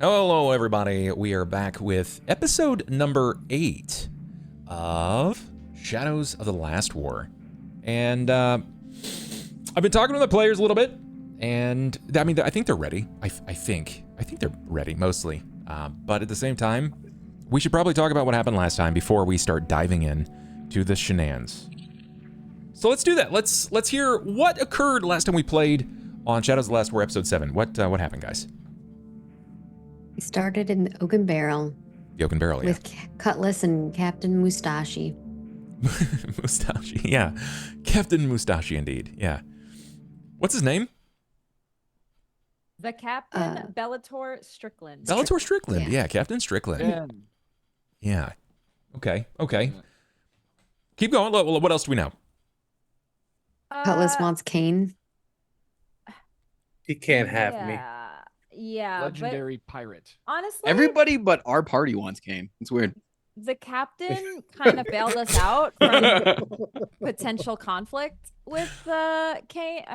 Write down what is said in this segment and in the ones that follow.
Hello, everybody. We are back with episode number 8 of Shadows of the Last War. And I've been talking to the players a little bit, and I mean, I think they're ready. I think they're ready, mostly. But at the same time, we should probably talk about what happened last time before we start diving in to the shenanigans. So let's do that. Let's hear what occurred last time we played on Shadows of the Last War, episode 7. What happened, guys? We started in the Oaken Barrel. The Oaken Barrel, yeah. With Cutlass and Captain Mustache. Mustache, yeah. Captain Mustache, indeed, yeah. What's his name? The Captain, Bellator Strickland. Bellator Strickland, yeah, Captain Strickland. Yeah. Okay. Keep going. What else do we know? Cutlass wants Cain. He can't have me. Yeah. Legendary pirate. Honestly, everybody but our party wants Cain. It's weird. The captain kind of bailed us out from potential conflict with Cain.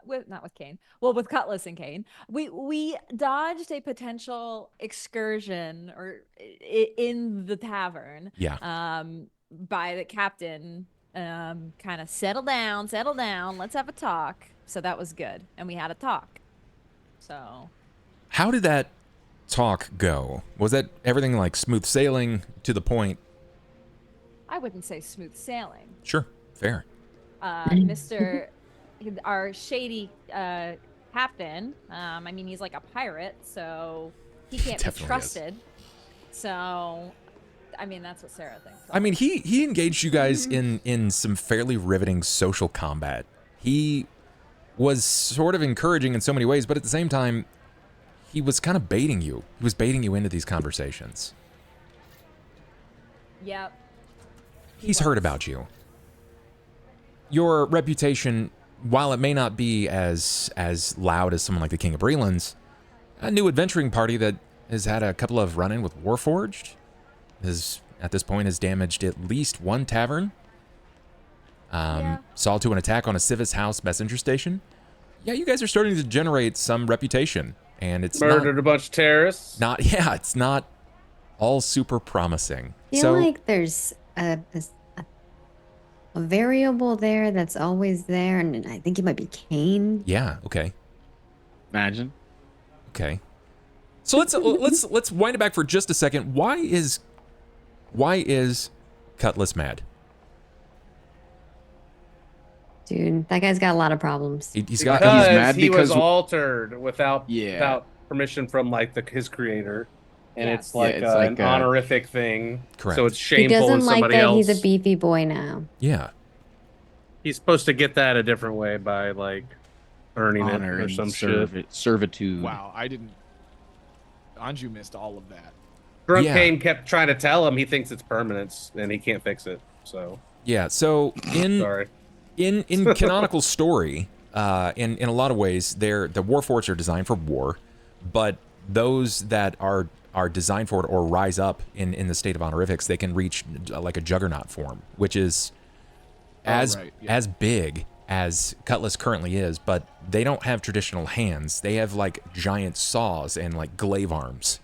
With Cutlass and Cain. We dodged a potential excursion in the tavern. Yeah. By the captain. Kind of settle down. Let's have a talk. So that was good, and we had a talk. So. How did that talk go? Was that everything like smooth sailing to the point? I wouldn't say smooth sailing. Sure, fair. Our shady captain, I mean, he's like a pirate, so he can't be trusted. So, I mean, that's what Sera thinks. I mean, he engaged you guys in some fairly riveting social combat. He was sort of encouraging in so many ways, but at the same time, he was kind of baiting you. He was baiting you into these conversations. Yep. He's heard about you. Your reputation, while it may not be as loud as someone like the King of Breland's, a new adventuring party that has had a couple of run-in with Warforged, at this point has damaged at least one tavern. Saw to an attack on a Civis House messenger station. Yeah, you guys are starting to generate some reputation. And it's murdered a bunch of terrorists. It's not all super promising. I feel like there's a variable there that's always there, and I think it might be Cain. Yeah. Okay. Imagine. Okay. So let's wind it back for just a second. Why is Cutlass mad? Dude, that guy's got a lot of problems. He's mad because he was altered without permission from like his creator, and it's like an honorific thing. Correct. So it's shameful when somebody else. He's a beefy boy now. Yeah. He's supposed to get that a different way by like earning honor it or some shit. Servitude. Wow, I didn't. Anju missed all of that. Drunk Cain kept trying to tell him he thinks it's permanence and he can't fix it. So. Yeah. So sorry. In canonical story, in a lot of ways, the Warforged are designed for war, but those that are designed for it or rise up in the state of honorifics, they can reach like a juggernaut form, which is as big as Cutlass currently is, but they don't have traditional hands. They have like giant saws and like glaive arms,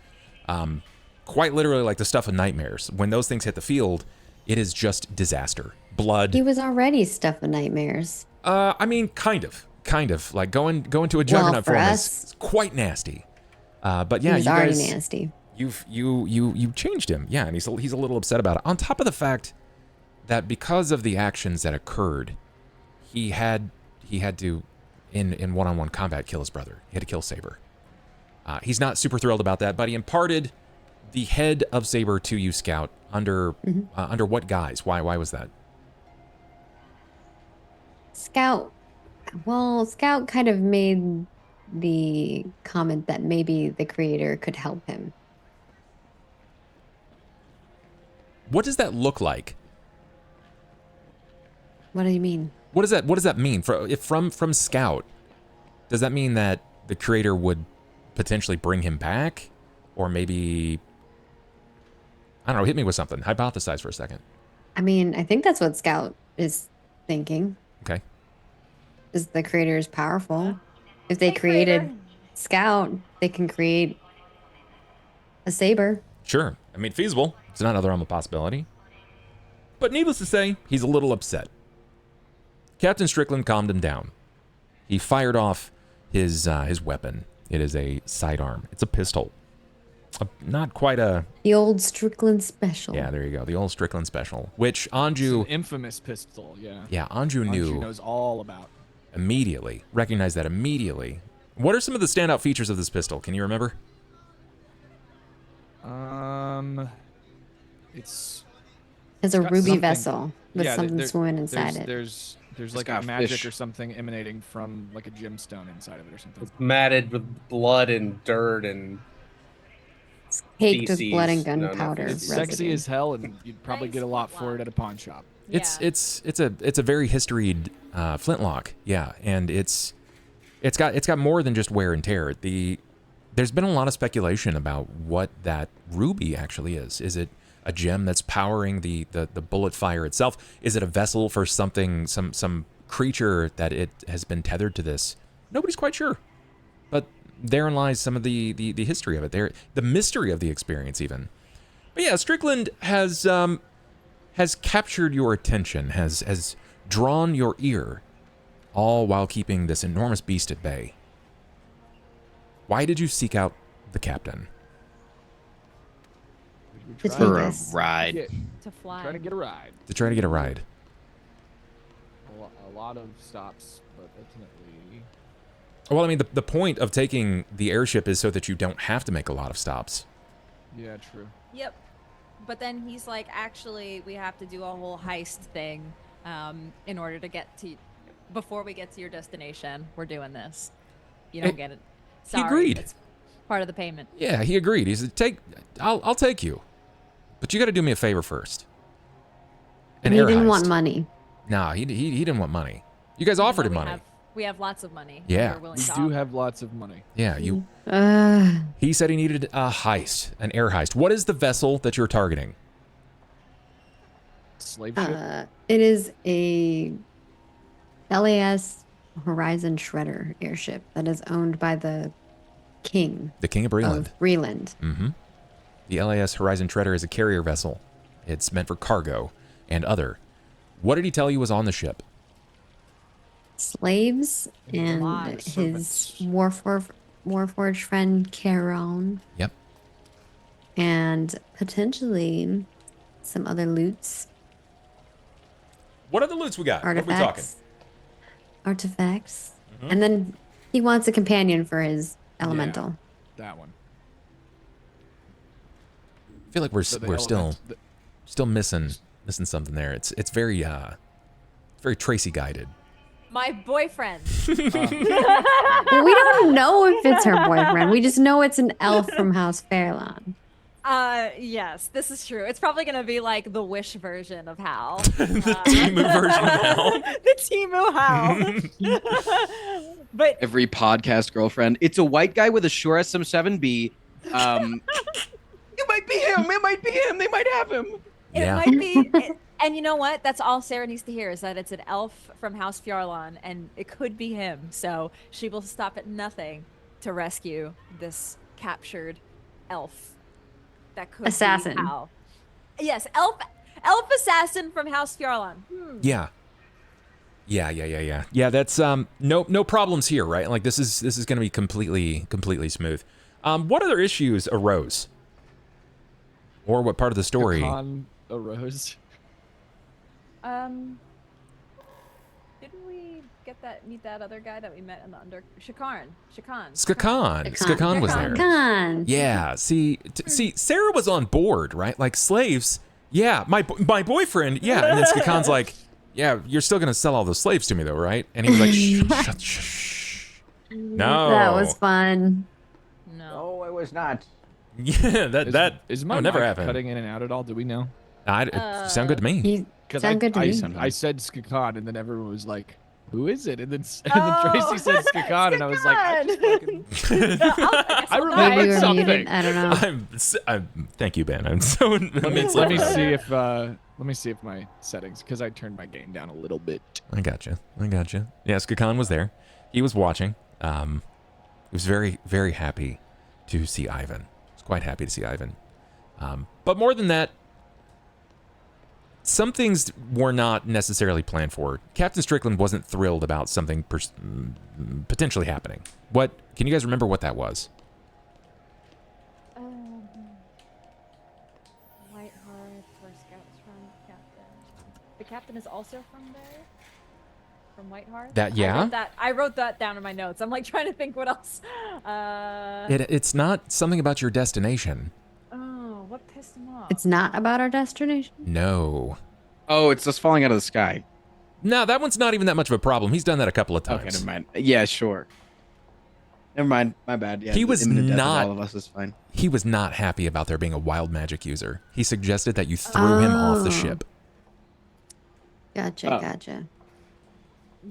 quite literally like the stuff of nightmares. When those things hit the field, it is just disaster. Blood. He was already stuff of nightmares. I mean, kind of. Like going to a juggernaut form is quite nasty. But yeah, he was you already guys, nasty. You've changed him. Yeah, and he's a little upset about it. On top of the fact that because of the actions that occurred, he had to in one-on-one combat kill his brother. He had to kill Saber. He's not super thrilled about that, but he imparted the head of Saber to you, Scout, under what guise? Why was that? Scout kind of made the comment that maybe the creator could help him. What does that look like? What do you mean? What does that mean? From Scout, does that mean that the creator would potentially bring him back? Or maybe, I don't know, hit me with something. Hypothesize for a second. I mean, I think that's what Scout is thinking. Okay. Is the creator is powerful. If they created Scout, they can create A saber. Sure. I mean, feasible. It's not another realm of possibility. But needless to say, he's a little upset. Captain Strickland calmed him down. He fired off his weapon. It is a sidearm. It's a pistol. Not quite a... The old Strickland special. Yeah, there you go. The old Strickland special, which Anju... It's an infamous pistol, yeah. Yeah, Anju knew... Anju knows all about. Immediately. Recognized that immediately. What are some of the standout features of this pistol? Can you remember? It's a got ruby something- vessel with yeah, something there- swimming inside there's it. There's like got a magic fish. or something emanating from like a gemstone inside of it or something. It's matted with blood and dirt and Caked with blood and feces. No, not gunpowder. It's feces. sexy as hell, and you'd probably Nice get a lot for flintlock. it at a pawn shop. It's Yeah. it's a very historied flintlock, yeah, and it's got more than just wear and tear. There's been a lot of speculation about what that ruby actually is. Is it a gem that's powering the bullet fire itself? Is it a vessel for something, some creature that it has been tethered to this? Nobody's quite sure, but therein lies some of the history of it. The mystery of the experience even. But yeah, Strickland has captured your attention, has drawn your ear, all while keeping this enormous beast at bay. Why did you seek out the captain? To Try take For a us. ride. Get, To fly. try to get a ride. To try to get a ride. A lot of stops, but ultimately. Well, I mean, the point of taking the airship is so that you don't have to make a lot of stops. Yeah, true. Yep. But then he's like, actually, we have to do a whole heist thing in order to get to... Before we get to your destination, we're doing this. You don't get it. Sorry, agreed. It's part of the payment. Yeah, he agreed. He said, I'll take you. But you got to do me a favor first. An He air didn't heist. want money. Nah, he didn't want money. You guys offered him we money. we have lots of money. Yeah. We're willing We to do offer. have lots of money. Yeah, you. Uh, He said he needed a heist, an air heist. What is the vessel that you're targeting? Slave ship. it is a LAS Horizon Shredder airship that is owned by the king The King of Breland. of Breland. Mm-hmm. The LAS Horizon Treader is a carrier vessel. It's meant for cargo and other. What did he tell you was on the ship? Slaves and lot. his Servants. Warforged friend Caron, Yep. and potentially some other loots, What other loots we got? What are we talking? artifacts. Mhm. And then he wants a companion for his elemental. That one. I feel like we're So the still element- still missing something there. It's very Tracy guided. My boyfriend. Well, we don't know if it's her boyfriend. We just know it's an elf from House Fairlawn. Yes, this is true. It's probably gonna be like the Wish version of Hal. Timu version of Hal. The Timu Hal. But Every podcast girlfriend. It's a white guy with a Shure SM7B. It might be him. It might be him. They might have him. it Yeah. might be. And you know what? That's all Sarah needs to hear is that it's an elf from House Fjarlan, and it could be him. So she will stop at nothing to rescue this captured elf. That could Assassin. be Hal. Yes, elf assassin from House Fjarlan. Yeah. Yeah. That's no problems here, right? Like this is going to be completely smooth. What other issues arose? Or what part of the story? Con arose. Didn't we meet that other guy that we met in the Shakan. Skakan was there. Con. Yeah. See, Sera was on board, right? Like slaves. Yeah, my boyfriend. Yeah, and then Skakan's like, yeah, you're still gonna sell all those slaves to me though, right? And he was like, shh. No. That was fun. No. No, I was not. Yeah, that Is my never mic happened. cutting in and out at all? Do we know? It sound good to me. You Because sound good to me. I said Skakan, and then everyone was like, "Who is it?" And then Tracy said Skakan, and I was like, I just fucking... I remembered Maybe we were something. muted. I don't know. I'm thank you, Ben. I'm so immensely Let me proud. see if my settings, because I turned my gain down a little bit. I gotcha. Yeah, Skakan was there. He was watching. He was very happy to see Ivan. was quite happy to see Ivan. But more than that, some things were not necessarily planned for. Captain Strickland wasn't thrilled about something potentially happening. What? Can you guys remember what that was? White Heart, where Scout's from, Captain. The Captain is also from there? From White Heart? Yeah? I wrote that down in my notes. I'm like trying to think what else. It's not something about your destination. Oh, what pissed him off? It's not about our destination? No. Oh, it's just falling out of the sky. No, that one's not even that much of a problem. He's done that a couple of times. Okay, never mind. Yeah, sure. Never mind. My bad. Yeah, He was in the death of not- all of us is fine. He was not happy about there being a wild magic user. He suggested that you threw him off the ship. Gotcha, Oh. gotcha.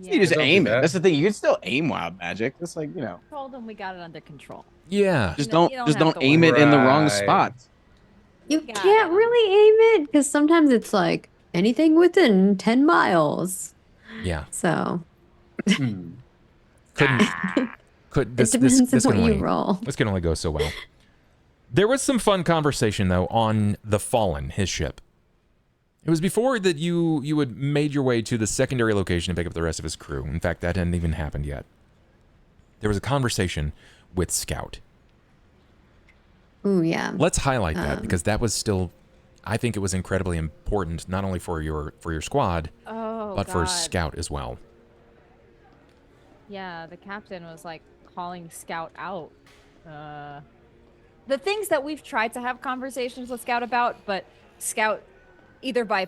Yeah. You just Don't do aim it. that. That's the thing. You can still aim wild magic. It's like, Told him we got it under control. Yeah. just You don't don't just have don't to aim it in the wrong Right. spot. You Got can't it. really aim it because sometimes it's like anything within 10 miles. Yeah. So Couldn't. it depends on what you roll. This can only go so well. There was some fun conversation though on the Fallen, his ship. It was before that you had made your way to the secondary location to pick up the rest of his crew. In fact, that hadn't even happened yet. There was a conversation with Scout. Ooh, yeah. Let's highlight that because that was still, I think it was incredibly important, not only for your squad, Oh, but for God. Scout as well. Yeah, the captain was like calling Scout out. The things that we've tried to have conversations with Scout about, but Scout either by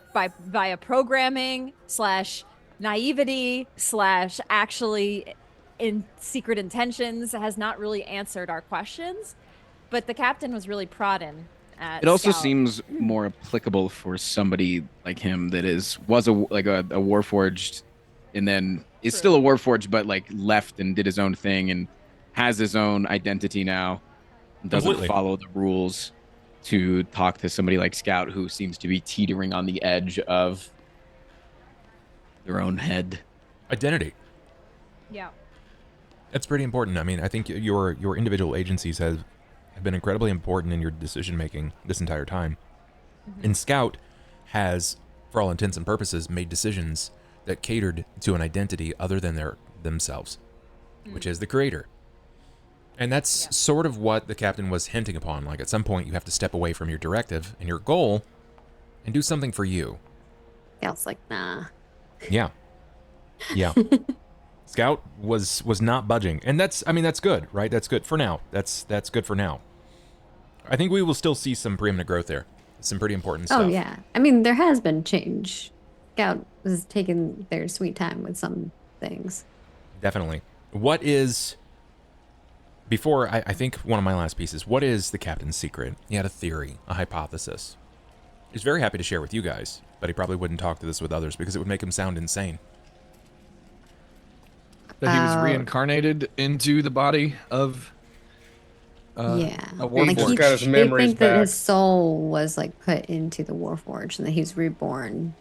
programming / naivety / actually in secret intentions has not really answered our questions. But the captain was really prodding at It also Scout. seems more applicable for somebody like him that was a Warforged, and then is still a Warforged, but like left and did his own thing and has his own identity now. And doesn't Completely. follow the rules to talk to somebody like Scout, who seems to be teetering on the edge of their own head. Identity. Yeah. That's pretty important. I mean, I think your individual agencies have been incredibly important in your decision making this entire time. And Scout has, for all intents and purposes, made decisions that catered to an identity other than themselves, which is the creator. And that's sort of what the captain was hinting upon. Like, at some point, you have to step away from your directive and your goal and do something for you. Scout's like, nah. Yeah. Yeah. Scout was not budging. And that's good, right? That's good for now. That's good for now. I think we will still see some preeminent growth there. Some pretty important stuff. Oh, yeah. I mean, there has been change. Scout was taking their sweet time with some things. Definitely. What is... Before, I think one of my last pieces, what is the captain's secret? He had a theory, a hypothesis. He's very happy to share with you guys, but he probably wouldn't talk to this with others because it would make him sound insane. That he was reincarnated into the body of Yeah. a Like Warforged. He's got his they memories think that back. his soul was like put into the Warforged and that he's reborn.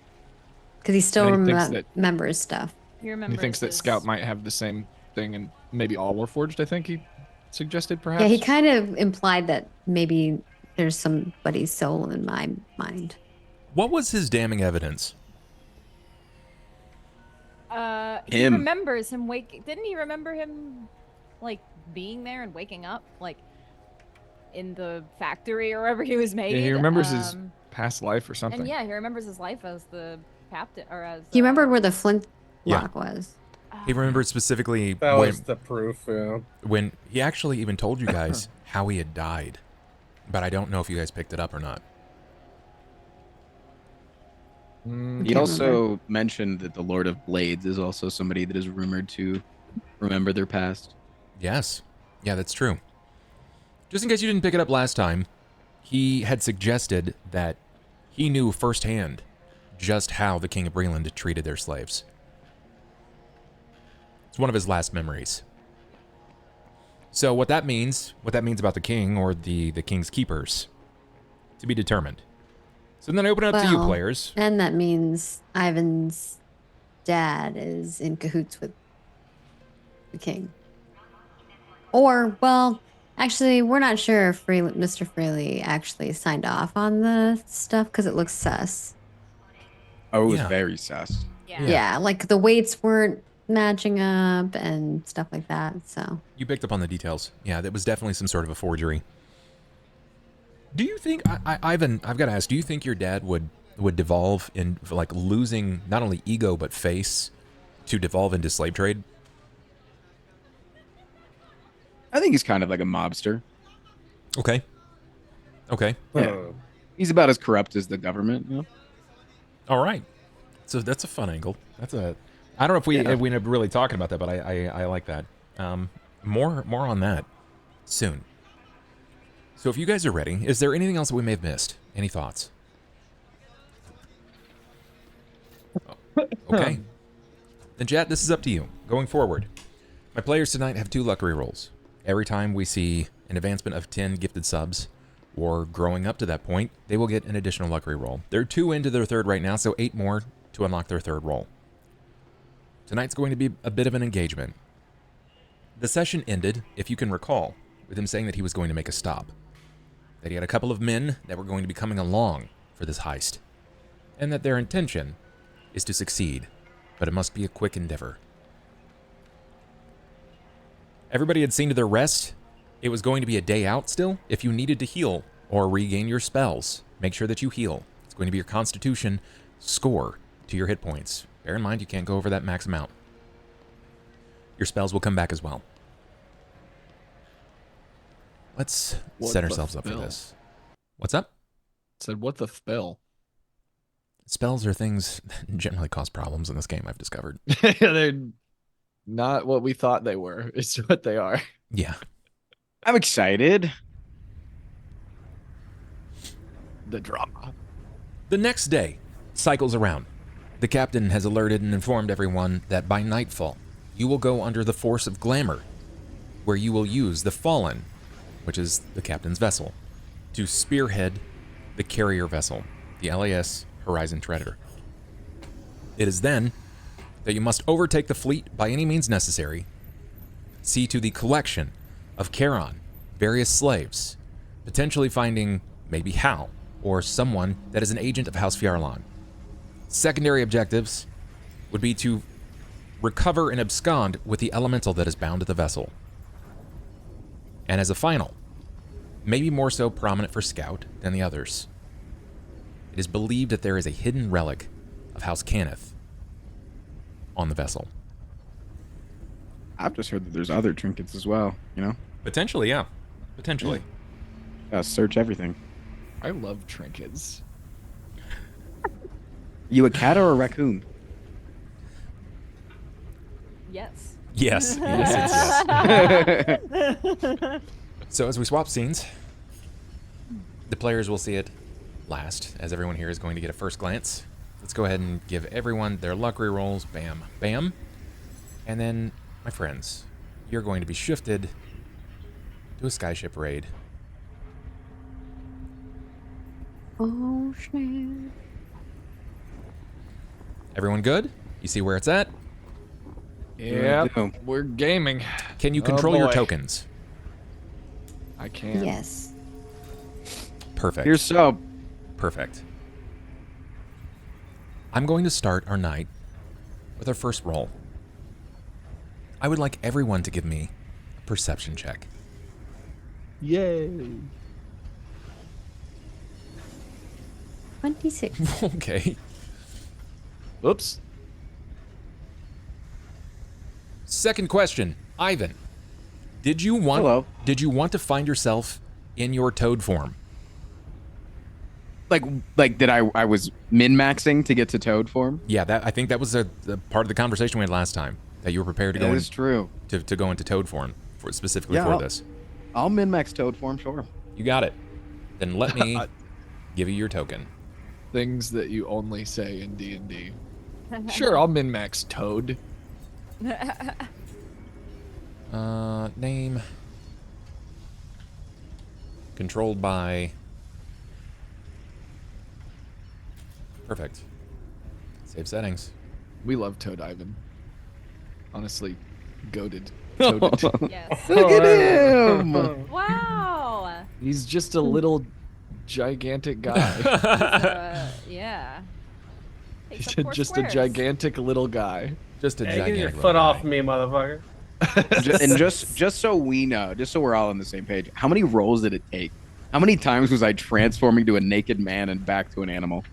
Because he still And he thinks that- remembers stuff. He remembers. He thinks that his- Scout might have the same thing, and maybe all Warforged, I think he suggested, perhaps. Yeah, he kind of implied that maybe there's somebody's soul in my mind. What was his damning evidence? He Him. remembers him waking. Didn't he remember him, like, being there and waking up, like, in the factory or wherever he was made? Yeah, he remembers his past life or something. And yeah, he remembers his life as the captain, or as. He remembered where the flint Yeah. lock was. He remembered specifically That was the proof. Yeah. when he actually even told you guys how he had died. But I don't know if you guys picked it up or not. He also mentioned that the Lord of Blades is also somebody that is rumored to remember their past. Yes. Yeah, that's true. Just in case you didn't pick it up last time, he had suggested that he knew firsthand just how the King of Breland treated their slaves. It's one of his last memories. So what that means about the king or the king's keepers, to be determined. So then I open it up to you Well, players. And that means Ivan's dad is in cahoots with the king. Or, well, Actually, we're not sure if Mr. Fraley actually signed off on the stuff because it looks sus. Oh, it was Yeah. very sus. Yeah, like the weights weren't matching up and stuff like that. So You picked up on the details. Yeah, that was definitely some sort of a forgery. Do you think, Ivan, I've got to ask, do you think your dad would devolve in, like, losing not only ego but face to devolve into slave trade? I think he's kind of like a mobster. Okay. Okay. Yeah. He's about as corrupt as the government. You know? All right. So that's a fun angle. That's a. I don't know if we end up really talking about that, but I like that. More on that soon. So if you guys are ready, is there anything else that we may have missed? Any thoughts? Okay. Then chat, this is up to you. Going forward, my players tonight have 2 luck rerolls. Every time we see an advancement of 10 gifted subs, or growing up to that point, they will get an additional luck reroll. They're 2 into their 3rd right now, so 8 more to unlock their 3rd roll. Tonight's going to be a bit of an engagement. The session ended, if you can recall, with him saying that he was going to make a stop. That he had a couple of men that were going to be coming along for this heist. And that their intention is to succeed, but it must be a quick endeavor. Everybody had seen to their rest. It was going to be a day out still. If you needed to heal or regain your spells, make sure that you heal. It's going to be your constitution score to your hit points. Bear in mind, you can't go over that max amount. Your spells will come back as well. Let's set ourselves up for this. What's up? Said, what the spell? Spells are things that generally cause problems in this game, I've discovered. They're not what we thought they were. It's what they are. Yeah. I'm excited. The drama. The next day cycles around. The captain has alerted and informed everyone that by nightfall, you will go under the force of glamour, where you will use the Fallen, which is the captain's vessel, to spearhead the carrier vessel, the LAS Horizon Treader. It is then that you must overtake the fleet by any means necessary, see to the collection of Charon, various slaves, potentially finding maybe Hal, or someone that is an agent of House Fjarlan. Secondary objectives would be to recover and abscond with the elemental that is bound to the vessel. And as a final, maybe more so prominent for Scout than the others, it is believed that there is a hidden relic of House Cannith on the vessel. I've just heard that there's other trinkets as well, you know? Potentially, yeah. Potentially. Gotta search everything. I love trinkets. You a cat or a raccoon? Yes. Yes. Yes. So as we swap scenes, the players will see it last, as everyone here is going to get a first glance. Let's go ahead and give everyone their luck rerolls. Bam, bam. And then, my friends, you're going to be shifted to a skyship raid. oh shit. Everyone good? You see where it's at? Yeah, do. we're gaming. Can you control your boy. tokens? I can. Yes. Perfect. Here's sub. Perfect. I'm going to start our night with our first roll. I would like everyone to give me a perception check. Yay. 26. Okay. Oops. Second question, Ivan. Did you want Hello. Did you want to find yourself in your toad form? Like did I was min-maxing to get to toad form? Yeah, I think that was a part of the conversation we had last time, that you were prepared to That go is true. to go into toad form specifically Yeah, for I'll- this. I'll min-max toad form, sure. You got it. Then let me give you your token. Things that you only say in D&D. Sure, I'll min-max Toad. Name. Controlled by. Perfect. Save settings. We love Toad Ivan. Honestly, goated. toad. Yes. Look at him. Wow. He's just a little gigantic guy. Yeah. He's Takes up 4 just a squares. gigantic little guy. Just a Hey, get your gigantic foot little off guy. me, motherfucker. And just so we know, just so we're all on the same page, how many rolls did it take? How many times was I transforming to a naked man and back to an animal?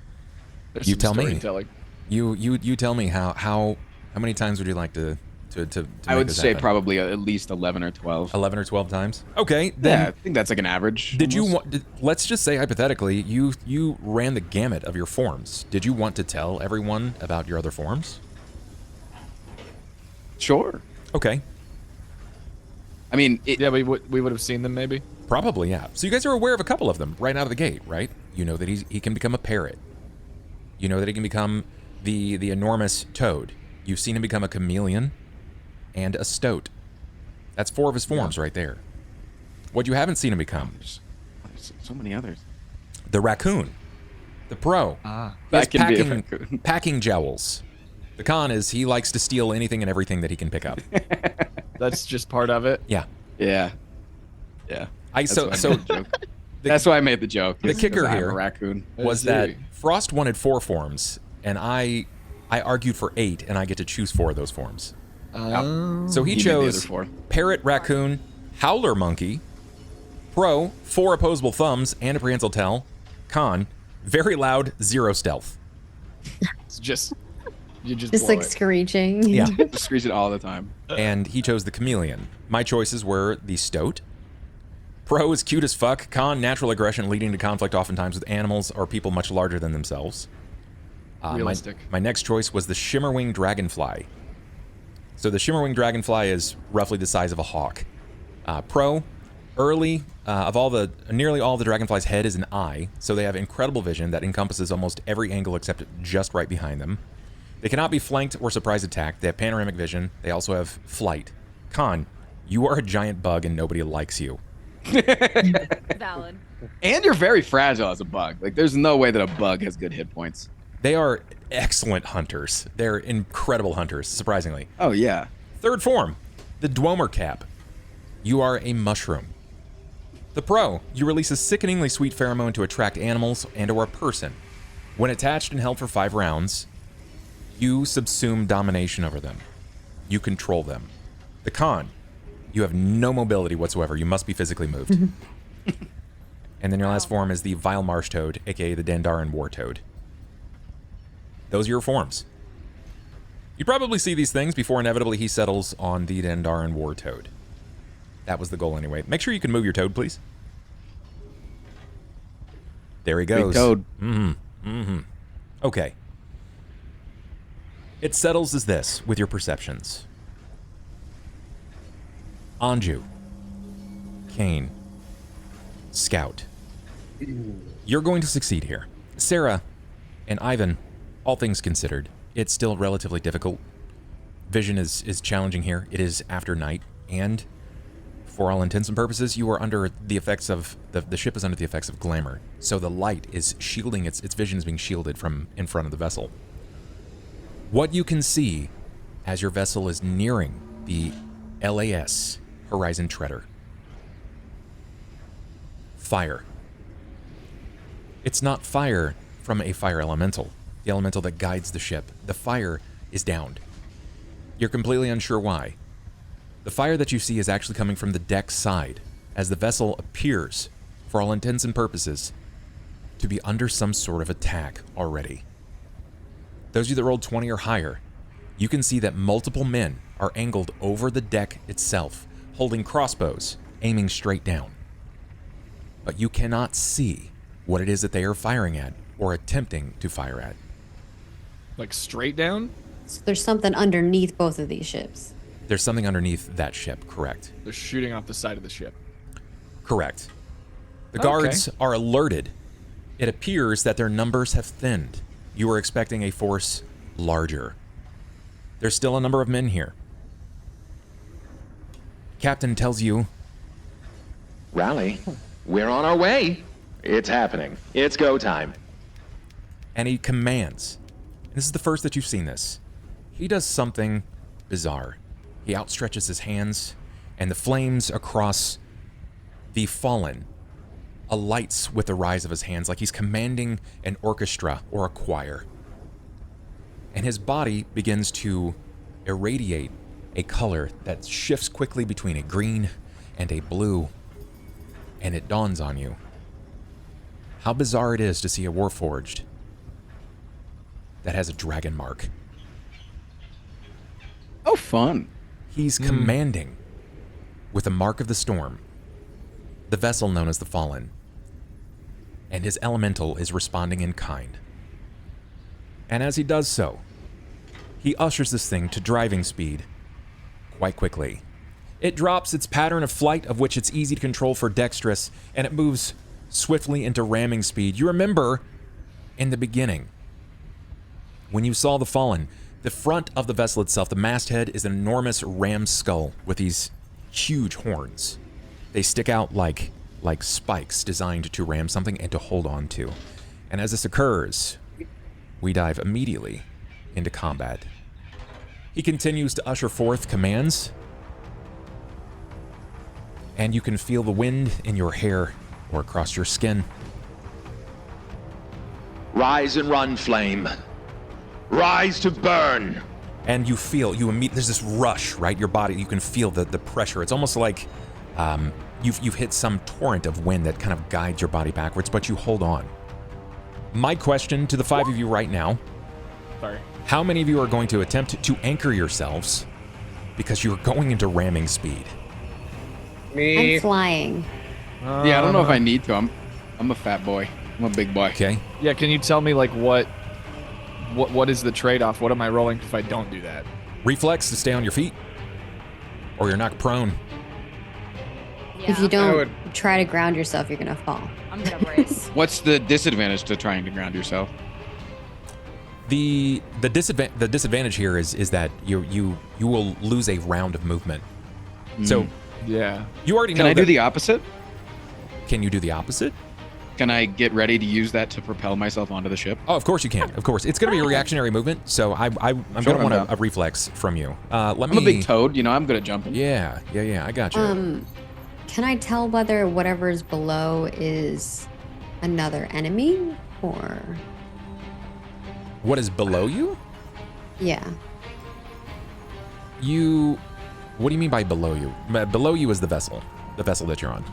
There's You some tell me. storytelling. You tell me how many times would you like to I make would this say happen? probably at least 11 or 12. 11 or 12 times. Okay, then Yeah, I think that's like an average. did you almost. want? Let's just say hypothetically, you ran the gamut of your forms. Did you want to tell everyone about your other forms? Sure. Okay, I mean, Yeah, we would have seen them maybe. probably yeah. So you guys are aware of a couple of them right out of the gate, right? You know that he can become a parrot. You know that he can become the enormous toad. You've seen him become a chameleon and a stoat. That's 4 of his forms right there. What you haven't seen him become, there's so many others. the raccoon, the pro. He has That can be a packing, raccoon. packing jowls. The con is he likes to steal anything and everything that he can pick up. That's just part of it. Yeah. Yeah. That's So why I so made the joke. That's why I made the joke. the is kicker 'cause I'm here a raccoon. was that Frost wanted 4 forms, and I argued for 8, and I get to choose 4 of those forms. So he He made the chose other 4. parrot, raccoon, howler monkey, pro, 4 opposable thumbs and a prehensile tail, con, very loud, 0 stealth. It's just you just Just blow like it. screeching. Yeah. Just screech it all the time. And he chose the chameleon. My choices were the stoat. Pro is cute as fuck. Con, natural aggression leading to conflict oftentimes with animals or people much larger than themselves. Realistic. My next choice was the Shimmerwing Dragonfly. So the Shimmerwing Dragonfly is roughly the size of a hawk. Pro, nearly all the dragonfly's head is an eye, so they have incredible vision that encompasses almost every angle except just right behind them. They cannot be flanked or surprise attacked. They have panoramic vision. They also have flight. Con, you are a giant bug and nobody likes you. Valid. And you're very fragile as a bug. Like, there's no way that a bug has good hit points. They are excellent hunters. They're incredible hunters, surprisingly. Oh, yeah. Third form, the Dwemer Cap. You are a mushroom. The pro, you release a sickeningly sweet pheromone to attract animals and or a person. When attached and held for 5 rounds, you subsume domination over them. You control them. The con, you have no mobility whatsoever. You must be physically moved. And then your last form is the Vile Marsh Toad, aka the Dandaran War Toad. Those are your forms. You probably see these things before inevitably he settles on the Dandaran War Toad. That was the goal anyway. Make sure you can move your toad, please. There he goes. Big toad. Okay. It settles as this with your perceptions. Anju, Cain, Scout. You're going to succeed here. Sera and Ivan, all things considered, it's still relatively difficult. Vision is challenging here. It is after night, and for all intents and purposes, you are under the effects of the ship is under the effects of glamour. So the light is shielding its vision is being shielded from in front of the vessel. What you can see as your vessel is nearing the LAS Horizon Treader. Fire. It's not fire from a fire elemental, the elemental that guides the ship. The fire is downed. You're completely unsure why. The fire that you see is actually coming from the deck side, as the vessel appears, for all intents and purposes, to be under some sort of attack already. Those of you that rolled 20 or higher, you can see that multiple men are angled over the deck itself, holding crossbows, aiming straight down. But you cannot see what it is that they are firing at or attempting to fire at. Like straight down? So there's something underneath both of these ships. There's something underneath that ship, correct? They're shooting off the side of the ship. Correct. The guards are alerted. It appears that their numbers have thinned. You were expecting a force larger. There's still a number of men here. Captain tells you, Rally, we're on our way. It's happening. It's go time. and he commands. And this is the first that you've seen this. He does something bizarre. He outstretches his hands, and the flames across the fallen alights with the rise of his hands, like he's commanding an orchestra or a choir. And his body begins to irradiate a color that shifts quickly between a green and a blue. And it dawns on you how bizarre it is to see a Warforged that has a dragon mark. Oh, fun. He's commanding with a mark of the storm, the vessel known as the Fallen. And his elemental is responding in kind. And as he does so, he ushers this thing to driving speed quite quickly. It drops its pattern of flight, of which it's easy to control for dexterous, and it moves swiftly into ramming speed. You remember in the beginning, when you saw the Fallen, the front of the vessel itself, the masthead, is an enormous ram skull with these huge horns. They stick out like spikes designed to ram something and to hold on to. And as this occurs, we dive immediately into combat. He continues to usher forth commands, and you can feel the wind in your hair or across your skin. Rise and run, flame. Rise to burn. And you feel, there's this rush, right? Your body, you can feel the pressure. It's almost like you've hit some torrent of wind that kind of guides your body backwards, but you hold on. My question to the 5 of you right now, Sorry. how many of you are going to attempt to anchor yourselves because you're going into ramming speed? Me. I'm flying. Yeah, I don't know if I need to. I'm a fat boy. I'm a big boy. Okay. Yeah, can you tell me like what is the trade-off? What am I rolling if I don't do that? Reflex to stay on your feet, or you're knocked prone. Yeah. If you don't try to ground yourself, you're gonna fall. I'm gonna brace. What's the disadvantage to trying to ground yourself? The disadvantage here is that you will lose a round of movement. So Yeah. you already know. Can I do the opposite? Can you do the opposite? Can I get ready to use that to propel myself onto the ship? Oh, of course you can. Of course, it's going to be a reactionary movement. So I'm going to want a reflex from you. I'm a big toad. You know, I'm good at jumping. Yeah. I got you. Can I tell whether whatever's below is another enemy or? What is below you? Yeah. What do you mean by below you? Below you is the vessel that you're on.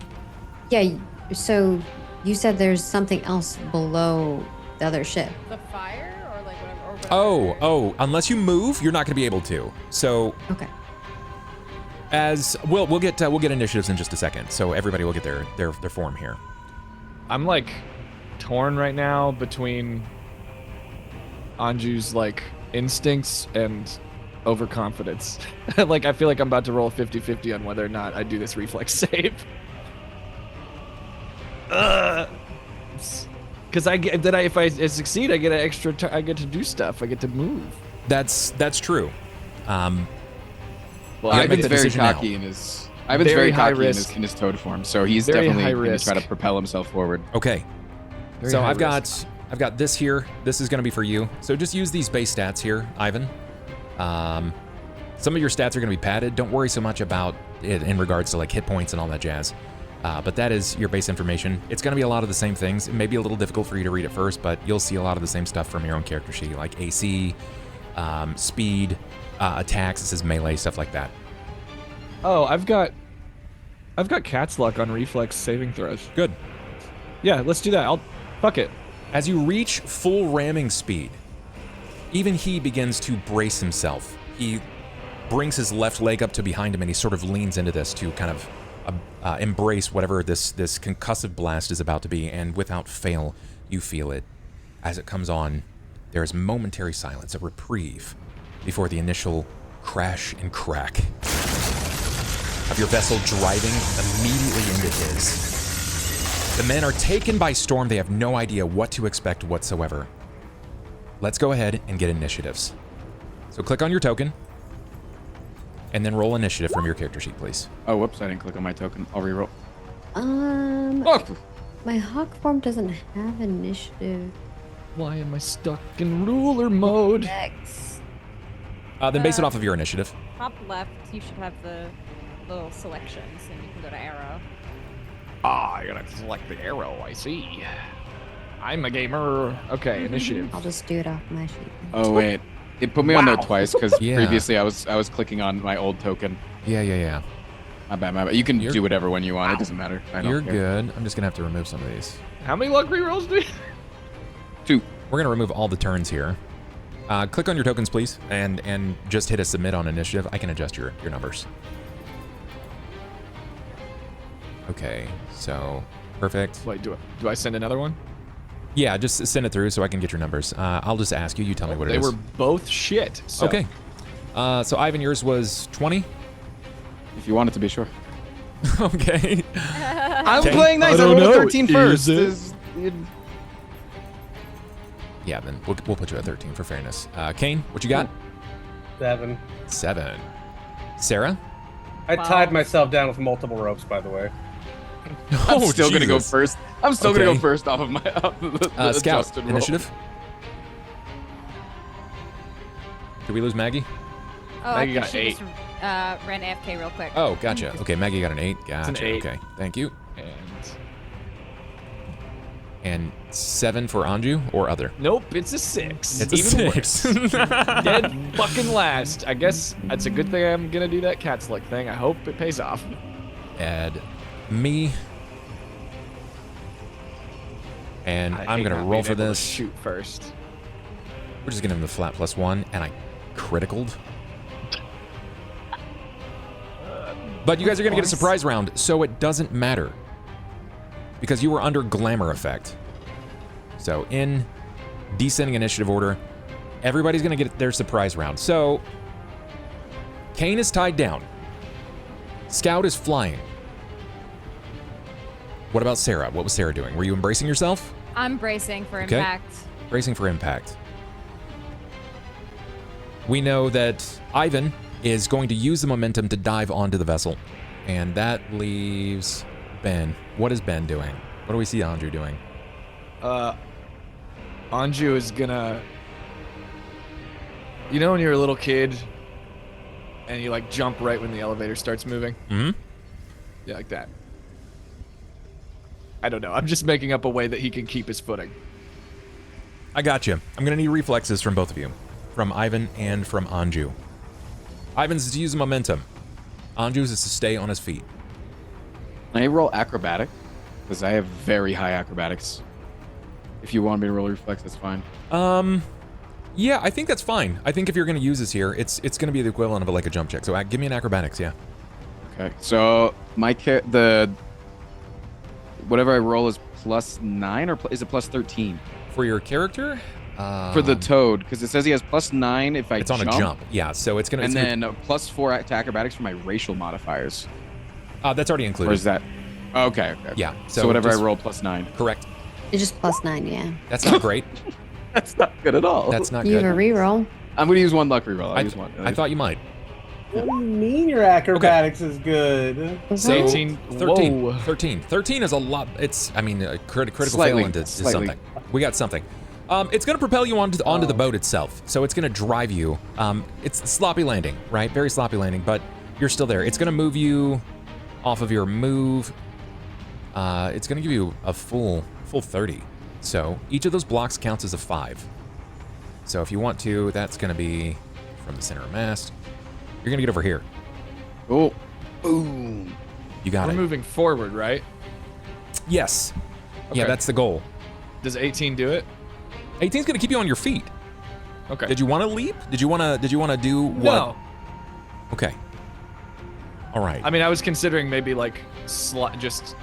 Yeah. So you said there's something else below the other ship. The fire or like whatever. Oh, unless you move, you're not going to be able to. So Okay. as we'll get initiatives in just a second. So everybody will get their form here. I'm like torn right now between Anju's like instincts and overconfidence. Like I feel like I'm about to roll 50-50 on whether or not I do this reflex save. Because if I succeed, I get an extra. I get to do stuff. I get to move. That's true. Well, Yeah, make Ivan's the very decision now. cocky in his. Ivan's very high cocky risk. in his toad form, so he's Very definitely high going to risk. try to propel himself forward. Okay. Very So high I've risk. got this here. This is going to be for you. So just use these base stats here, Ivan. Some of your stats are going to be padded. Don't worry so much about it in regards to like hit points and all that jazz. But that is your base information. It's going to be a lot of the same things. It may be a little difficult for you to read at first, but you'll see a lot of the same stuff from your own character sheet, like AC, speed, attacks. This is melee, stuff like that. Oh, I've got cat's luck on reflex saving throws. Good. Yeah, let's do that. Fuck it. As you reach full ramming speed, even he begins to brace himself. He brings his left leg up to behind him and he sort of leans into this to kind of embrace whatever this concussive blast is about to be, and without fail, you feel it. As it comes on, there is momentary silence, a reprieve, before the initial crash and crack of your vessel driving immediately into his. The men are taken by storm. They have no idea what to expect whatsoever. Let's go ahead and get initiatives. So click on your token, and then roll initiative from your character sheet, please. Oh, whoops! I didn't click on my token. I'll reroll. Oh, My hawk form doesn't have initiative. why am I stuck in ruler mode? X. Then base it off of your initiative. top left, you should have the little selections, and you can go to arrow. Ah, I gotta select the arrow. I see. I'm a gamer. Okay, initiative. I'll just do it off my sheet. Oh wait, it put me on there Wow. twice because Yeah. previously I was clicking on my old token. Yeah. My bad. You can You're- do whatever one you want. It doesn't matter. I don't You're care. good. I'm just gonna have to remove some of these. How many luck rerolls do you? 2. We're gonna remove all the turns here. Click on your tokens, please, and just hit a submit on initiative. I can adjust your numbers. Okay, so perfect. Wait, do I send another one? Yeah, just send it through so I can get your numbers. I'll just ask you. You tell me what it They is. were both shit. So. Okay. So Ivan, yours was 20. If you want it to be sure. Okay. I'm Okay. playing nice. I don't rolled a know. 13 first. Is Yeah, then we'll put you at 13 for fairness. Cain, what you got? 7. 7. Sarah? I Wow. tied myself down with multiple ropes, by the way. I'm still gonna go Jesus. first. I'm still gonna Okay. go first off of my the Scout, adjusted roll. initiative. Did we lose Maggie? Oh, I Maggie think got she 8. just ran AFK real quick. Oh, gotcha. Okay, Maggie got an 8. Gotcha. an 8. Okay, thank you. And And 7 for Anju or other? nope, it's a 6. It's a Even 6. worse. Dead fucking last. I guess it's a good thing I'm gonna do that cat slick thing. I hope it pays off. Add me. And I I'm hate going to not roll being for able to this. Shoot first. We're just giving him the flat +1, and I criticaled. But you guys are going to get a surprise round, so it doesn't matter. Because you were under glamour effect. So in descending initiative order, everybody's going to get their surprise round. So Cain is tied down. Scout is flying. What about Sera? What was Sera doing? Were you embracing yourself? I'm bracing for Okay. impact. Bracing for impact. We know that Ivan is going to use the momentum to dive onto the vessel. And that leaves Ben. What is Ben doing? What do we see Anju doing? Anju is gonna. You know when you're a little kid and you like jump right when the elevator starts moving? Hmm? Yeah, like that. I don't know. I'm just making up a way that he can keep his footing. I got you. I'm going to need reflexes from both of you. From Ivan and from Anju. Ivan's is to use momentum. Anju's is to stay on his feet. Can I roll acrobatic? Because I have very high acrobatics. If you want me to roll reflex, that's fine. Yeah, I think that's fine. I think if you're going to use this here, it's going to be the equivalent of like a jump check. So give me an acrobatics, yeah. Okay, so whatever I roll is +9 or is it +13? For your character? For the toad, because it says he has +9 if I It's on a jump. Yeah, so it's going to... And then +4 to acrobatics for my racial modifiers. That's already included. Or is that... Okay. Yeah. So whatever just- I roll +9. Correct. It's just +9, yeah. That's not great. That's not good at all. That's not You have good. a reroll. I'm going to use 1 luck reroll. I'll use 1. I thought you might. What do you mean your acrobatics is good? So 18. 13. Whoa. 13. 13 is a lot. It's, I mean, a critical Slightly. fail into Slightly. something. We got something. It's going to propel you onto the boat itself. So it's going to drive you. It's sloppy landing, right? Very sloppy landing, but you're still there. It's going to move you off of your move. It's going to give you a full 30. So each of those blocks counts as a 5. So if you want to, that's going to be from the center of mast. You're going to get over here. Oh. Boom. You got We're it. moving forward, right? Yes. Yeah, Okay. that's the goal. Does 18 do it? 18's going to keep you on your feet. Okay. Did you want to leap? Did you want to do what? No. Okay. All right. I mean, I was considering maybe like just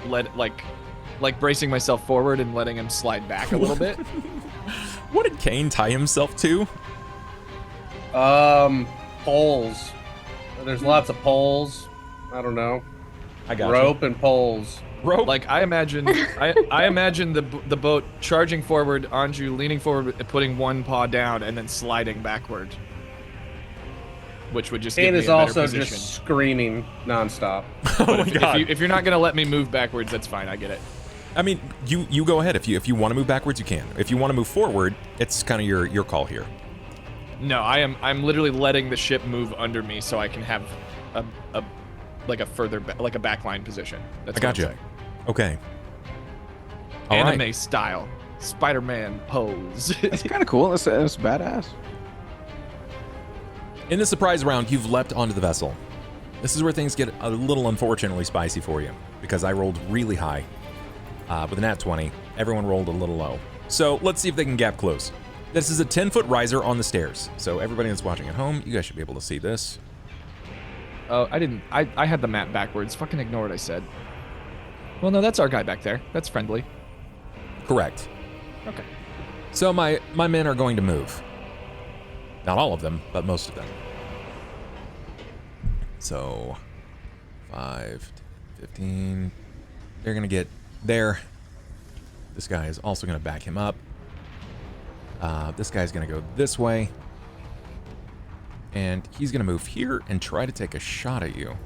bracing myself forward and letting him slide back a little bit. What did Cain tie himself to? Poles. There's lots of poles. I don't know. I got Rope and poles. Rope. Like I imagine the boat charging forward, Anju leaning forward, putting one paw down, and then sliding backward, which would just give Cain me is a better also position. just screaming nonstop. Oh my God. If you're not gonna let me move backwards, that's fine. I get it. I mean, you go ahead. If you want to move backwards, you can. If you want to move forward, it's kind of your call here. No, I'm literally letting the ship move under me so I can have a further like a backline position. That's I got you. Okay. All Anime right. style, Spider-Man pose. That's kind of cool. That's badass. In the surprise round, you've leapt onto the vessel. This is where things get a little unfortunately spicy for you, because I rolled really high with a nat 20. Everyone rolled a little low. So let's see if they can gap close. This is a 10-foot riser on the stairs. So everybody that's watching at home, you guys should be able to see this. Oh, I didn't. I had the map backwards. Fucking ignore what I said. Well, no, that's our guy back there. That's friendly. Correct. Okay. So my men are going to move. Not all of them, but most of them. So 5, 15. They're going to get there. This guy is also going to back him up. This guy's going to go this way. And he's going to move here and try to take a shot at you.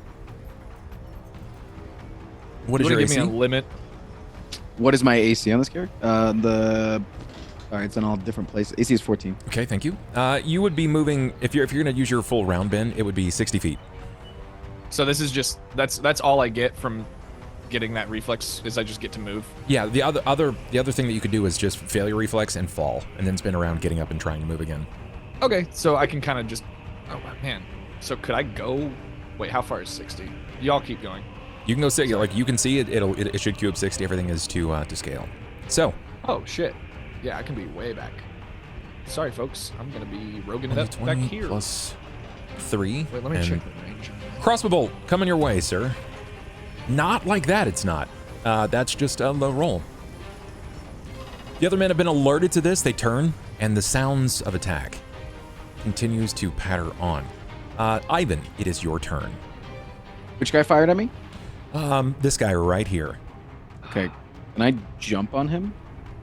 What is your AC? Give me a limit. What is my AC on this character? All right, it's in all different places. AC is 14. Okay, thank you. You would be moving, if you're going to use your full round, Ben, it would be 60 feet. So this is just that's all I get from getting that reflex is I just get to move. Yeah, the other thing that you could do is just failure reflex and fall, and then spin around, getting up and trying to move again. Okay, so I can kind of just. Oh man. So could I go? Wait, how far is 60? Y'all keep going. You can go sit. Like you can see it. It should cube 60. Everything is to scale. So. Oh shit. Yeah, I can be way back. Sorry, folks. I'm gonna be roguing it up back here. Plus 3. Wait, let me check the range. Crossbow bolt coming your way, sir. Not like that. It's not. That's just a low roll. The other men have been alerted to this. They turn, and the sounds of attack continues to patter on. Ivan, it is your turn. Which guy fired at me? This guy right here. Okay. Can I jump on him?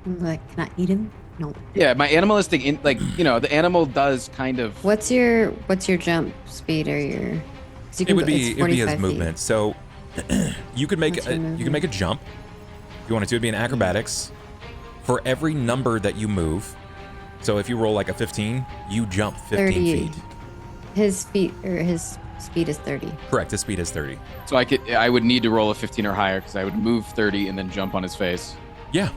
Like, can I eat him? No. Yeah, my animalistic, the animal does kind of. What's your jump speed or your? So It would be his movement. So you could make a jump. If you wanted to, it'd be an acrobatics. For every number that you move, so if you roll like a 15, you jump 15 feet. His speed is 30. Correct. His speed is 30. So I would need to roll a 15 or higher because I would move 30 and then jump on his face. Yeah.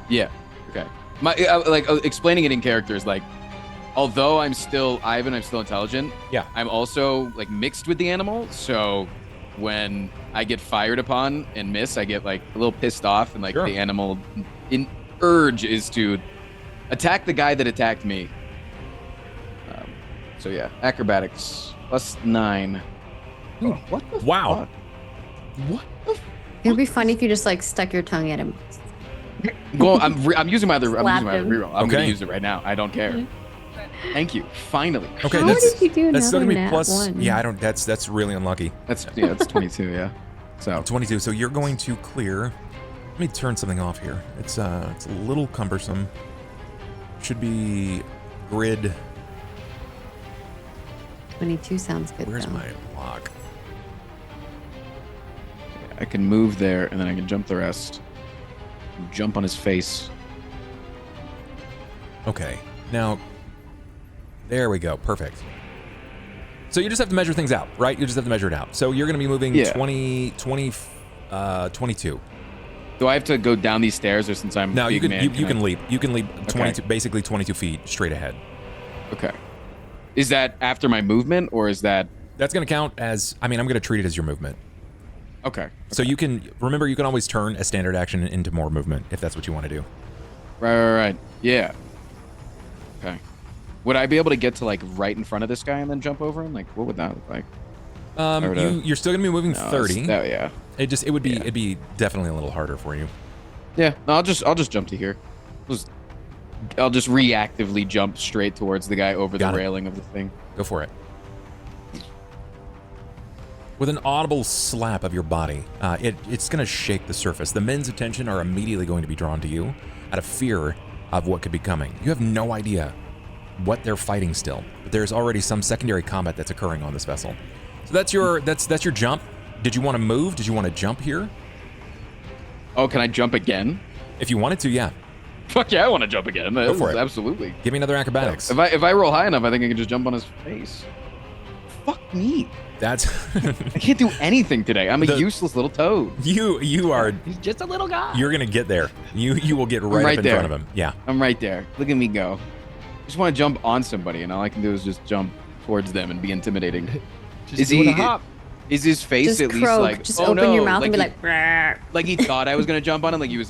Yeah. Okay. Explaining it in character is like, although I'm still Ivan, I'm still intelligent. Yeah. I'm also like mixed with the animal. So when I get fired upon and miss, I get like a little pissed off, and like Sure. the animal urge is to attack the guy that attacked me. So yeah, acrobatics plus 9. Ooh, what the Wow. fuck? What the It would be funny if you just like stuck your tongue at him. I'm using my other reroll. I'm Okay. gonna use it right now. I don't care. Thank you. Finally. Okay. How did you do That's still gonna be another plus. nat one? Yeah, I don't. That's really unlucky. That's 22. Yeah. So 22. So you're going to clear. Let me turn something off here. It's a little cumbersome. Should be grid. 22 sounds good. Where's though. my lock? I can move there, and then I can jump the rest. Jump on his face. Okay. Now, there we go. Perfect. So you just have to measure things out, right? You just have to measure it out. So you're going to be moving 22. Do I have to go down these stairs, or since I'm No, you big can man, you can leap. You can leap 22, Okay. basically 22 feet straight ahead. Okay. Is that after my movement, or is that? That's going to count as. I mean, I'm going to treat it as your movement. Okay. So you can remember you can always turn a standard action into more movement if that's what you want to do. Right. Yeah. Okay. Would I be able to get to like right in front of this guy and then jump over him? Like, what would that look like? You're still going to be moving No, 30. yeah. It'd be definitely a little harder for you. Yeah. No, I'll just jump to here. I'll just reactively jump straight towards the guy over Got the it. railing of the thing. Go for it. With an audible slap of your body, it's going to shake the surface. The men's attention are immediately going to be drawn to you out of fear of what could be coming. You have no idea what they're fighting still, but there's already some secondary combat that's occurring on this vessel. So that's your jump. Did you want to move? Did you want to jump here? Oh, can I jump again? If you wanted to, yeah. Fuck yeah, I want to jump again. Go for it. Absolutely. Give me another acrobatics. If I roll high enough, I think I can just jump on his face. Fuck me. That's I can't do anything today. I'm a useless little toad. You are. He's just a little guy. You're gonna get there. You will get right up in front of him. Yeah. I'm right there. Look at me go. I just want to jump on somebody, and all I can do is just jump towards them and be intimidating. Is he? Hop. Is his face Just at least croak. like? Just oh, open no. your mouth and be he, like, "Brrr." like he thought I was gonna jump on him, like he was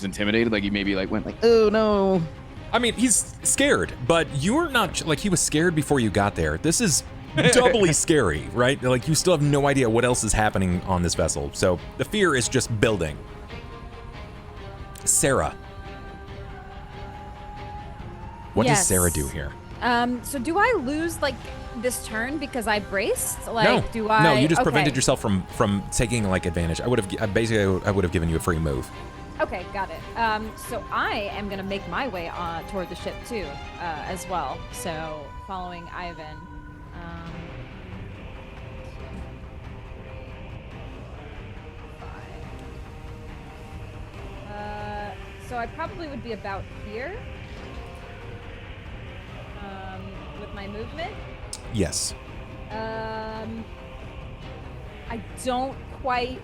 intimidated, like he maybe like went like, oh no. I mean, he's scared, but you're not like he was scared before you got there. This is doubly scary, right? Like you still have no idea what else is happening on this vessel. So the fear is just building. Sera. What does Sera do here? So do I lose like this turn because I braced? Like, no, do I? No, you just prevented yourself from taking like advantage. I would have basically I would have given you a free move. Okay, got it. So I am gonna make my way toward the ship too, as well. So following Ivan. So I probably would be about here. With my movement. Yes. I don't quite.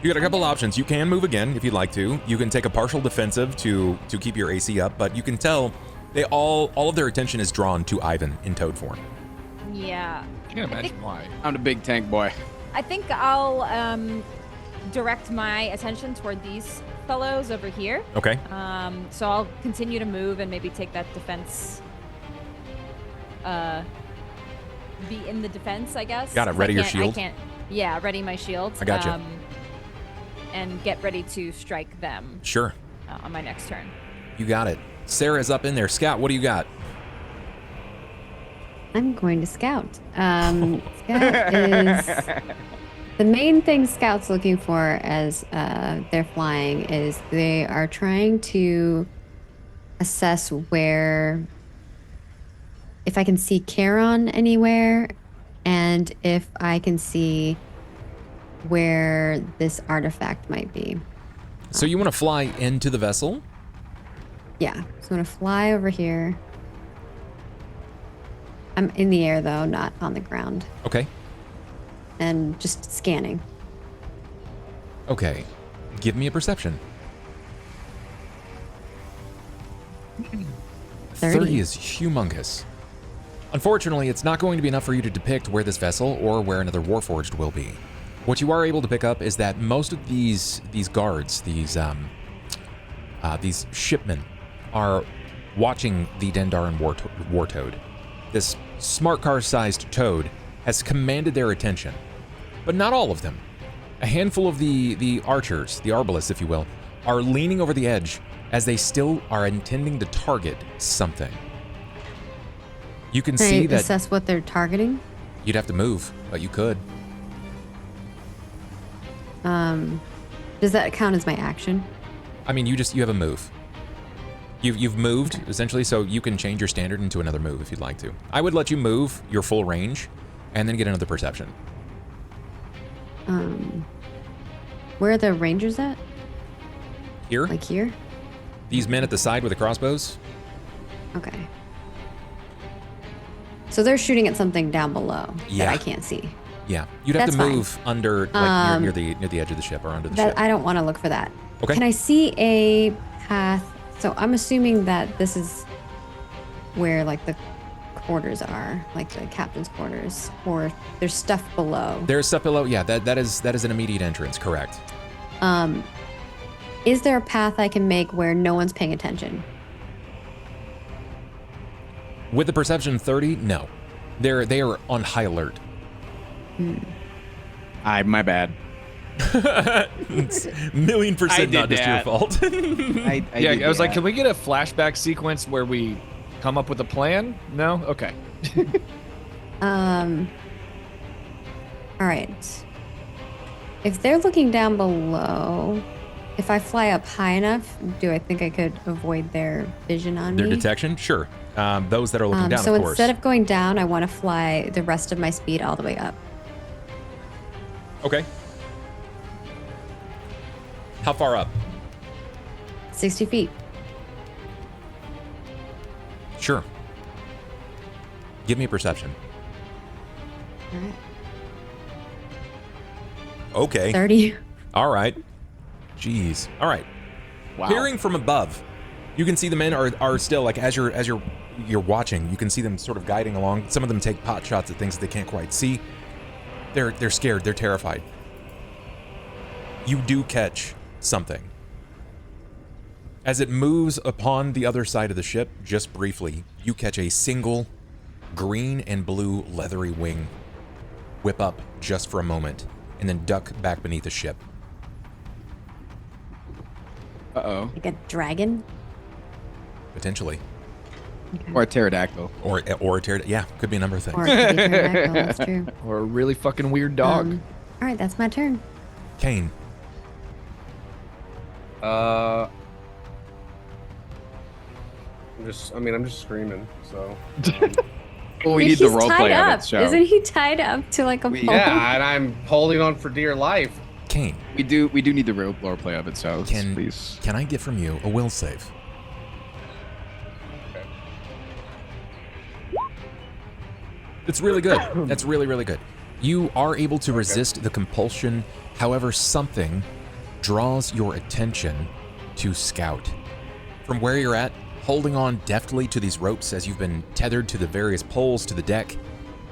You got a couple options. You can move again if you'd like to. You can take a partial defensive to keep your AC up, but you can tell they all of their attention is drawn to Ivan in toad form. Yeah. I can't imagine why. I'm the big tank boy. I think I'll direct my attention toward these fellows over here. Okay. So I'll continue to move and maybe take that defense. Be in the defense, I guess. Got it. Ready your shield. Yeah, ready my shield. I got you. And get ready to strike them. Sure. On my next turn. You got it. Sarah's up in there. Scout, what do you got? I'm going to scout. Scout is the main thing Scout's looking for as they're flying is they are trying to assess where, if I can see Charon anywhere, and if I can see where this artifact might be. So you want to fly into the vessel? Yeah, so I'm gonna fly over here. I'm in the air though, not on the ground. Okay. And just scanning. Okay. Give me a perception. 30 is humongous. Unfortunately, it's not going to be enough for you to depict where this vessel or where another Warforged will be. What you are able to pick up is that most of these guards, these shipmen, are watching the Dendaran war toad. This smart car-sized toad has commanded their attention, but not all of them. A handful of the archers, the arbalists, if you will, are leaning over the edge as they still are intending to target something. You can see that. Assess what they're targeting? You'd have to move, but you could. Does that count as my action? I mean, you have a move. You've moved essentially, so you can change your standard into another move if you'd like to. I would let you move your full range, and then get another perception. Where are the rangers at? Here? Like here? These men at the side with the crossbows? Okay. So they're shooting at something down below Yeah. that I can't see. Yeah. You'd have That's to move under, like near the edge of the ship or under the ship. I don't want to look for that. Okay. Can I see a path? So I'm assuming that this is where like the quarters are, like the captain's quarters, or there's stuff below. There's stuff below. Yeah, that is an immediate entrance. Correct. Is there a path I can make where no one's paying attention? With the perception 30, no. They are on high alert. My bad. It's $1,000,000% not just your fault. I was like, can we get a flashback sequence where we come up with a plan? No? Okay. All right. If they're looking down below, if I fly up high enough, do I think I could avoid their vision on Their me? detection? Sure. Those that are looking down, so of course. instead of going down, I want to fly the rest of my speed all the way up. Okay. How far up? 60 feet. Sure. Give me a perception. All right. Okay. 30. All right. Jeez. All right. Wow. Peering from above, you can see the men are still like as you're watching, you can see them sort of guiding along. Some of them take pot shots at things that they can't quite see. They're scared. They're terrified. You do catch something. As it moves upon the other side of the ship, just briefly, you catch a single green and blue leathery wing whip up just for a moment and then duck back beneath the ship. Uh-oh. Like a dragon? Potentially. Okay. Or a pterodactyl. Or a pterodactyl. Yeah, could be a number of things. Or it could be pterodactyl, that's true. Or a really fucking weird dog. All right, that's my turn. Cain. I'm just screaming, so. Well, we need the He's role tied play of up. it, so. Isn't he tied up to like a pole? Yeah, and I'm holding on for dear life. Cain. We do need the role play of it, so please. Can I get from you a will save? Okay. It's really good. That's really, really good. You are able to resist the compulsion. However, something draws your attention to Scout. From where you're at, holding on deftly to these ropes as you've been tethered to the various poles to the deck,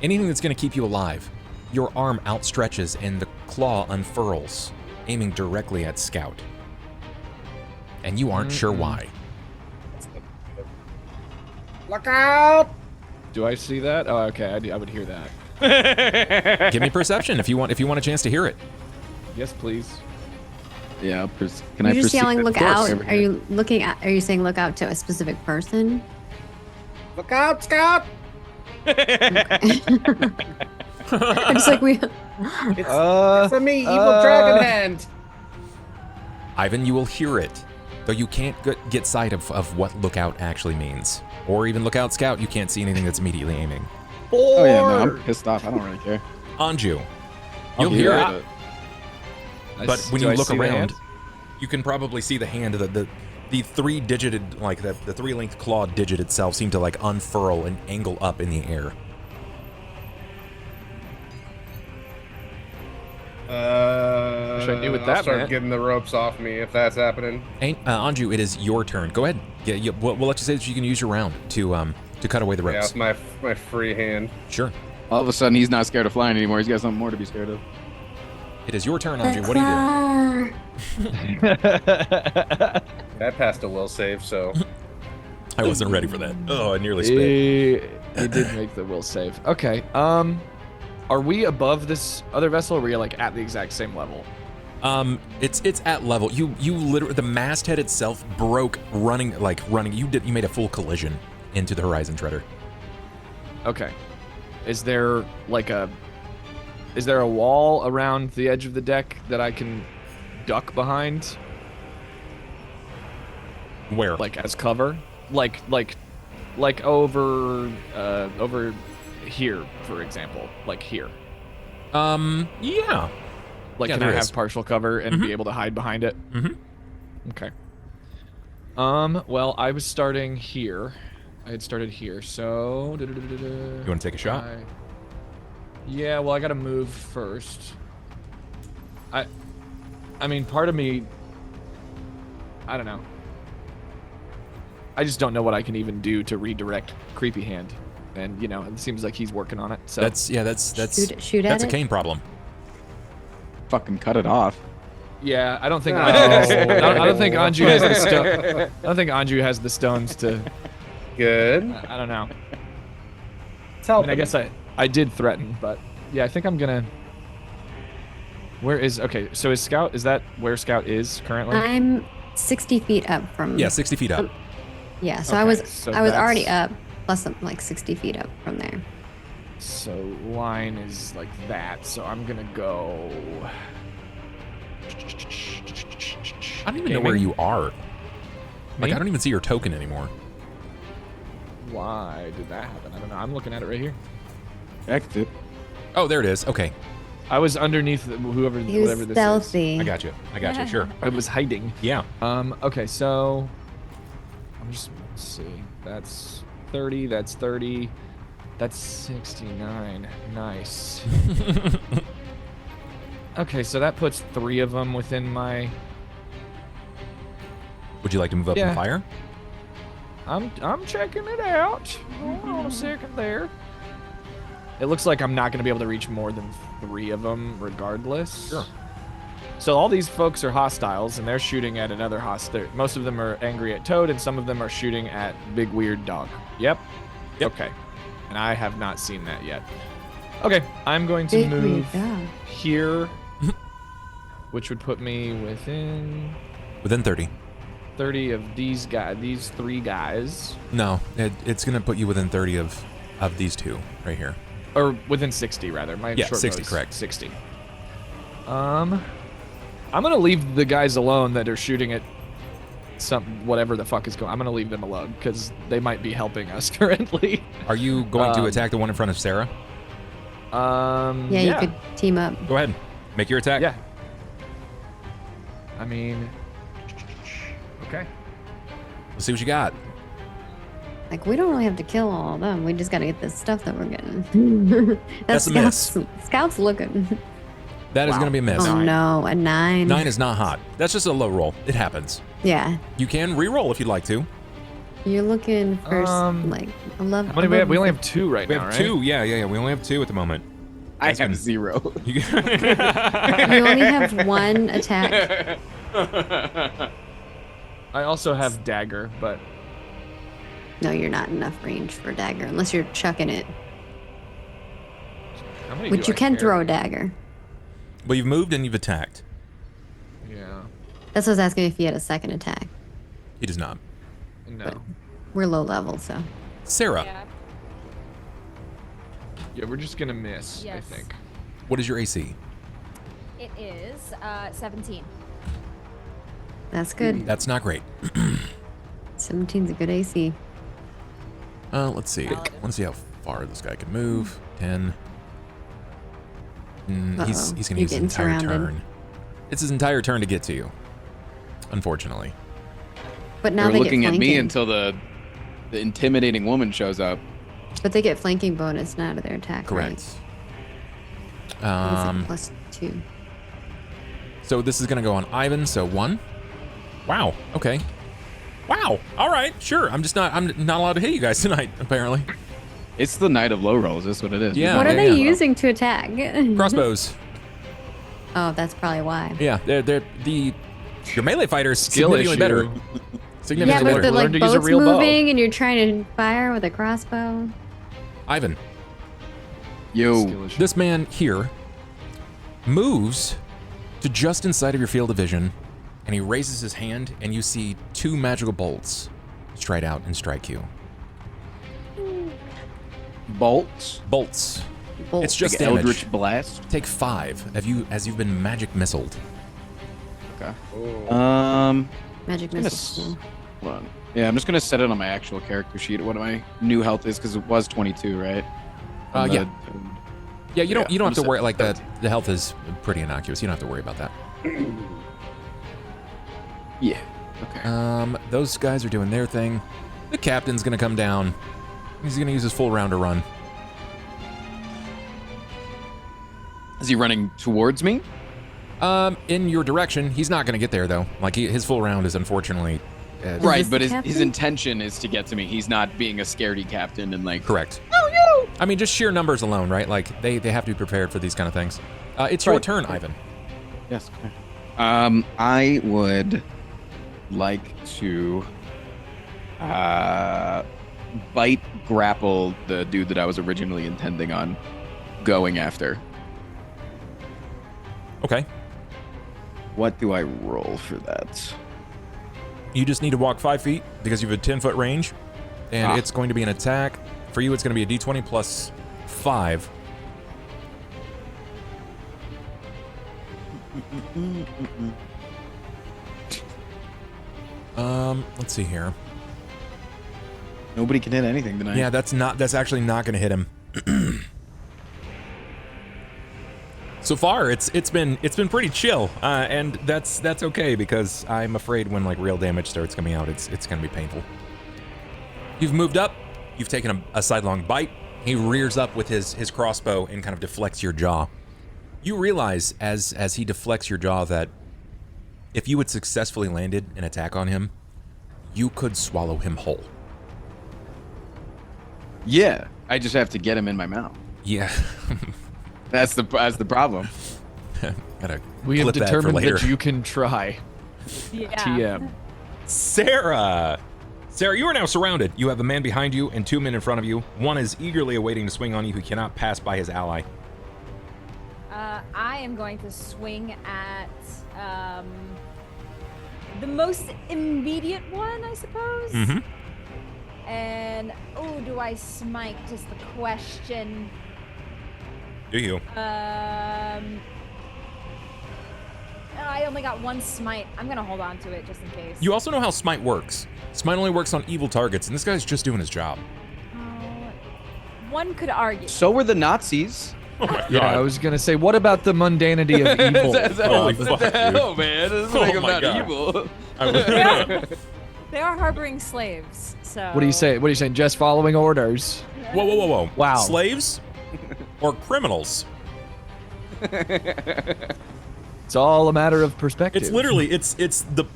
anything that's going to keep you alive, your arm outstretches and the claw unfurls, aiming directly at Scout. And you aren't sure why. Look out! Do I see that? Oh, okay. I would hear that. Give me perception if you want a chance to hear it. Yes, please. Yeah, can You're I just proceed? yelling, Of look course. out. Are you looking at, are you saying look out to a specific person? Look out, Scout! I'm just like, we. It's a me, evil dragon hand. Ivan, you will hear it, though you can't get sight of what look out actually means. Or even look out, Scout, you can't see anything that's immediately aiming. Oh yeah, no, I'm pissed off. I don't really care. Anju, I'll you'll hear hear it, but when you look around, you can probably see the hand, the three-digited, like the three-length claw digit itself seem to like unfurl and angle up in the air. Wish I knew what I'll that start meant. getting the ropes off me if that's happening. Anju, it is your turn. Go ahead. Yeah, we'll let you say that you can use your round to cut away the Yeah, ropes. it's my free hand. Sure. All of a sudden, he's not scared of flying anymore. He's got something more to be scared of. It is your turn, Anju. What do you do? I passed a will save, so. I wasn't ready for that. Oh, I nearly spit. He did make the will save. Okay. Are we above this other vessel, or are we like at the exact same level? It's at level. You literally, the masthead itself broke running. You made a full collision into the Horizon Treader. Okay. Is there a wall around the edge of the deck that I can duck behind? Where? Like as cover? Like over here, for example. Like here. Yeah. Like, Yeah, can there I have is. partial cover and be able to hide behind it? Mm-hmm. Okay. Well, I was starting here. I had started here, so... You want to take a shot? Yeah, well, I gotta move first. I mean, part of me... I don't know. I just don't know what I can even do to redirect Creepy Hand. And, you know, it seems like he's working on it, so... That's Shoot at that's a it. Cain problem. Fucking cut it off. Yeah, I don't think No. I don't think Anju has the I don't think Anju has the stones to... Good. I don't know. It's I helping. mean, I guess I did threaten, but yeah, I think I'm gonna. Where is okay? So is Scout? Is that where Scout is currently? I'm 60 feet up from. Yeah, 60 feet up. Yeah, so Okay, I was so already that's- up, plus I'm like 60 feet up from there. So line is like that. So I'm gonna go. I don't even know where you are. Like, Me? I don't even see your token anymore. Why did that happen? I don't know. I'm looking at it right here. Checked it. Oh, there it is. Okay. I was underneath whoever, He was whatever this stealthy. I got you. Sure. I was hiding. Yeah. Okay, so let's see. That's 30. That's 30. That's 69. Nice. Okay, so that puts 3 of them within my. Would you like to move up and fire? I'm checking it out. Hold on a second there. It looks like I'm not going to be able to reach more than 3 of them regardless. Sure. So all these folks are hostiles, and they're shooting at another hostile. Most of them are angry at Toad, and some of them are shooting at Big Weird Dog. Yep. Okay. And I have not seen that yet. Okay, I'm going to Big move Weird Dog. here, which would put me within 30. 30 of these guys, these 3 guys. No, it's going to put you within 30 of these 2 right here. Or within 60, rather. My short 60, bow is correct. 60. I'm gonna leave the guys alone that are shooting at whatever the fuck is going. I'm gonna leave them alone because they might be helping us currently. Are you going to attack the one in front of Sera? Yeah, you could team up. Go ahead. Make your attack. Yeah. I mean, okay. Let's see what you got. Like, we don't really have to kill all of them. We just got to get the stuff that we're getting. That's a miss. Scouts looking. That is going to be a miss. Oh, no. A 9. 9 is not hot. That's just a low roll. It happens. Yeah. You can re-roll if you'd like to. You're looking for, like, I love... How many we have? We only have 2 right We now, have right? 2. Yeah. We only have 2 at the moment. I have 0. You only have 1 attack. I also have dagger, but No, you're not enough range for dagger unless you're chucking it. how many Which do you I can carry? throw a dagger. Well, you've moved and you've attacked. Yeah. That's what I was asking if he had a second attack. He does not. No. We're low level, so. Sarah, Yeah, we're just gonna miss, I Yes. think. what is your AC? It is 17. That's good. That's not great. 17's a good AC. Let's see. Paladin. Let's see how far this guy can move. 10. He's Uh-oh. going to You're use his getting entire surrounded. turn. It's his entire turn to get to you. Unfortunately. But now They're they looking get at flanking. me until the intimidating woman shows up. But they get flanking bonus now to their attack. Correct. Right? Plus 2. So this is going to go on Ivan. So 1. Wow. Okay. Wow. All right. Sure. I'm not allowed to hit you guys tonight, apparently. It's the night of low rolls. That's what it is. Yeah. What are yeah, they yeah. using to attack? Crossbows. Oh, that's probably why. Yeah. Your melee fighters Skill significantly issue. better. Yeah, Significantly but better. the Learn to like use a boats real bow. moving and you're trying to fire with a crossbow. Ivan. Yo. Skill issue. This man here moves to just inside of your field of vision, and he raises his hand, and you see 2 magical bolts strike out and strike you. Bolts. Bolts. Bolt. It's just Like damage. Eldritch Blast. Take 5 as you've been magic missiled. Okay. Oh. Magic gonna missile. Hold on. Yeah, I'm just gonna set it on my actual character sheet. What my new health is because it was 22, right? On Yeah. the- Yeah, you don't Yeah, have to I'm worry set. like that. The health is pretty innocuous. You don't have to worry about that. Yeah. Okay. Those guys are doing their thing. The captain's gonna come down. He's gonna use his full round to run. Is he running towards me? In your direction. He's not gonna get there though. Like his full round is unfortunately. Right, this but the his captain? intention is to get to me. He's not being a scaredy captain and like. Correct. I mean, just sheer numbers alone, right? Like they have to be prepared for these kind of things. It's your Right. turn, Ivan. Yes. Okay. I would like to bite grapple the dude that I was originally intending on going after. Okay. What do I roll for that? You just need to walk 5 feet because you have a 10-foot range, and it's going to be an attack. For you, it's going to be a d20 plus 5. Let's see here. Nobody can hit anything tonight. Yeah, that's actually not going to hit him. So far, it's been pretty chill, and that's okay because I'm afraid when like real damage starts coming out, it's gonna be painful. You've moved up. You've taken a sidelong bite. He rears up with his crossbow and kind of deflects your jaw. You realize as he deflects your jaw that if you had successfully landed an attack on him, you could swallow him whole. Yeah, I just have to get him in my mouth. Yeah. That's the problem. We have determined later. that you can try. Yeah. TM. Sera, you are now surrounded. You have a man behind you and 2 men in front of you. One is eagerly awaiting to swing on you who cannot pass by his ally. I am going to swing at the most immediate one, I suppose. Mm-hmm. And do I smite? Is the question. Do you? I only got one smite. I'm gonna hold on to it just in case. You also know how smite works. Smite only works on evil targets, and this guy's just doing his job. One could argue. So were the Nazis. Oh my God. Yeah, I was gonna say, what about the mundanity of evil? Holy fuck, dude. hell, man? This is Oh like my about God. evil. They are harboring slaves, so. What do you say? What are you saying? Just following orders. Whoa. Wow. Slaves? Or criminals? It's all a matter of perspective. It's literally, it's the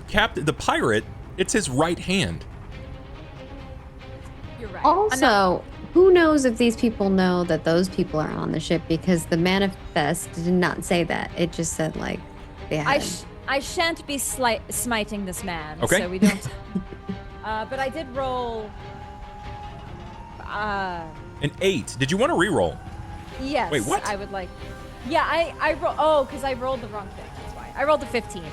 captain, the pirate, it's his right hand. You're right. Also, who knows if these people know that those people are on the ship, because the manifest did not say that. It just said like they had. I shan't be smiting this man. Okay. So we don't. But I did roll. An 8. Did you want to re-roll? Yes. Wait, what? I would like. Yeah, I roll. Oh, because I rolled the wrong thing. That's why. I rolled a 15.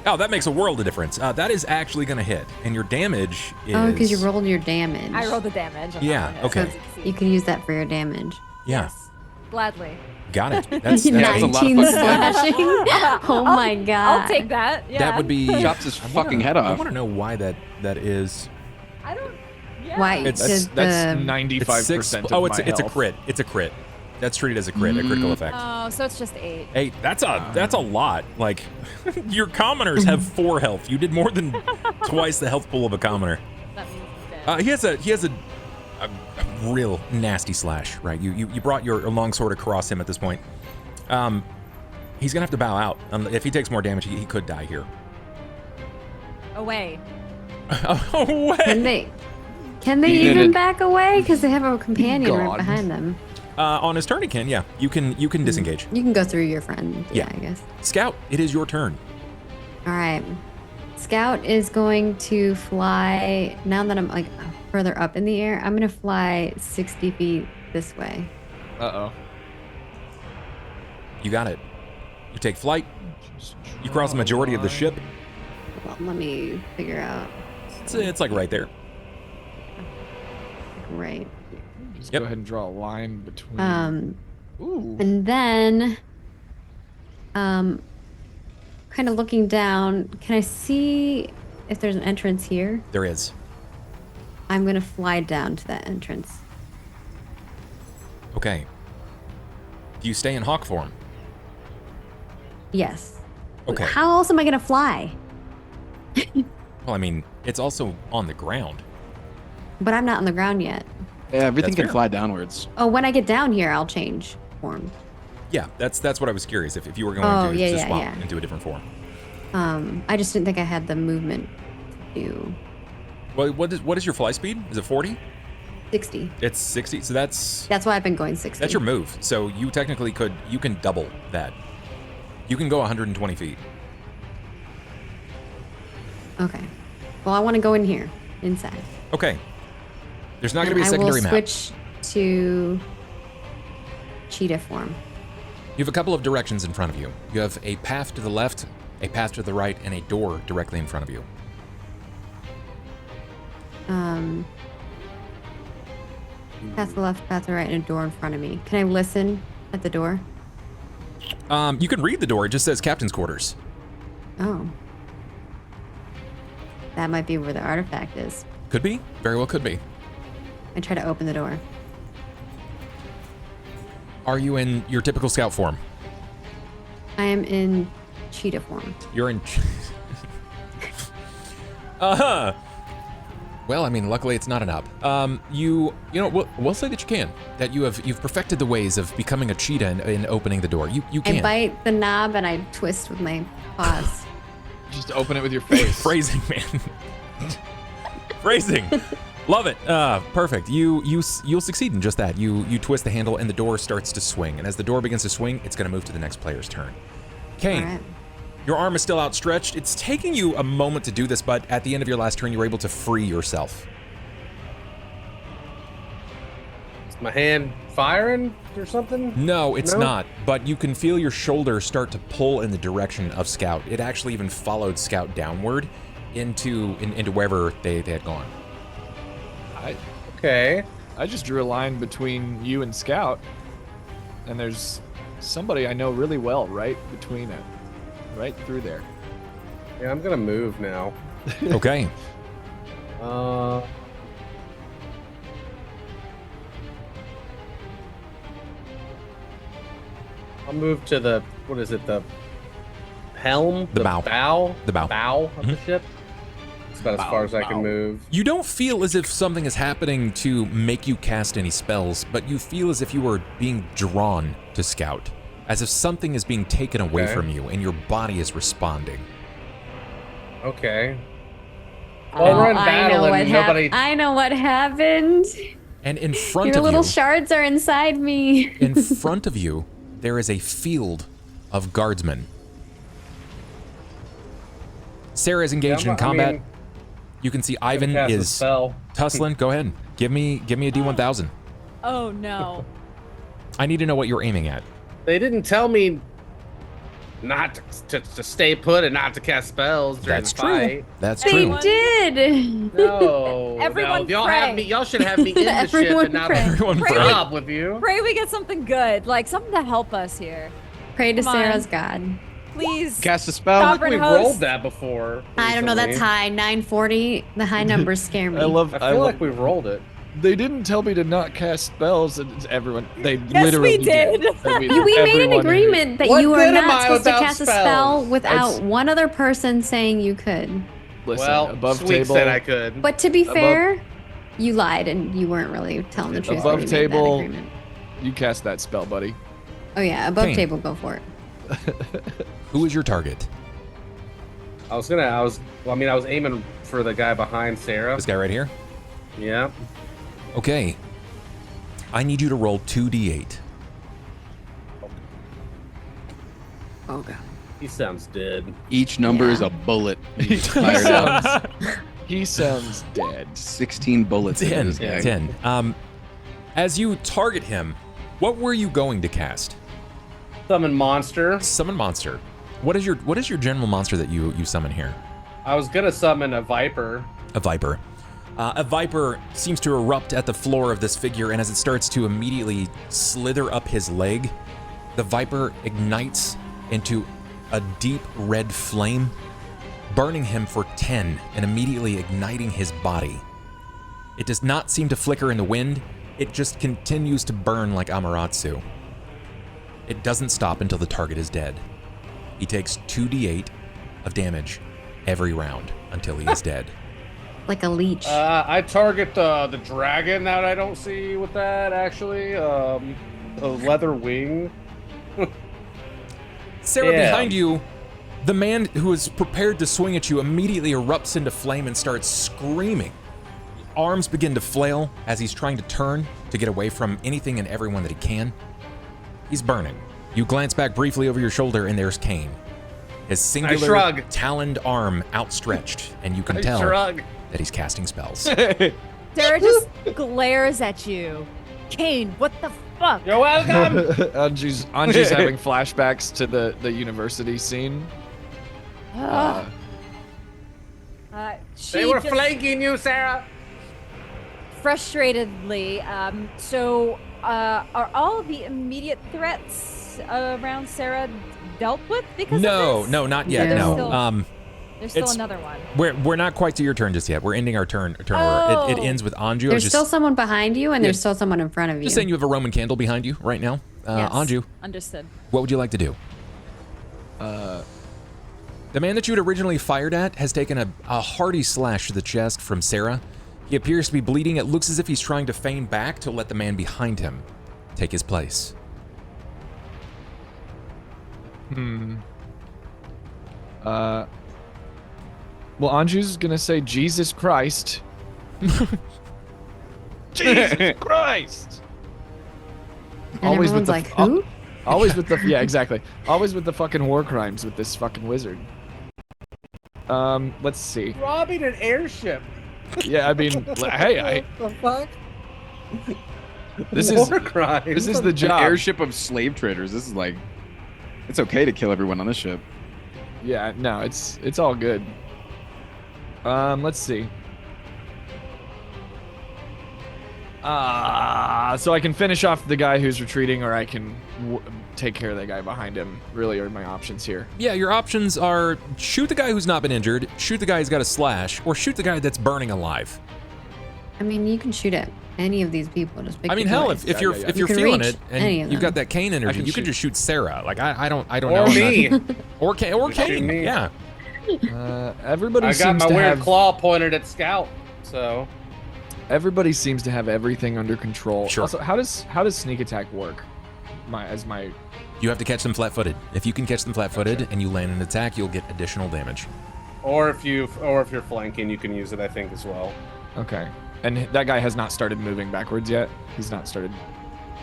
Oh, that makes a world of difference. That is actually going to hit, and your damage is. Oh, because you rolled your damage. I rolled the damage. on Yeah, that one, okay. so You can use that for your damage. Yeah, Yes. Gladly. got it. That's a lot of 19 fucking slashing. Oh my god. I'll take that. Yeah. that would be. Chops his fucking head I off. want to know why that is. I don't. Yeah. Why? It's- That's the- 95% It's 6. of Oh, my it's a health. crit. It's a crit. That's treated as a crit, a critical effect. Oh, so it's just 8. 8. That's a lot. Like, your commoners have 4 health. You did more than twice the health pool of a commoner. That means he's dead. He has a real nasty slash, right? You brought your longsword across him at this point. He's gonna have to bow out. If he takes more damage, he could die here. Away. Away. Can they He did even it. back away? Because they have a companion right God. behind them. On his turn, he can. Yeah, you can disengage. You can go through your friend. Yeah. I guess. Scout, it is your turn. All right. Scout is going to fly. Now that I'm like further up in the air, I'm going to fly 60 feet this way. Uh-oh. You got it. You take flight. You cross the majority of the ship. Well, let me figure out. It's like right there. Right. Just Yep. go ahead and draw a line between. Ooh. And then, kind of looking down, can I see if there's an entrance here? There is. I'm gonna fly down to that entrance. Okay. Do you stay in hawk form? Yes. Okay. How else am I gonna fly? Well, I mean, it's also on the ground. But I'm not on the ground yet. Yeah, everything That's can fair. fly downwards. Oh, when I get down here, I'll change form. Yeah, that's what I was curious if you were going Oh, to yeah, just yeah, swap yeah. into a different form. I just didn't think I had the movement to do Well, what is your fly speed? Is it 40? 60. It's 60. So that's That's why I've been going 60. your move. So you technically you can double that. You can go 120 feet. Okay. Well, I want to go in here, inside. Okay. There's not going to And be a secondary I will map. switch to cheetah form. You have a couple of directions in front of you. You have a path to the left, a path to the right, and a door directly in front of you. Path to the left, path to the right, and a door in front of me. Can I listen at the door? You can read the door. It just says captain's quarters. Oh. That might be where the artifact is. Could be. Very well could be. I try to open the door. Are you in your typical scout form? I am in cheetah form. You're in. Well, I mean, luckily it's not an up. You know, we'll say that you can. That you've perfected the ways of becoming a cheetah in opening the door. You can. I bite the knob and I twist with my paws. Just open it with your face. Phrasing, man. Phrasing. Love it. Perfect. You'll succeed in just that. You twist the handle and the door starts to swing. And as the door begins to swing, it's going to move to the next player's turn. Cain. All right. Your arm is still outstretched. It's taking you a moment to do this, but at the end of your last turn, you were able to free yourself. Is my hand firing or something? No, it's not. But you can feel your shoulder start to pull in the direction of Scout. It actually even followed Scout downward into wherever they had gone. Okay. I just drew a line between you and Scout, and there's somebody I know really well right between it. Right through there. Yeah, I'm gonna move now. Okay. I'll move to the, what is it, the helm? The bow. The bow. Bow of the ship. It's about as far as I can move. You don't feel as if something is happening to make you cast any spells, but you feel as if you were being drawn to Scout. As if something is being taken away from you and your body is responding. Okay. Well, we're in battle and nobody... I know what happened. And in front Your of little you... shards are inside me. In front of you, there is a field of guardsmen. Sera is engaged in combat. You can see Ivan is tussling. Go ahead. Give me a D1000. Oh no. I need to know what you're aiming at. They didn't tell me not to stay put and not to cast spells during the fight. That's They true. did. No. Everyone no. pray. Y'all should have me in the ship and not Everyone pray. job with you. Pray we get something good, like something to help us here. Pray to Come on. Sarah's god. Please. Cast a spell. I think we Sovereign host. rolled that before. I don't know, that's recently. high. 940. The high numbers scare me. I feel like we rolled it. They didn't tell me to not cast spells. And everyone, they Yes, literally we did. I mean, We made an everyone agreement that What you good are am not I supposed to without cast a spell spells? without one other person saying you could. Listen, Well, above Sweet table. said I could. But to be fair, you lied and you weren't really telling the truth. Above when you made that table. agreement. You cast that spell, buddy. Oh yeah, above Cain. table, go for it. Who is your target? I was aiming for the guy behind Sera. This guy right here? Yeah. Okay. I need you to roll 2d8. Oh god. He sounds dead. Each number is Yeah. a bullet. He's fired out. He sounds dead. 16 bullets. into 10. this guy. 10. As you target him, what were you going to cast? Summon monster. Summon monster. What is your general monster that you summon here? I was gonna summon a viper. A viper. A viper seems to erupt at the floor of this figure, and as it starts to immediately slither up his leg, the viper ignites into a deep red flame, burning him for 10 and immediately igniting his body. It does not seem to flicker in the wind. It just continues to burn like Amaterasu. It doesn't stop until the target is dead. He takes 2d8 of damage every round until he is dead. Like a leech. I target the dragon that I don't see with that, actually. A leather wing. Sera, Yeah. behind you, the man who is prepared to swing at you immediately erupts into flame and starts screaming. Arms begin to flail as he's trying to turn to get away from anything and everyone that he can. He's burning. You glance back briefly over your shoulder and there's Cain. His singular shrug. taloned arm outstretched, and you can I tell shrug. that he's casting spells. Sarah just glares at you. Cain, what the fuck? You're welcome. Anju's having flashbacks to the university scene. She They were just flanking you, Sera. frustratedly. Are all the immediate threats around Sera dealt with because No, of this? no, not yet. There's No. still- There's still it's- another one. We're not quite to your turn just yet. We're ending our turn order. It Oh. ends with Anju. There's Just- still someone behind you and there's Yeah. still someone in front of you. Just saying you have a Roman candle behind you right now. Yes, Anju, understood. what would you like to do? The man that you had originally fired at has taken a hearty slash to the chest from Sera. He appears to be bleeding. It looks as if he's trying to feign back to let the man behind him take his place. Well, Anju's gonna say Jesus Christ. Jesus Christ! And everyone's like, who? Always with the yeah, exactly. Always with the fucking war crimes with this fucking wizard. Let's see. Robbing an airship. Yeah, I mean, hey, What the fuck? this War is crimes. this is the An job. airship of slave traders. This is like, it's okay to kill everyone on this ship. Yeah, no, it's all good. Let's see. So I can finish off the guy who's retreating, or I can take care of the guy behind him. Really are my options here. Yeah, your options are shoot the guy who's not been injured, shoot the guy who's got a slash, or shoot the guy that's burning alive. I mean, you can shoot at any of these people. Just pick I mean, your hell, choice. if you're You if you're can feeling reach it any of and you've them. got that Cain energy, can you can shoot. just shoot Sera. Like I don't know. Or me. Or Cain. me. Yeah. Everybody I got seems my to weird have claw pointed at Scout. So everybody seems to have everything under control. Sure. Also, how does sneak attack work? My You have to catch them flat-footed. If you can catch them flat-footed and you land an attack, you'll get additional damage. or if you're flanking, you can use it, I think, as well. okay. And that guy has not started moving backwards yet. He's not started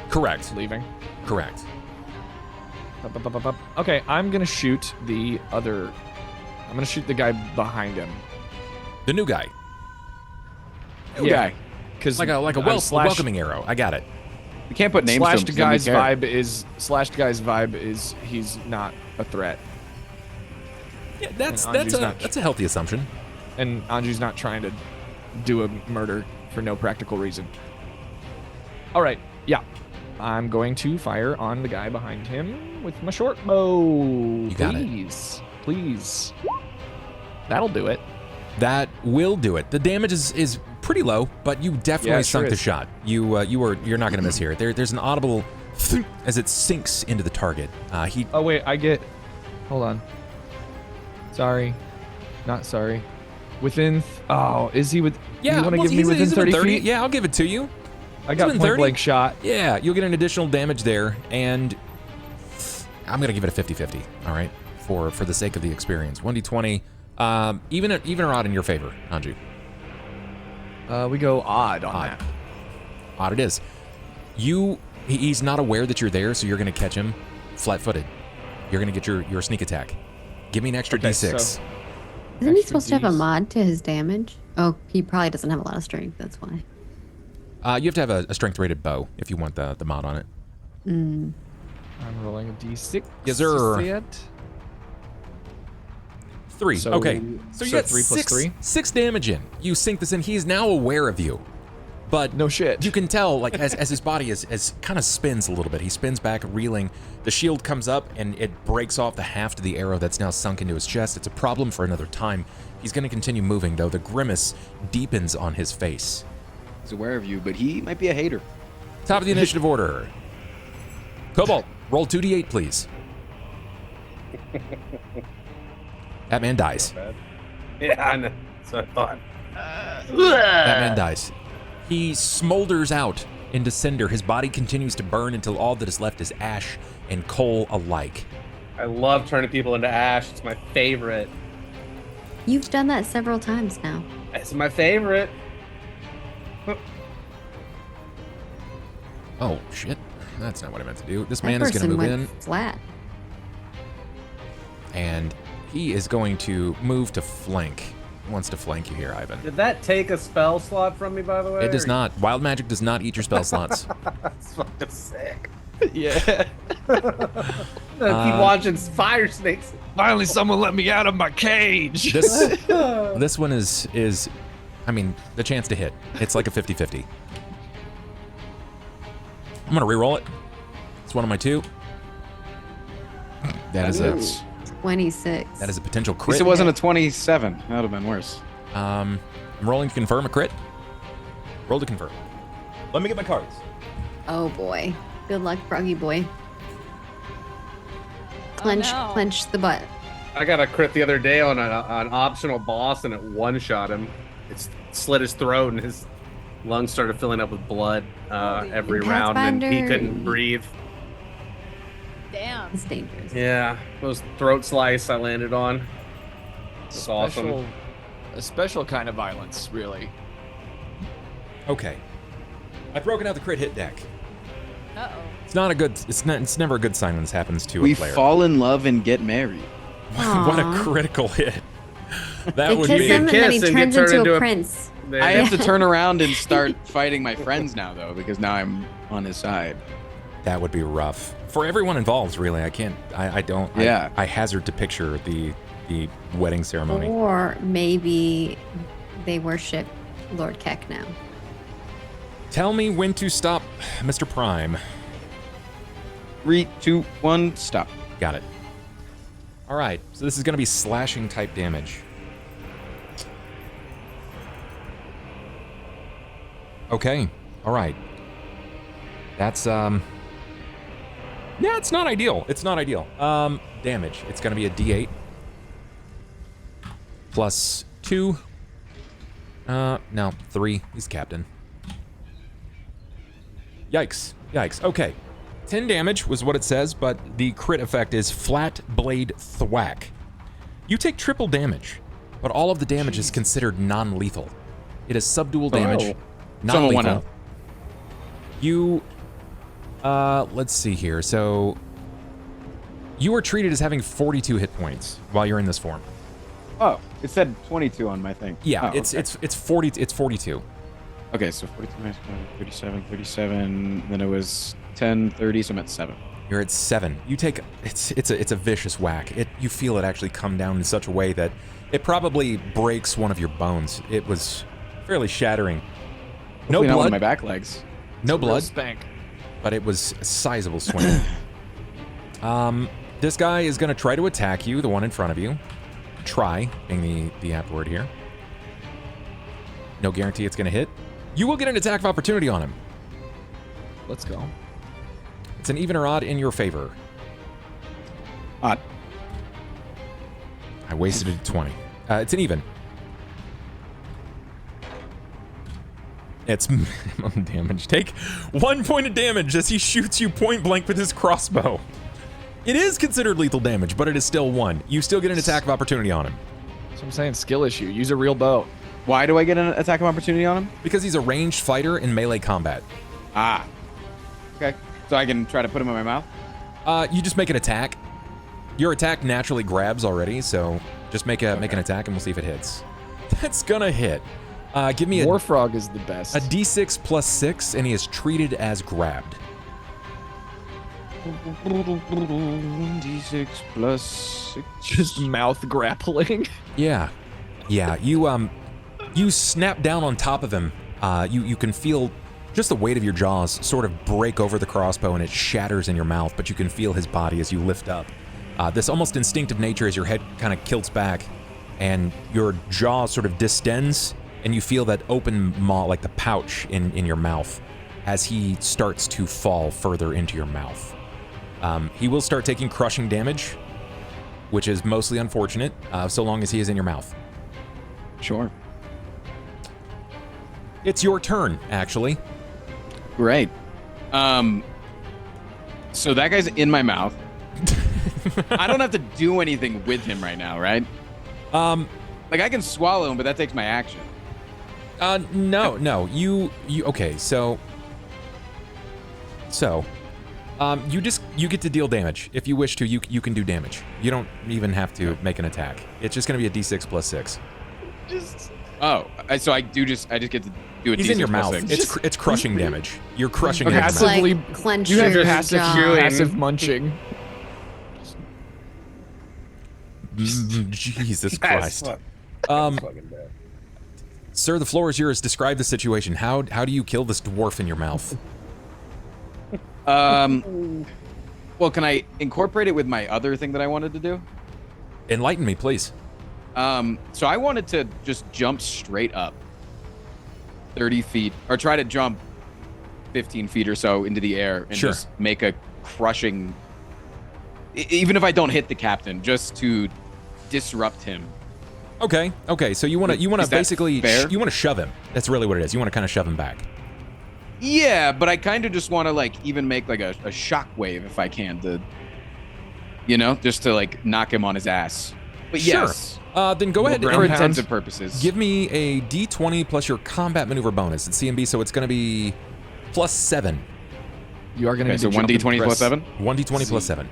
Correct. leaving. Correct. Okay, I'm gonna shoot the other. I'm gonna shoot the guy behind him. The new guy. New guy. Because Like a welcoming arrow. I got it. We can't put names to Slashed him 'cause then we guy's care. vibe is he's not a threat, Yeah, that's Anju's not- a healthy assumption. and Anju's not trying to do a murder for no practical reason. All right, yeah, I'm going to fire on the guy behind him with my short bow. You got it. Please. That'll do it. That will do it. The damage is pretty low, but you definitely Yeah, it sunk sure the is. shot. You're not gonna miss here. There's an audible as it sinks into the target. Oh wait, hold on. Sorry, not sorry. Within. Is he with? Yeah, You want to well, give me he's within 30 feet? Yeah, I'll give it to you. I got within point 30? blank shot. Yeah, you'll get an additional damage there, and I'm gonna give it a 50-50. All right, for the sake of the experience. 1d20, even or odd in your favor, Anju. We go odd on Odd. that. Odd it is. He's not aware that you're there, so you're gonna catch him flat-footed. You're gonna get your sneak attack. Give me an extra Okay, d6. so- Isn't he Extra supposed to have a Ds. mod to his damage? Oh, he probably doesn't have a lot of strength. That's why. You have to have a strength-rated bow if you want the mod on it. I'm rolling a d6. Yes, sir. You said? 3. So- Okay. So you so got 3 plus 3? 6 damage in. You sink this in. He is now aware of you. But No shit. you can tell, like, as his body is kind of spins a little bit. He spins back, reeling. The shield comes up, and it breaks off the haft of the arrow that's now sunk into his chest. It's a problem for another time. He's going to continue moving, though. The grimace deepens on his face. He's aware of you, but he might be a hater. Top of the initiative order. Cobalt, roll 2d8, please. That man dies. Yeah, I know. So I thought. That man dies. He smolders out into cinder. His body continues to burn until all that is left is ash and coal alike. I love turning people into ash. It's my favorite. You've done that several times now. It's my favorite. Oh, shit. That's not what I meant to do. This That man is going to person move went in, flat. and he is going to move to flank. He wants to flank you here, Ivan. Did that take a spell slot from me, by the way? It does not. Wild magic does not eat your spell slots. That's fucking sick. Yeah. Keep watching fire snakes. Finally, someone let me out of my cage. This one is, I mean, the chance to hit. It's like a 50-50. I'm gonna re-roll it. It's one of my 2. That is a 26. that is a potential At least crit. it wasn't a 27. That would have been worse. I'm rolling to confirm a crit. Roll to confirm. Let me get my cards. Oh boy. Good luck, Froggy boy. clench the butt. I got a crit the other day on an optional boss, and it one-shot him. It slit his throat, and his lungs started filling up with blood every round, and he couldn't breathe. Damn. It's dangerous. Yeah, those throat slice I landed on. It's awesome. A special kind of violence, really. Okay. I've broken out the crit hit deck. Uh-oh. It's not a good. It's never a good sign when this happens to We a player. fall in love and get married. What a critical hit. That They would kiss be. him and then he kiss and turns get turned into into a a- prince. I have to turn around and start fighting my friends now, though, because now I'm on his side. That would be rough for everyone involved. Really, I can't. I don't. Yeah. I hazard to picture the wedding ceremony. Or maybe they worship Lord Keck now. Tell me when to stop, Mr. Prime. 3, 2, 1, stop. Got it. All right. So this is going to be slashing type damage. Okay. All right. That's Yeah, it's not ideal. It's not ideal. Damage. It's going to be a D8 plus 2. No, 3. He's captain. Yikes. Yikes. Okay. 10 damage was what it says, but the crit effect is flat blade thwack. You take triple damage, but all of the damage is considered non-lethal. It is subdual damage, Someone non-lethal. wanna- You, let's see here. So, you are treated as having 42 hit points while you're in this form. Oh, it said 22 on my thing. Yeah, Oh, it's 42. Okay, so 42 minus 37, 37. Then it was 10, 30, so I'm at 7. You're at 7. You take it's a vicious whack. You feel it actually come down in such a way that it probably breaks one of your bones. It was fairly shattering. No Hopefully not one blood. of my back legs. No blood. Spank. But it was a sizable swing. This guy is going to try to attack you, the one in front of you. Try, being the apt word here. No guarantee it's going to hit. You will get an attack of opportunity on him. Let's go. It's an even or odd in your favor. Odd. I wasted it at 20. It's an even. It's minimum damage. Take 1 point of damage as he shoots you point blank with his crossbow. It is considered lethal damage, but it is still 1. You still get an attack of opportunity on him. So I'm saying skill issue. Use a real bow. Why do I get an attack of opportunity on him? Because he's a ranged fighter in melee combat. Ah. Okay. So I can try to put him in my mouth? You just make an attack. Your attack naturally grabs already, so just make an attack and we'll see if it hits. That's gonna hit. Give me Warfrog is the best. a d6 plus 6, and he is treated as grabbed. 1d6 plus 6. Just mouth grappling. Yeah. Yeah, you snap down on top of him. You can feel just the weight of your jaws sort of break over the crossbow, and it shatters in your mouth, but you can feel his body as you lift up. This almost instinctive nature as your head kind of kilts back, and your jaw sort of distends, and you feel that open maw, like the pouch in your mouth, as he starts to fall further into your mouth. He will start taking crushing damage, which is mostly unfortunate, so long as he is in your mouth. Sure. It's your turn, actually. Great. So that guy's in my mouth. I don't have to do anything with him right now, right? Like I can swallow him, but that takes my action. No. You okay, so you get to deal damage. If you wish to, you can do damage. You don't even have to make an attack. It's just gonna be a d6 plus 6. So I just get to do a He's D6 in your plus mouth. 6. It's crushing damage. You're crushing Okay, him. It's Passively- like clench You have your passive, jaw. passive munching. Jesus That's Christ. fucking bad. Sir, the floor is yours. Describe the situation. How do you kill this dwarf in your mouth? Well, can I incorporate it with my other thing that I wanted to do? Enlighten me, please. So I wanted to just jump straight up 30 feet, or try to jump 15 feet or so into the air and Sure. just make a crushing even if I don't hit the captain, just to disrupt him. Okay. So you want to basically you want to shove him. That's really what it is. You want to kind of shove him back. Yeah, but I kind of just want to like even make like a shockwave if I can to, just to like knock him on his ass. But yes. Sure. Then go ahead For and intensive purposes. give me a D20 plus your combat maneuver bonus. It's CMB, so it's going to be +7. You are going to Okay, so 1d20 plus 7? 1d20 plus 7.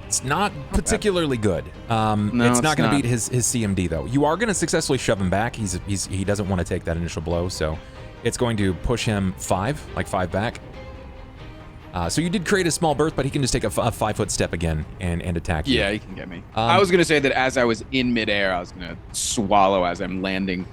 It's not particularly good. It's not going to beat his CMD though. You are going to successfully shove him back. He doesn't want to take that initial blow, so it's going to push him 5 back. So you did create a small berth, but he can just take a 5-foot step again and attack you. Yeah, he can get me. I was going to say that as I was in midair, I was going to swallow as I'm landing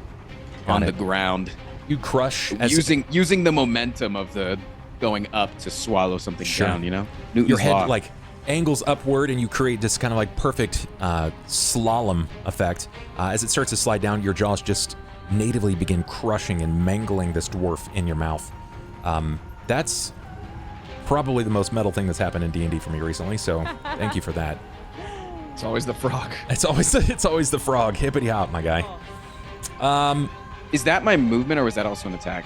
on the ground. You crush using the momentum of the going up to swallow something down, Newton's your head law. Angles upward, and you create this kind of perfect slalom effect. As it starts to slide down, your jaws just natively begin crushing and mangling this dwarf in your mouth. That's probably the most metal thing that's happened in D&D for me recently, so thank you for that. It's always the frog. It's always the frog. Hippity hop, my guy. Is that my movement, or was that also an attack?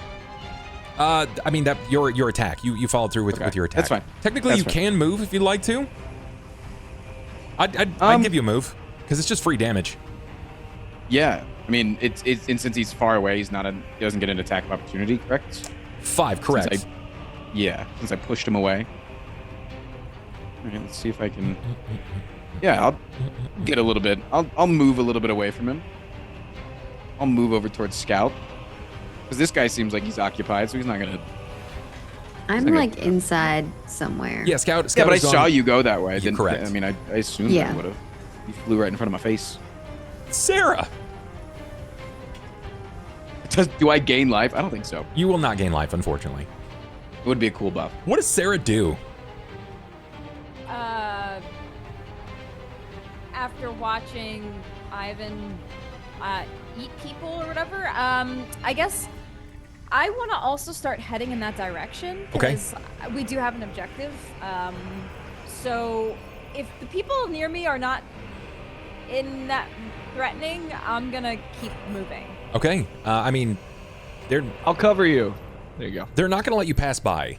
I mean, that your attack. You followed through with your attack. That's fine. Technically, That's you fine. can move if you'd like to. I'd give you a move because it's just free damage. Yeah, I mean, and since he's far away, he doesn't get an attack of opportunity, correct? 5, correct. Since I pushed him away. All right, let's see if I can. Yeah, I'll get a little bit. I'll move a little bit away from him. I'll move over towards Scout. Because this guy seems like he's occupied, so he's not gonna. I'm inside somewhere. Yeah, Scout. Yeah, but I saw you go that way. I didn't. Correct. I mean, I assumed I would have. You flew right in front of my face. Sera. Do I gain life? I don't think so. You will not gain life, unfortunately. It would be a cool buff. What does Sera do? After watching Ivan eat people or whatever, I guess I want to also start heading in that direction because we do have an objective. So if the people near me are not in that threatening, I'm gonna keep moving. Okay. I mean, I'll cover you. There you go. They're not gonna let you pass by.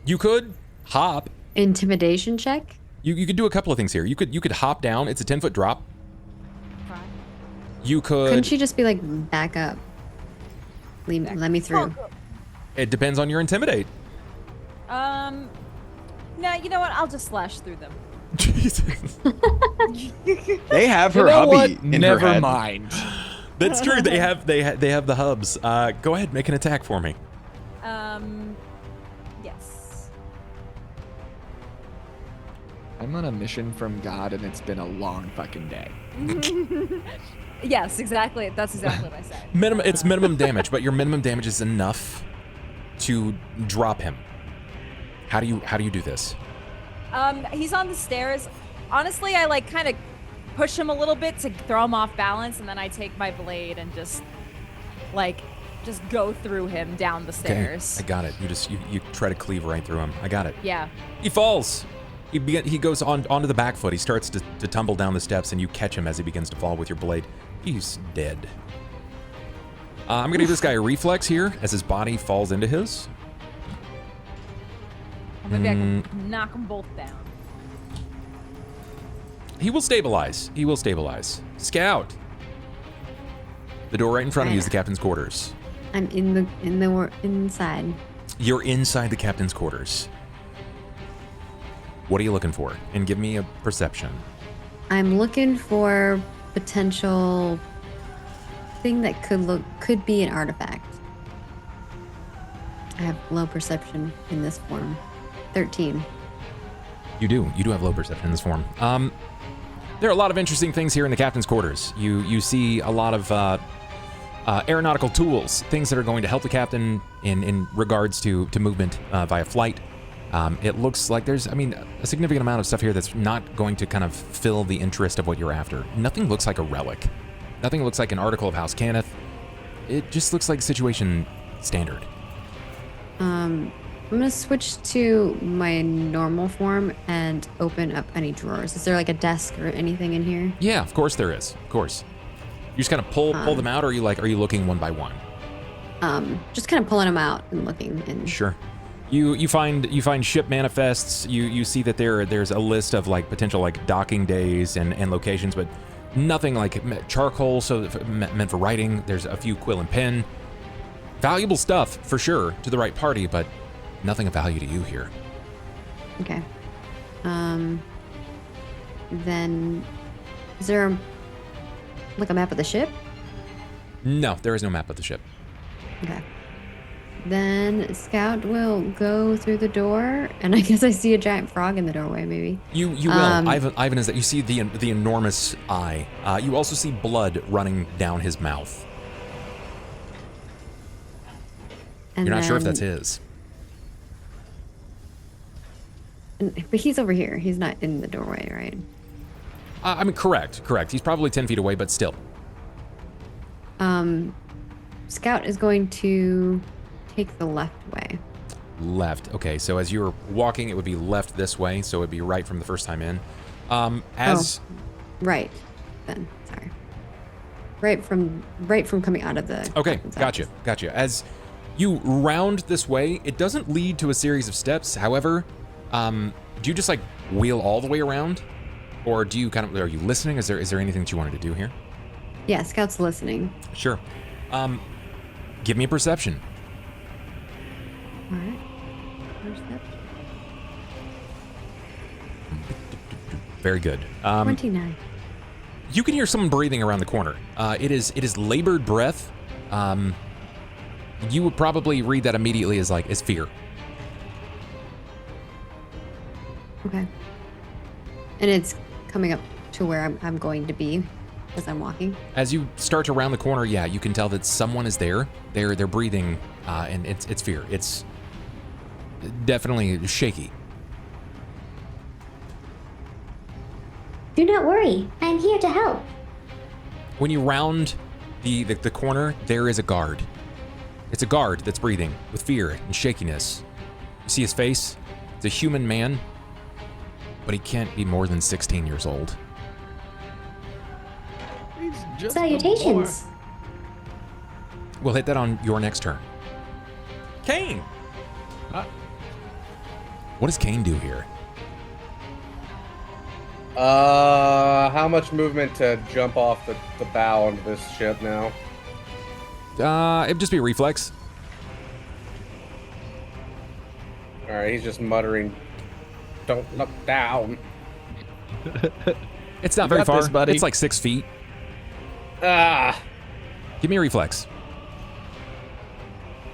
You could hop. Intimidation check? You could do a couple of things here. You could hop down. It's a 10-foot drop. You could. Couldn't she just be back up? Let me through. It depends on your intimidate. No, you know what? I'll just slash through them. Jesus. They have her hubby in Never her head. mind. That's true. They have the hubs. Go ahead, make an attack for me. Yes. I'm on a mission from God, and it's been a long fucking day. Yes, exactly. That's exactly what I said. It's minimum damage, but your minimum damage is enough to drop him. How do you do this? He's on the stairs. Honestly, I kind of push him a little bit to throw him off balance, and then I take my blade and just go through him down the stairs. Okay, I got it. You try to cleave right through him. I got it. Yeah. He falls. He goes onto the back foot. He starts to tumble down the steps, and you catch him as he begins to fall with your blade. He's dead. I'm gonna give this guy a reflex here as his body falls into his. Maybe I can knock them both down. He will stabilize. Scout. The door right in front of you is the captain's quarters. I'm inside. You're inside the captain's quarters. What are you looking for? And give me a perception. I'm looking for potential thing that could be an artifact. I have low perception in this form. 13. You do have low perception in this form. There are a lot of interesting things here in the captain's quarters. You see a lot of aeronautical tools, things that are going to help the captain in regards to movement via flight. It looks like there's, a significant amount of stuff here that's not going to kind of fill the interest of what you're after. Nothing looks like a relic. Nothing looks like an article of House Cannith. It just looks like situation standard. I'm gonna switch to my normal form and open up any drawers. Is there like a desk or anything in here? Yeah, of course there is. Of course. You just kind of pull them out, or are you looking one by one? Just kind of pulling them out and looking. And Sure. You find ship manifests. You see that there's a list of like potential like docking days and locations, but nothing like charcoal. So meant for writing. There's a few quill and pen. Valuable stuff for sure to the right party, but nothing of value to you here. Okay. Then is there like a map of the ship? No, there is no map of the ship. Okay. Then Scout will go through the door, and I guess I see a giant frog in the doorway. Maybe You will. Ivan is that you see the enormous eye. You also see blood running down his mouth. and You're not sure if then- that's his. But he's over here. He's not in the doorway, right? I mean, correct. He's probably 10 feet away, but still. Scout is going to take the left way. Left. Okay, so as you're walking, it would be left this way, so it would be right from the first time in. Right. Then, sorry. Right from coming out of the. Okay, captain's office. gotcha. As you round this way, it doesn't lead to a series of steps. However, do you just like wheel all the way around, or do you are you listening? Is there anything that you wanted to do here? Yeah, Scout's listening. Sure. Give me a perception. All right. Perception. Very good. 29. You can hear someone breathing around the corner. It is labored breath. You would probably read that immediately as fear. Okay. And it's coming up to where I'm going to be as I'm walking. As you start to round the corner, yeah, you can tell that someone is there. They're breathing, and it's fear. It's definitely shaky. Do not worry, I'm here to help. When you round the corner, there is a guard. It's a guard that's breathing with fear and shakiness. You see his face? It's a human man, but he can't be more than 16 years old. He's just Salutations. We'll hit that on your next turn. Cain! What does Cain do here? How much movement to jump off the bow onto this ship now? It'd just be a reflex. All right, he's just muttering, "Don't look down." It's not You very got far. this, buddy. It's like 6 feet. Ah, Give me a reflex.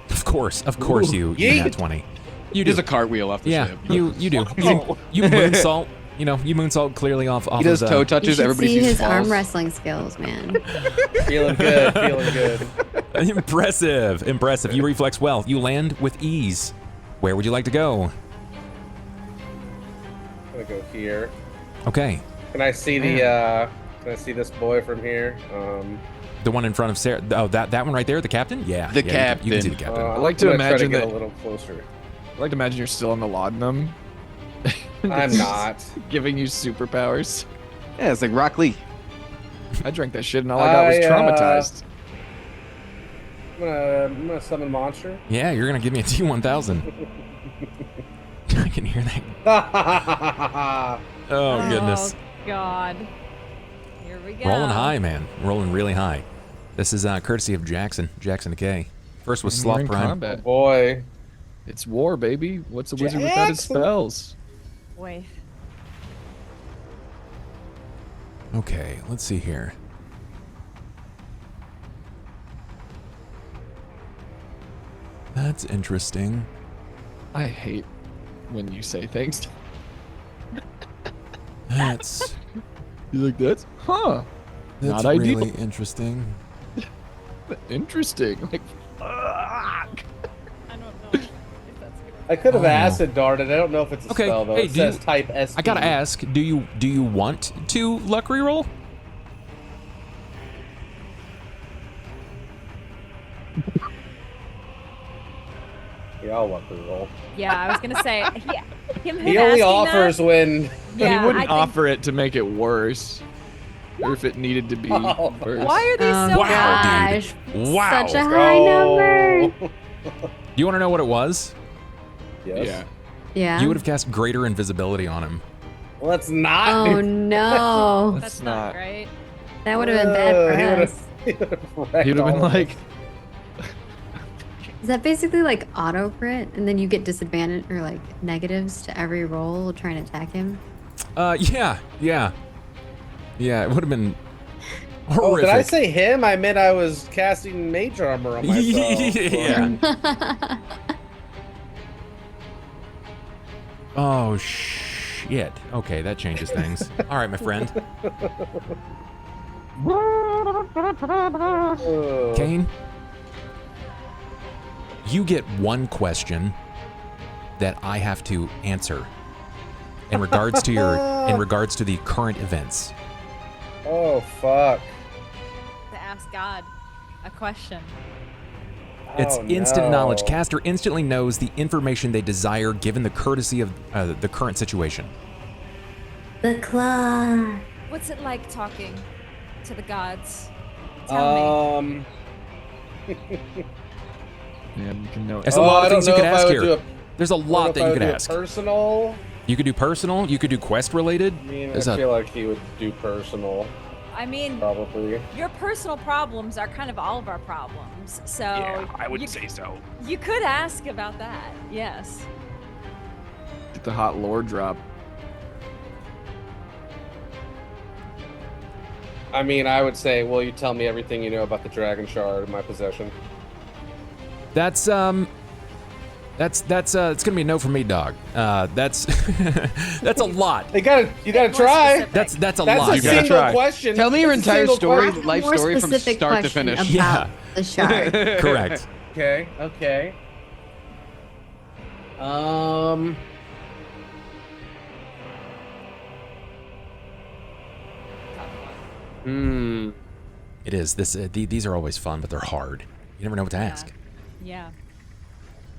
Of course, you yeet. nat 20. You He do. does a cartwheel off the Yeah, ship. you do. You moonsault. You moonsault clearly off He does of toe the... You touches. should Everybody see sees his falls. arm wrestling skills, man. feeling good, feeling good. Impressive. You reflex well. You land with ease. Where would you like to go? I'm gonna go here. Okay. Can I see the? Can I see this boy from here? The one in front of Sera. Oh, that one right there, the captain? Yeah. The yeah, you can see the captain. captain. I like to I'm gonna try imagine get that- a little closer. I like to imagine you're still on the laudanum. I'm not. Giving you superpowers. Yeah, it's like Rock Lee. I drank that shit and all I got was traumatized. I'm gonna summon monster. Yeah, you're going to give me a T1000. I can hear that. Oh, goodness. Oh, God. Here we go. Rolling high, man. Rolling really high. This is courtesy of Jackson Decay. First was We're Sloth in Prime. combat. Boy. It's war, baby. What's a wizard without his Jackson. spells? Boy. Okay, let's see here. That's interesting. I hate when you say things. That's You like that? Huh. that's Not ideal. really interesting. Interesting. Like, fuck. I don't know if that's good. I could have Oh. acid darted. I don't know if it's a Okay, spell though. hey, It do you- says type S. I gotta ask, do you want to luck reroll? Yeah, I'll let her roll. Yeah, I was gonna say him He only asking offers that, when. Yeah, he wouldn't I think- offer it to make it worse, or if it needed to be Oh, worse. Why are they so Wow, bad? dude. Wow. Such a high number. You want to know what it was? Yes. Yeah. Yeah. You would have cast greater invisibility on him. Let's not. Oh no. That's not great. That would have been bad He for would've- us. He would have He'd have been like, Is that basically like auto crit, and then you get disadvantage or like negatives to every roll trying to attack him? Yeah. It would have been Oh, horrific. did I say him? I meant I was casting mage armor on myself. Yeah. Oh shit. Okay, that changes things. All right, my friend. Cain, you get one question that I have to answer in regards to the current events. Oh, fuck. To ask God a question. It's Oh, instant no. knowledge. Caster instantly knows the information they desire given the courtesy of the current situation. The claw. What's it like talking to the gods? Tell me. yeah, you can know. There's a lot I of things you don't could know if I ask would do here. a- There's a I don't know lot if that I you would could do a ask. Personal. You could do personal. You could do quest related. I mean, There's I a feel like he would do personal, I mean, probably. your personal problems are kind of all of our problems. So I would say so. You could ask about that. Yes. Get the hot lore drop. I mean, I would say, will you tell me everything you know about the dragon shard in my possession? That's it's gonna be a no for me, dog. That's that's a lot. You gotta More try. specific. That's a That's lot. a You gotta single try. question. Tell me your That's a entire single story, question. life More story from specific start to question finish. about Yeah. the shard. Correct. Okay. It is. These are always fun, but they're hard. You never know what to ask. Yeah.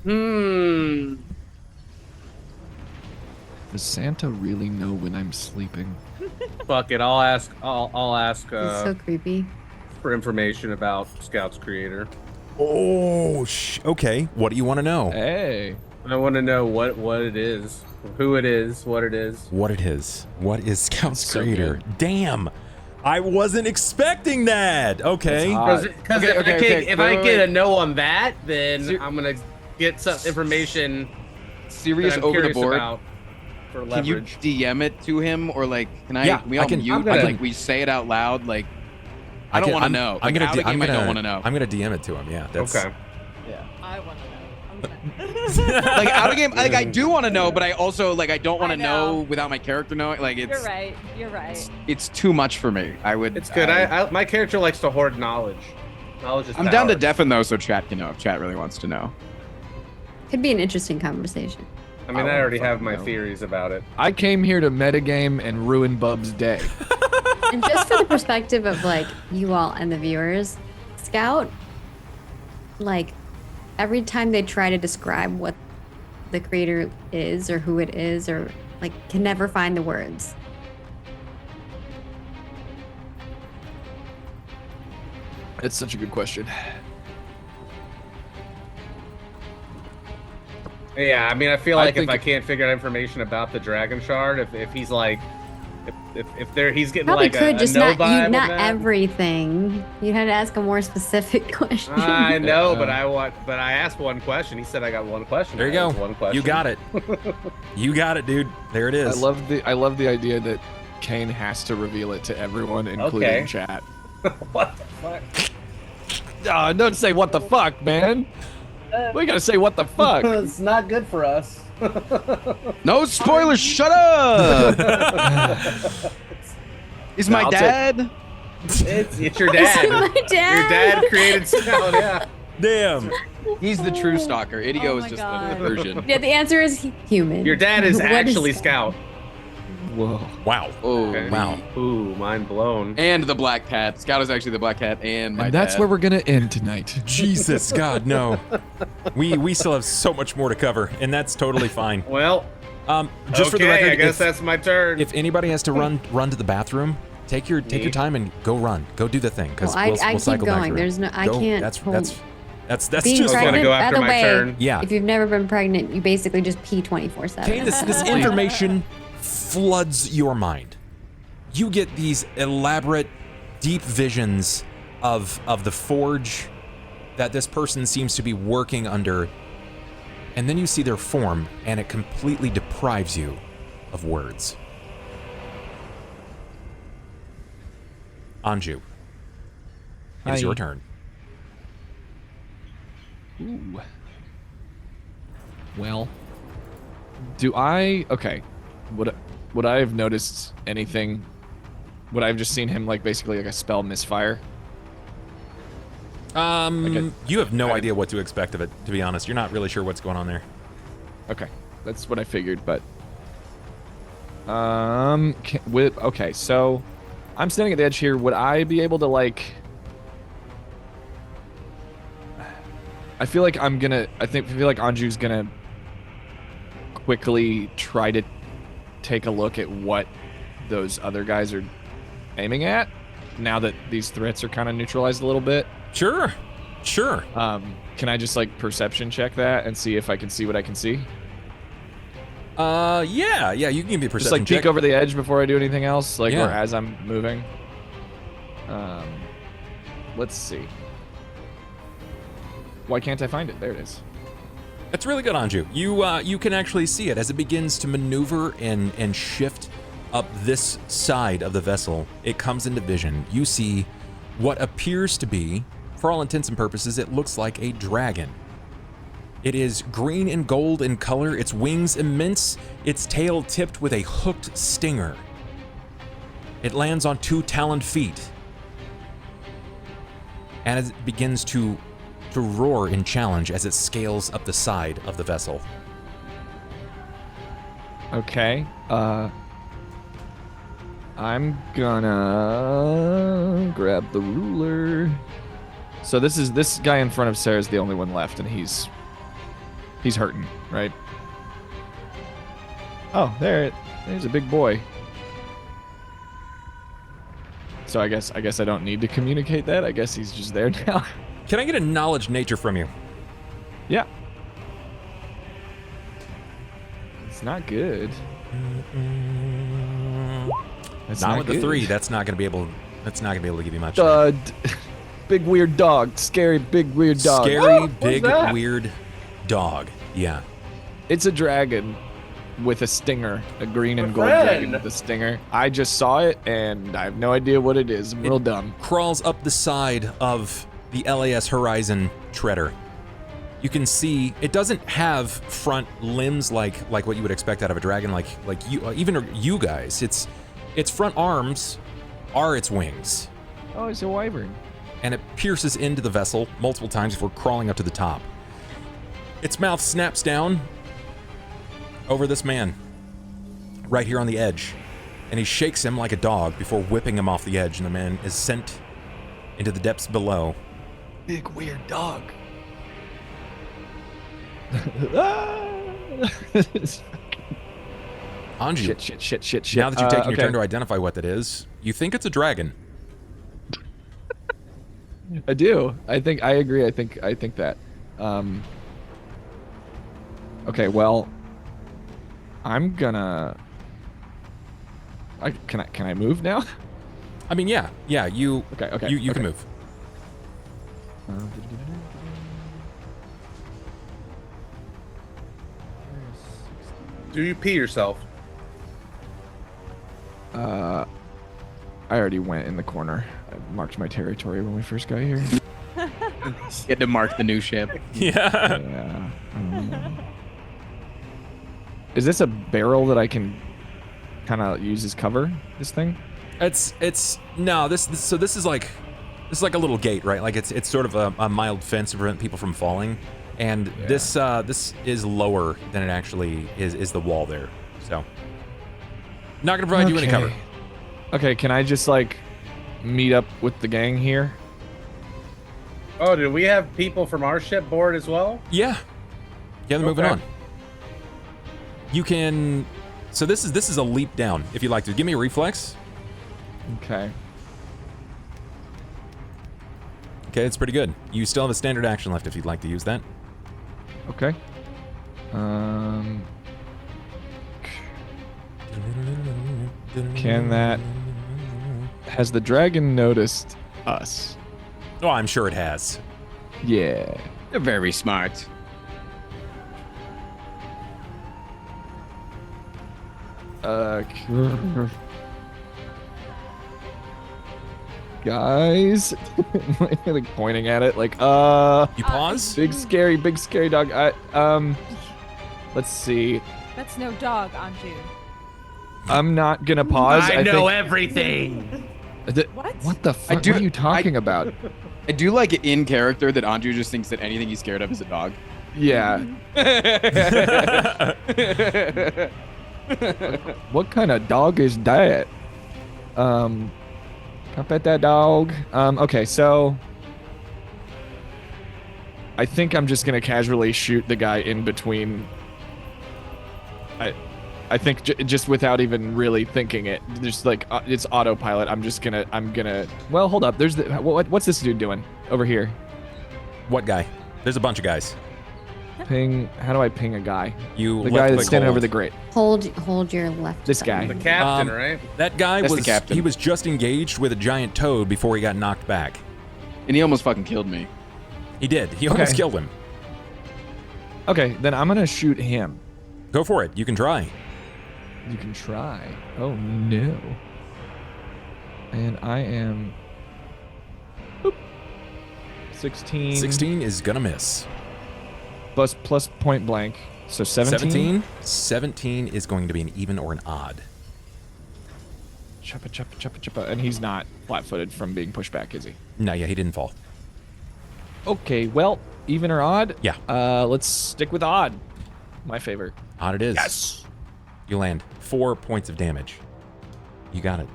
Does Santa really know when I'm sleeping? Fuck it. I'll ask. I'll ask It's so creepy. for information about Scout's creator. Oh, okay. What do you want to know? Hey. I want to know what it is, who it is, what it is. What it is? What is Scout's So creator? good. Damn, I wasn't expecting that. Okay. That's Because Okay, if I wait, get wait. a no on that, then Ser- I'm gonna get some information Serious that I'm over the curious board. about for Can you leverage. DM it to him, or like, can I? Yeah, can we I all can- mute? I'm gonna- like we say it out loud. Like, I don't can- want to I'm- know. I'm Like, gonna. out D- of the I'm game, gonna. I don't want to know. I'm gonna DM it to him. Yeah. That's, Okay. I want to know. Like out of game, like I do want to know, but I also like I don't want I to know. know without my character knowing. Like it's You're right. it's too much for me. I would. It's good. My character likes to hoard knowledge. Knowledge is I'm down to power. deafen though, so chat can know if chat really wants to know. Could be an interesting conversation. I mean, I I already wanna have fucking my know. theories about it. I came here to metagame and ruin Bub's day. And just for the perspective of like you all and the viewers, Scout, like every time they try to describe what the creator is or who it is, or like can never find the words. It's such a good question. Yeah, I mean, I feel I like if think I it- can't figure out information about the dragon shard, if he's like, if there he's getting Probably like could a just no not vibe on not that. everything. You had to ask a more specific question. I know, but I asked one question. He said I got one question. There you I go. asked One question. You got it. You got it, dude. There it is. I love the idea that Cain has to reveal it to everyone, including Okay. chat. What the fuck? Don't say what the fuck, man. We gotta say what the fuck. It's not good for us. No spoilers. Shut up. Is my I'll take- dad? It's your dad. My Your dad. dad created Scout. Yeah. Damn. He's the true stalker. Idio Oh is my just God. the version. Yeah, the answer is human. Your dad is What actually Scout. Whoa. Wow. Oh, Okay. Wow. Ooh, mind blown. And the black cat. Scout is actually the black cat, and my And that's dad. where we're gonna end tonight. Jesus, God, no. We still have so much more to cover, and that's totally fine. Well, Just for the record, I guess that's my turn. if anybody has to run to the bathroom, take your time and go run. Go do the thing, because Well, we'll I keep cycle back going. through. There's no. I Go. can't. That's hold- being pregnant. just Gotta funny. go By after the my way, turn. Yeah. If you've never been pregnant, you basically just pee 24/7. Cain, this information floods your mind. You get these elaborate, deep visions of the forge that this person seems to be working under, and then you see their form, and it completely deprives you of words. Anju, it is Hi. your turn. Ooh. Well, okay. Would I have noticed anything? Would I have just seen him like basically like a spell misfire? You have no idea what to expect of it, to be honest. You're not really sure what's going on there. Okay, that's what I figured. But okay, so I'm standing at the edge here. Would I be able to like? I feel like I feel like Anju's gonna quickly try to take a look at what those other guys are aiming at. Now that these threats are kind of neutralized a little bit. Sure. Can I just like perception check that and see if I can see what I can see? Yeah, you can give me a Just perception like peek check. over the edge before I do anything else, like Yeah. or as I'm moving. Let's see. Why can't I find it? There it is. That's really good, Anju. You can actually see it as it begins to maneuver and shift up this side of the vessel. It comes into vision. You see what appears to be, for all intents and purposes, it looks like a dragon. It is green and gold in color, its wings immense, its tail tipped with a hooked stinger. It lands on 2 taloned feet. And as it begins to roar in challenge as it scales up the side of the vessel. Okay. I'm gonna grab the ruler. So this guy in front of Sera is the only one left, and he's hurting, right? Oh, there's a big boy. So I guess I don't need to communicate that. I guess he's just there now. Can I get a knowledge nature from you? Yeah. It's not good. That's Not with the good. 3. That's not gonna be able to give you much. Big weird dog. Scary big weird dog. Scary What's big that? weird dog. Yeah. It's a dragon with a stinger, a green and gold friend. dragon with a stinger. I just saw it and I have no idea what it is. I'm real dumb. Crawls up the side of the LAS Horizon treader. You can see it doesn't have front limbs like what you would expect out of a dragon, like you, even you guys. Its front arms are its wings, Oh, it's a wyvern. and it pierces into the vessel multiple times before crawling up to the top. Its mouth snaps down over this man, right here on the edge, and he shakes him like a dog before whipping him off the edge, and the man is sent into the depths below. Big weird dog. Anju, Shit. now that you've taken your okay. turn to identify what that is, you think it's a dragon. I do. I agree. I think that. Okay, well, I'm gonna. Can I move now? I mean, yeah, you. Okay, You can okay. move. Do you pee yourself? I already went in the corner. I marked my territory when we first got here. You had to mark the new ship. Yeah. Yeah. Is this a barrel that I can kind of use as cover? This thing? It's no. This is like a little gate, right? Like it's sort of a mild fence to prevent people from falling. And Yeah. this is lower than it actually is the wall there. So Not gonna provide you any cover. Okay, can I just like meet up with the gang here? Oh, did we have people from our ship board as well? Yeah. Yeah, they're moving Okay. on. You can. So this is a leap down. If you'd like to, give me a reflex. Okay. Okay, it's pretty good. You still have a standard action left if you'd like to use that. Okay. Can that... Has the dragon noticed us? Oh, I'm sure it has. Yeah. They're very smart. Guys, like pointing at it, like You pause. big scary dog. Let's see. That's no dog, Anju. I'm not gonna pause. I know think, everything. What? the fuck? do- What are you talking about? I do like it in character that Anju just thinks that anything he's scared of is a dog. Yeah. What kind of dog is that? Come pet that dog. Okay, so I think I'm just gonna casually shoot the guy in between. I think just without even really thinking it, just like it's autopilot. I'm gonna. Well, hold up. There's the what's this dude doing over here? What guy? There's a bunch of guys. Ping. How do I ping a guy? You The left guy that's click standing hold. over the grate. Hold your left. This button. guy. The captain, Um, right? That guy That's the was captain. he was just engaged with a giant toad before he got knocked back. And he almost fucking killed me. He did. He almost Okay. killed him. Okay, then I'm gonna shoot him. Go for it. You can try. You can try. Oh no. And I am. Boop. 16. 16 is gonna miss. Plus point blank. So 17. 17 is going to be an even or an odd. Choppa, choppa, choppa, choppa. And he's not flat-footed from being pushed back, is he? No, yeah, he didn't fall. Okay, well, even or odd? Yeah. Let's stick with odd. My favorite. Odd it is. Yes. You land 4 points of damage. You got it.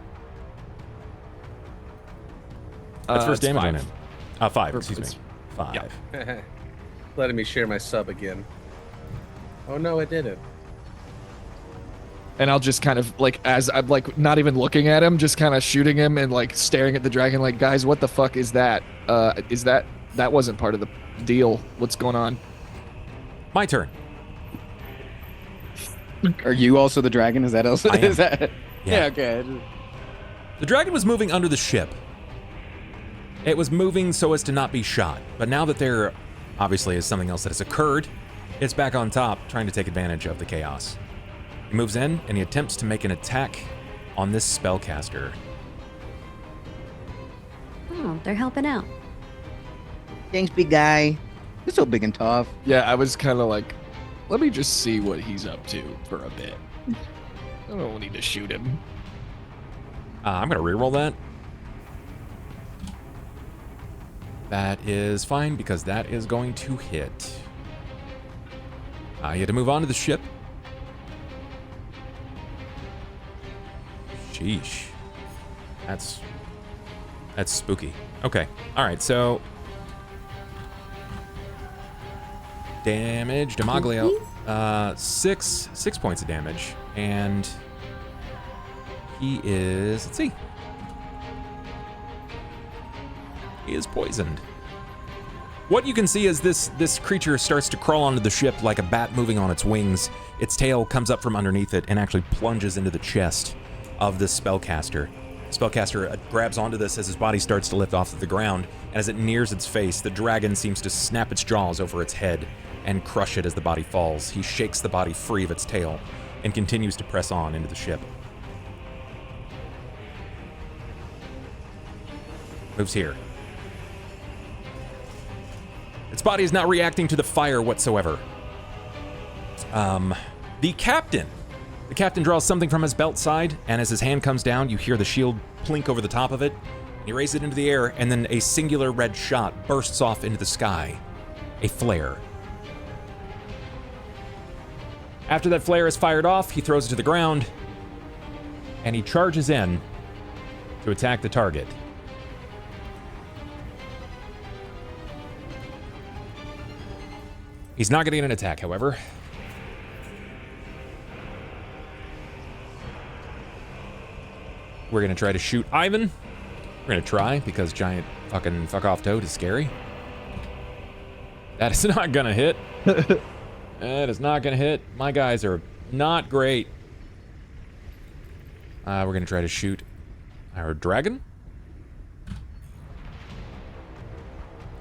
That's first it's damage on 5. him. 5, Or excuse me. it's- 5. yeah. Letting me share my sub again. Oh no, it didn't. And I'll just kind of like, as I'm like not even looking at him, just kind of shooting him and like staring at the dragon, like, guys, what the fuck is that? That wasn't part of the deal? What's going on? My turn. Are you also the dragon? Is that also? I am. Is that? Yeah. Yeah. Okay. The dragon was moving under the ship. It was moving so as to not be shot. But now that there obviously is something else that has occurred, it's back on top, trying to take advantage of the chaos. He moves in and he attempts to make an attack on this spellcaster. Oh, they're helping out. Thanks, big guy. You're so big and tough. Yeah, I was kind of like, let me just see what he's up to for a bit. I don't need to shoot him. I'm going to reroll that. That is fine because that is going to hit. You had to move on to the ship. Sheesh. That's spooky. Okay. All right. So damage, Demaglio, 6 points of damage, and he is. Let's see. He is poisoned. What you can see is this creature starts to crawl onto the ship like a bat moving on its wings. Its tail comes up from underneath it and actually plunges into the chest of this spellcaster. Spellcaster grabs onto this as his body starts to lift off the ground, and as it nears its face, the dragon seems to snap its jaws over its head and crush it as the body falls. He shakes the body free of its tail and continues to press on into the ship. Moves here. Its body is not reacting to the fire whatsoever. The captain draws something from his belt side, and as his hand comes down, you hear the shield plink over the top of it. He raises it into the air, and then a singular red shot bursts off into the sky. A flare. After that flare is fired off, he throws it to the ground. and he charges in to attack the target. He's not getting an attack, however. We're going to try to shoot Ivan. We're going to try, because giant fucking fuck-off toad is scary. That is not going to hit. That is not going to hit. My guys are not great. We're going to try to shoot our dragon.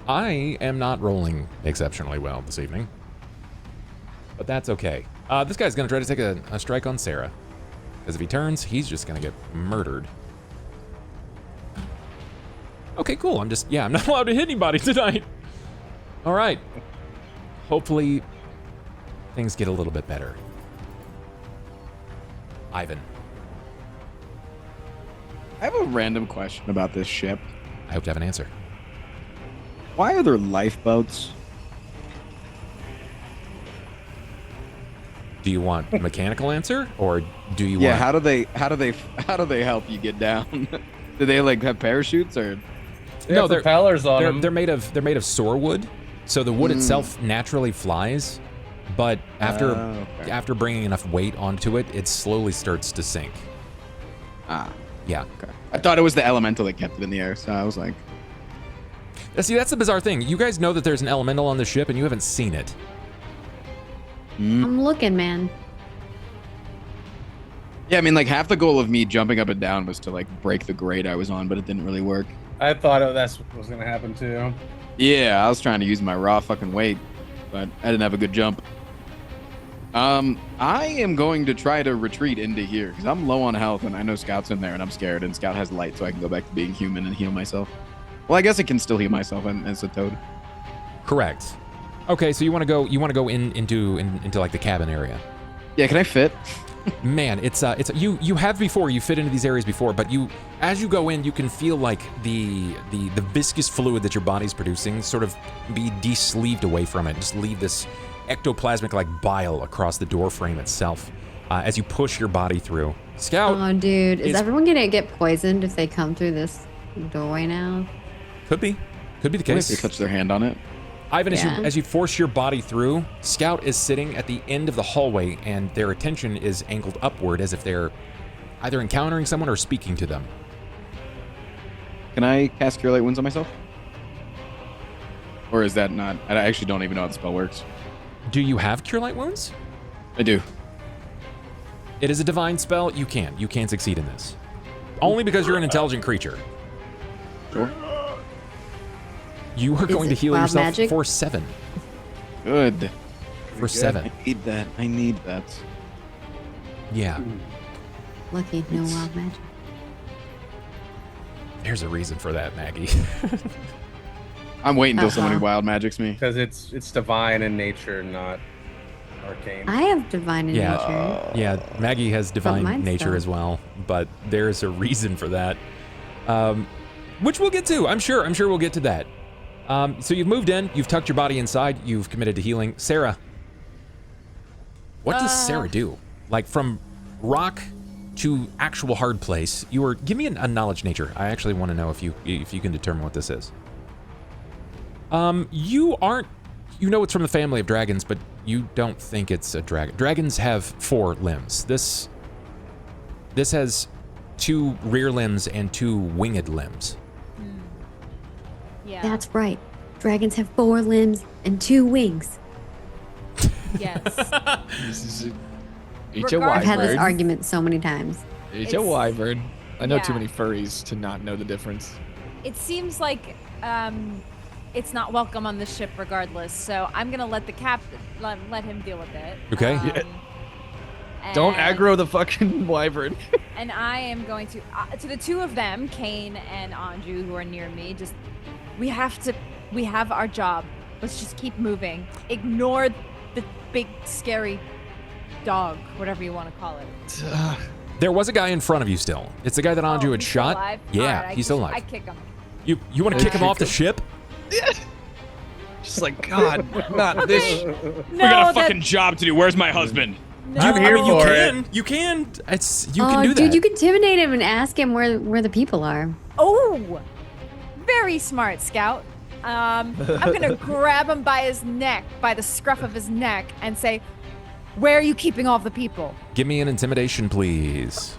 I am not rolling exceptionally well this evening. But that's okay. This guy's going to try to take a strike on Sera. Because if he turns, he's just going to get murdered. Okay, cool. I'm not allowed to hit anybody tonight. All right. Hopefully, things get a little bit better. Ivan. I have a random question about this ship. I hope to have an answer. Why are there lifeboats? Do you want a mechanical answer, or do you want? Yeah, how do they help you get down? Do they like have parachutes or? No, they're propellers on them. They're made of soar wood, so the wood itself naturally flies, but after bringing enough weight onto it, it slowly starts to sink. Yeah. Okay. I thought it was the elemental that kept it in the air, so I was like. See, that's the bizarre thing. You guys know that there's an elemental on the ship, and you haven't seen it. I'm looking, man. Yeah, I mean, like half the goal of me jumping up and down was to like break the grade I was on, but it didn't really work. I thought that's what was gonna happen too. Yeah, I was trying to use my raw fucking weight, but I didn't have a good jump. I am going to try to retreat into here because I'm low on health and I know Scout's in there and I'm scared, and Scout has light, so I can go back to being human and heal myself. Well, I guess I can still heal myself as a toad. Correct. Okay, so you want to go into like the cabin area. Yeah, can I fit? Man, you have before, you fit into these areas before, but as you go in, you can feel like the viscous fluid that your body's producing sort of be de-sleeved away from it. Just leave this ectoplasmic like bile across the door frame itself as you push your body through. Scout. Oh, dude, is everyone gonna get poisoned if they come through this doorway now? Could be the case. If they touch their hand on it. Ivan, as you force your body through, Scout is sitting at the end of the hallway, and their attention is angled upward as if they're either encountering someone or speaking to them. Can I cast Cure Light Wounds on myself? Or is that not? I actually don't even know how the spell works. Do you have Cure Light Wounds? I do. It is a divine spell. You can succeed in this. Only because you're an intelligent creature. Sure. You are going to heal yourself magic? for 7. Good. For 7. I need that. Yeah. Lucky, no wild magic. There's a reason for that, Maggie. I'm waiting until somebody wild magics me. Because it's divine in nature, not arcane. I have divine in nature. Yeah, Maggie has divine nature as well, but there's a reason for that. Which we'll get to. I'm sure we'll get to that. So you've moved in, you've tucked your body inside, you've committed to healing. Sera, what does Sera do? Like from rock to actual hard place, give me a knowledge nature. I actually want to know if you can determine what this is. You know it's from the family of dragons, but you don't think it's a dragon. Dragons have 4 limbs. This has 2 rear limbs and 2 winged limbs. Yeah. That's right. Dragons have 4 limbs and 2 wings. Yes. Each a I've had this wyvern. argument so many times. Each a wyvern. I know too Yeah. many furries to not know the difference. It seems like it's not welcome on the ship regardless, so I'm gonna let the captain let him deal with it. Okay. Don't and- aggro the fucking wyvern. And I am going to the 2 of them, Cain and Anju, who are near me. Just we have our job. Let's just keep moving. Ignore the big scary dog, whatever you want to call it. There was a guy in front of you still. It's the guy that Anju had He's still shot. alive? Yeah, Alright, he's still alive. I kick him. You want to kick him off the ship? Just like, God, not this. No, We got a fucking job to do. Where's my husband? I'm here you for can. it. You can. You Oh, can do that. dude, you can intimidate him and ask him where the people are. Oh, very smart, Scout. I'm gonna grab him by his neck, by the scruff of his neck, and say, "Where are you keeping all the people?" Give me an intimidation, please.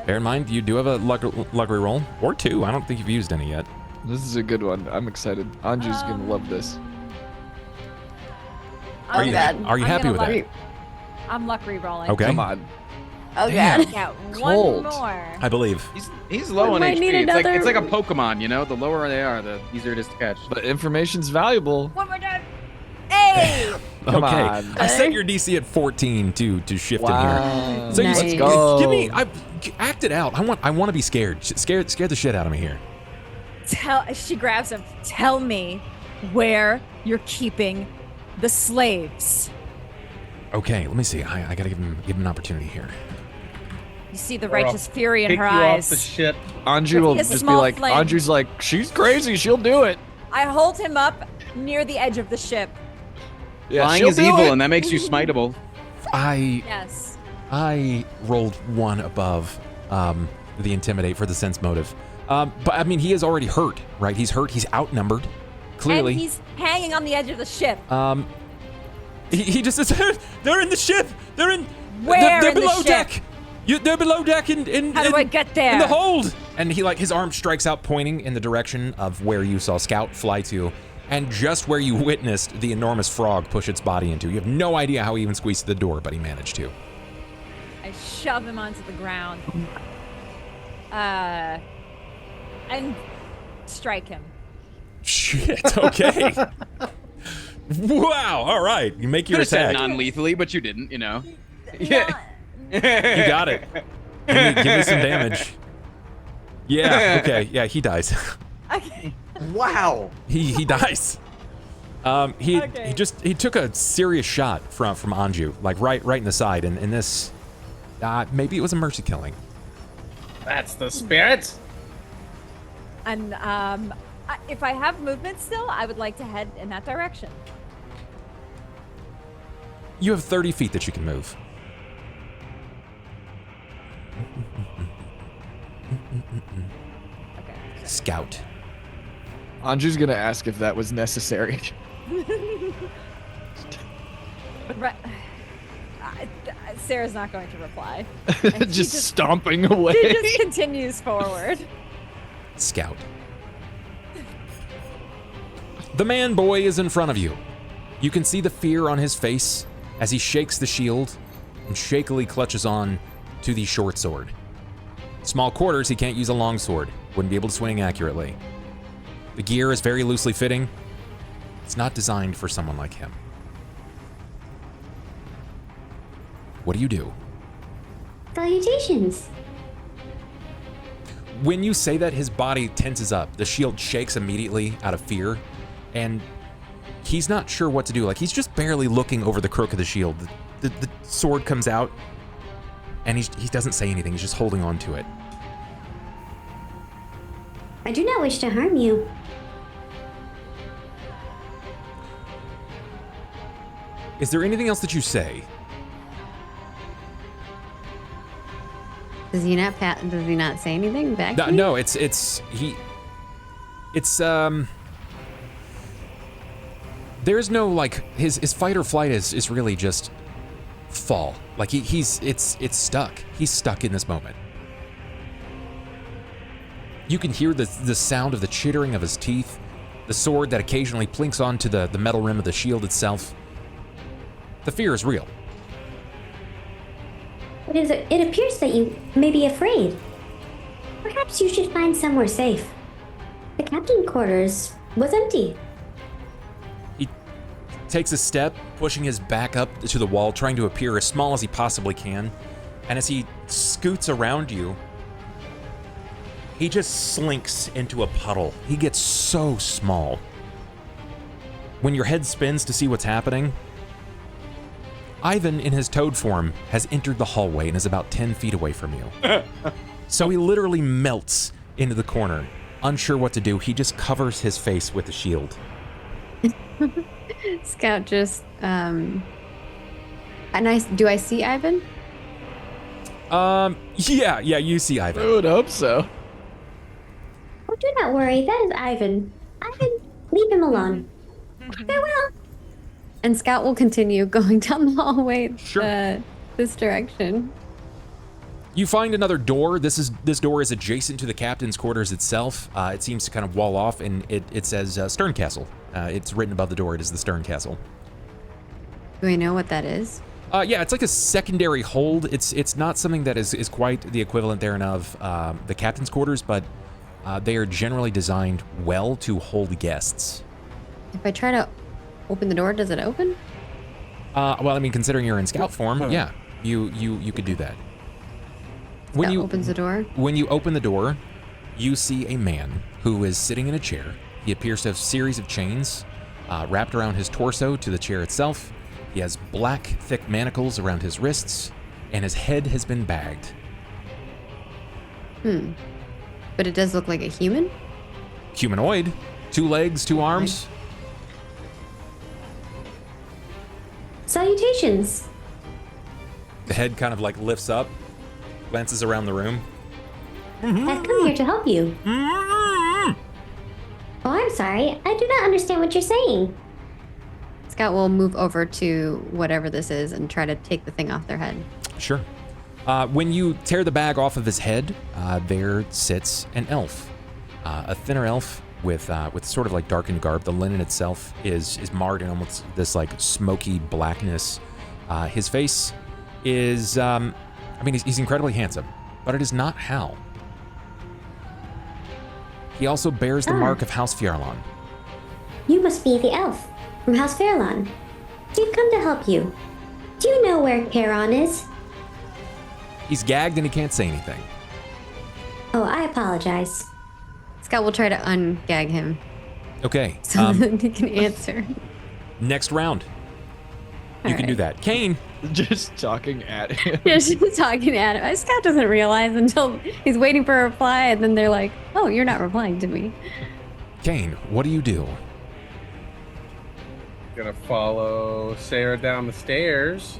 Bear in mind, you do have a luxury roll, or 2. I don't think you've used any yet. This is a good one. I'm excited. Anju's gonna love this. Are you happy with that? I'm luck re-rolling. Okay. Come on. Oh Damn. god. Yeah, Cold. one more. I believe. He's low on might HP. need It's like a another- Pokemon, you know. The lower they are, the easier it is to catch. But information's valuable. One more time. Hey! Come Okay. on. I set your DC at 14 to shift in here. Wow. So Nice. you Go. give me. Act it out. I want to be scared. Scare the shit out of me here. She grabs him. Tell me where you're keeping the slaves. Okay. Let me see. I gotta give him an opportunity here. You see the Or I'll righteous fury in Kick her you eyes. off the ship. Anju will He has just be small like, flame. Anju's like, she's crazy. She'll do it. I hold him up near the edge of the ship. Yeah, Flying she'll is do evil, it. and that makes you smiteable. Yes. I rolled 1 above the intimidate for the sense motive. But I mean, he is already hurt, right? He's hurt. He's outnumbered. Clearly. And he's hanging on the edge of the ship. He just says, they're in the ship. They're in. Where They're in the below ship? deck. They're below deck in. How do I get there? In the hold. And he his arm strikes out, pointing in the direction of where you saw Scout fly to, and just where you witnessed the enormous frog push its body into. You have no idea how he even squeezed the door, but he managed to. I shove him onto the ground. And strike him. Shit. Okay. Wow. All right. You make your Could have said attack. non-lethally, but you didn't. You know. Yeah. You got it. Give me some damage. Yeah. Okay. Yeah. He dies. Okay. Wow. He dies. He took a serious shot from Anju, right in the side, and in this, maybe it was a mercy killing. That's the spirit. And if I have movement still, I would like to head in that direction. You have 30 feet that you can move. Okay. Scout. Anju's gonna ask if that was necessary. Right. Sarah's not going to reply. And she just stomping away. She just continues forward. Scout. The man boy is in front of you. You can see the fear on his face as he shakes the shield and shakily clutches on to the short sword. Small quarters, he can't use a long sword. Wouldn't be able to swing accurately. The gear is very loosely fitting. It's not designed for someone like him. What do? Salutations. When you say that, his body tenses up. The shield shakes immediately out of fear, and he's not sure what to do. He's just barely looking over the crook of the shield. The sword comes out, and he doesn't say anything. He's just holding on to it. I do not wish to harm you. Is there anything else that you say? Does he not say anything back to you? No, it's there's no his fight or flight is really just fall. It's stuck. He's stuck in this moment. You can hear the sound of the chittering of his teeth, the sword that occasionally plinks onto the metal rim of the shield itself. The fear is real. It appears that you may be afraid. Perhaps you should find somewhere safe. The captain quarters was empty. He takes a step, pushing his back up to the wall, trying to appear as small as he possibly can. And as he scoots around you, he just slinks into a puddle. He gets so small. When your head spins to see what's happening, Ivan, in his toad form, has entered the hallway and is about 10 feet away from you. So he literally melts into the corner. Unsure what to do, he just covers his face with the shield. Scout just And do I see Ivan? Yeah, you see I Ivan. would hope so. Oh, do not worry. That is Ivan. Ivan, leave him alone. Farewell. And Scout will continue going down the hallway Sure. this direction. You find another door. This door is adjacent to the captain's quarters itself. It seems to kind of wall off, and it says Stern Castle. It's written above the door. It is the Stern Castle. Do we know what that is? Yeah, it's like a secondary hold. It's not something that is quite the equivalent therein of the captain's quarters, but they are generally designed well to hold guests. If I try to open the door, does it open? Well, I mean, considering you're in scout form, yeah, you could do that. Scout opens the door. When you open the door, you see a man who is sitting in a chair. He appears to have a series of chains wrapped around his torso to the chair itself. He has black, thick manacles around his wrists, and his head has been bagged. But it does look like a human? Humanoid. 2 legs, 2 arms. Salutations. The head kind of like lifts up, glances around the room. I've come here to help you. Oh, I'm sorry. I do not understand what you're saying. Scout will move over to whatever this is and try to take the thing off their head. Sure. When you tear the bag off of his head, there sits an elf. A thinner elf with sort of like darkened garb. The linen itself is marred in almost this like smoky blackness. His face is, he's incredibly handsome, but it is not Hal. He also bears the mark of House Fjarlon. You must be the elf from House Fairlawn. We've come to help you. Do you know where Charon is? He's gagged and he can't say anything. Oh, I apologize. Scout will try to ungag him Okay. so that he can answer. Next round. You can do that. Cain. Just talking at him. Yeah, she's talking at him. Scout doesn't realize until he's waiting for a reply, and then they're like, "Oh, you're not replying to me." Cain, what do you do? Gonna follow Sera down the stairs.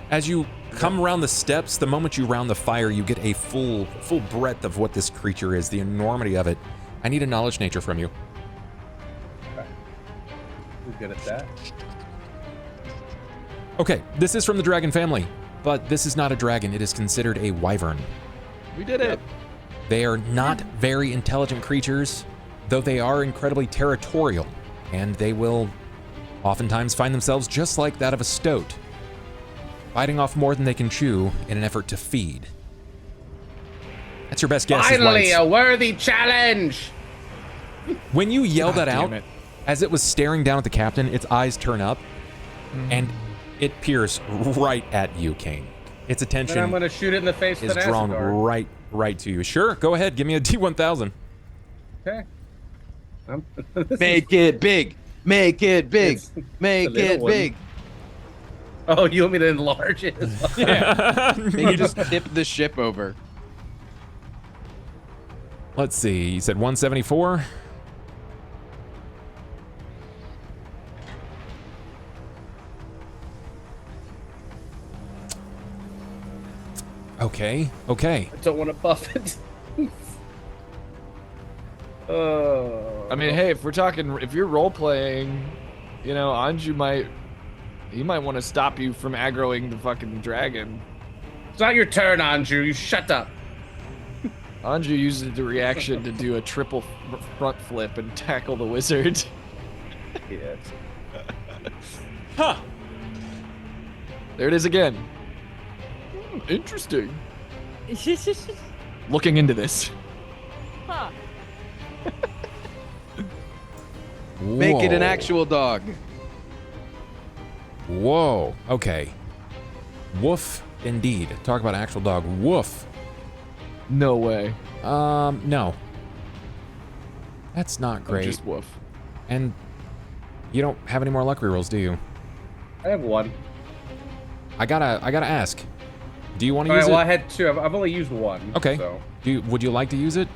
As you come around the steps, the moment you round the fire, you get a full breadth of what this creature is, the enormity of it. I need a knowledge nature from you. We're good at that. Okay, this is from the dragon family, but this is not a dragon. It is considered a wyvern. We did it. They are not very intelligent creatures, though they are incredibly territorial, and they will oftentimes find themselves just like that of a stoat, biting off more than they can chew in an effort to feed. That's your best guess. Finally, a worthy challenge! When you yell that out, damn it. as it was staring down at the captain, its eyes turn up, and it peers right at you, Cain. Its attention Then I'm gonna shoot it in the face is with an drawn acid dart. right to you. Sure, go ahead. Give me a D1000. Okay. Make it big. Make it big. It's Make a little it one. big. Oh, you want me to enlarge it? Maybe just tip the ship over. Let's see. You said 174. Okay. I don't want to buff it. I mean, hey, if you're role playing, you know, Anju might want to stop you from aggroing the fucking dragon. It's not your turn, Anju. You shut up. Anju uses the reaction to do a triple front flip and tackle the wizard. Yes. Huh. There it is again. Interesting. Looking into this. Huh. Make it an Whoa. actual dog. Whoa. Okay. Woof, indeed. Talk about actual dog. Woof. No way. No. That's not great. Just woof. And you don't have any more luck rerolls, do you? I have one. I gotta ask. Do you want to All right, use well, it? I had two. I've only used one. Okay. So. Would you like to use it?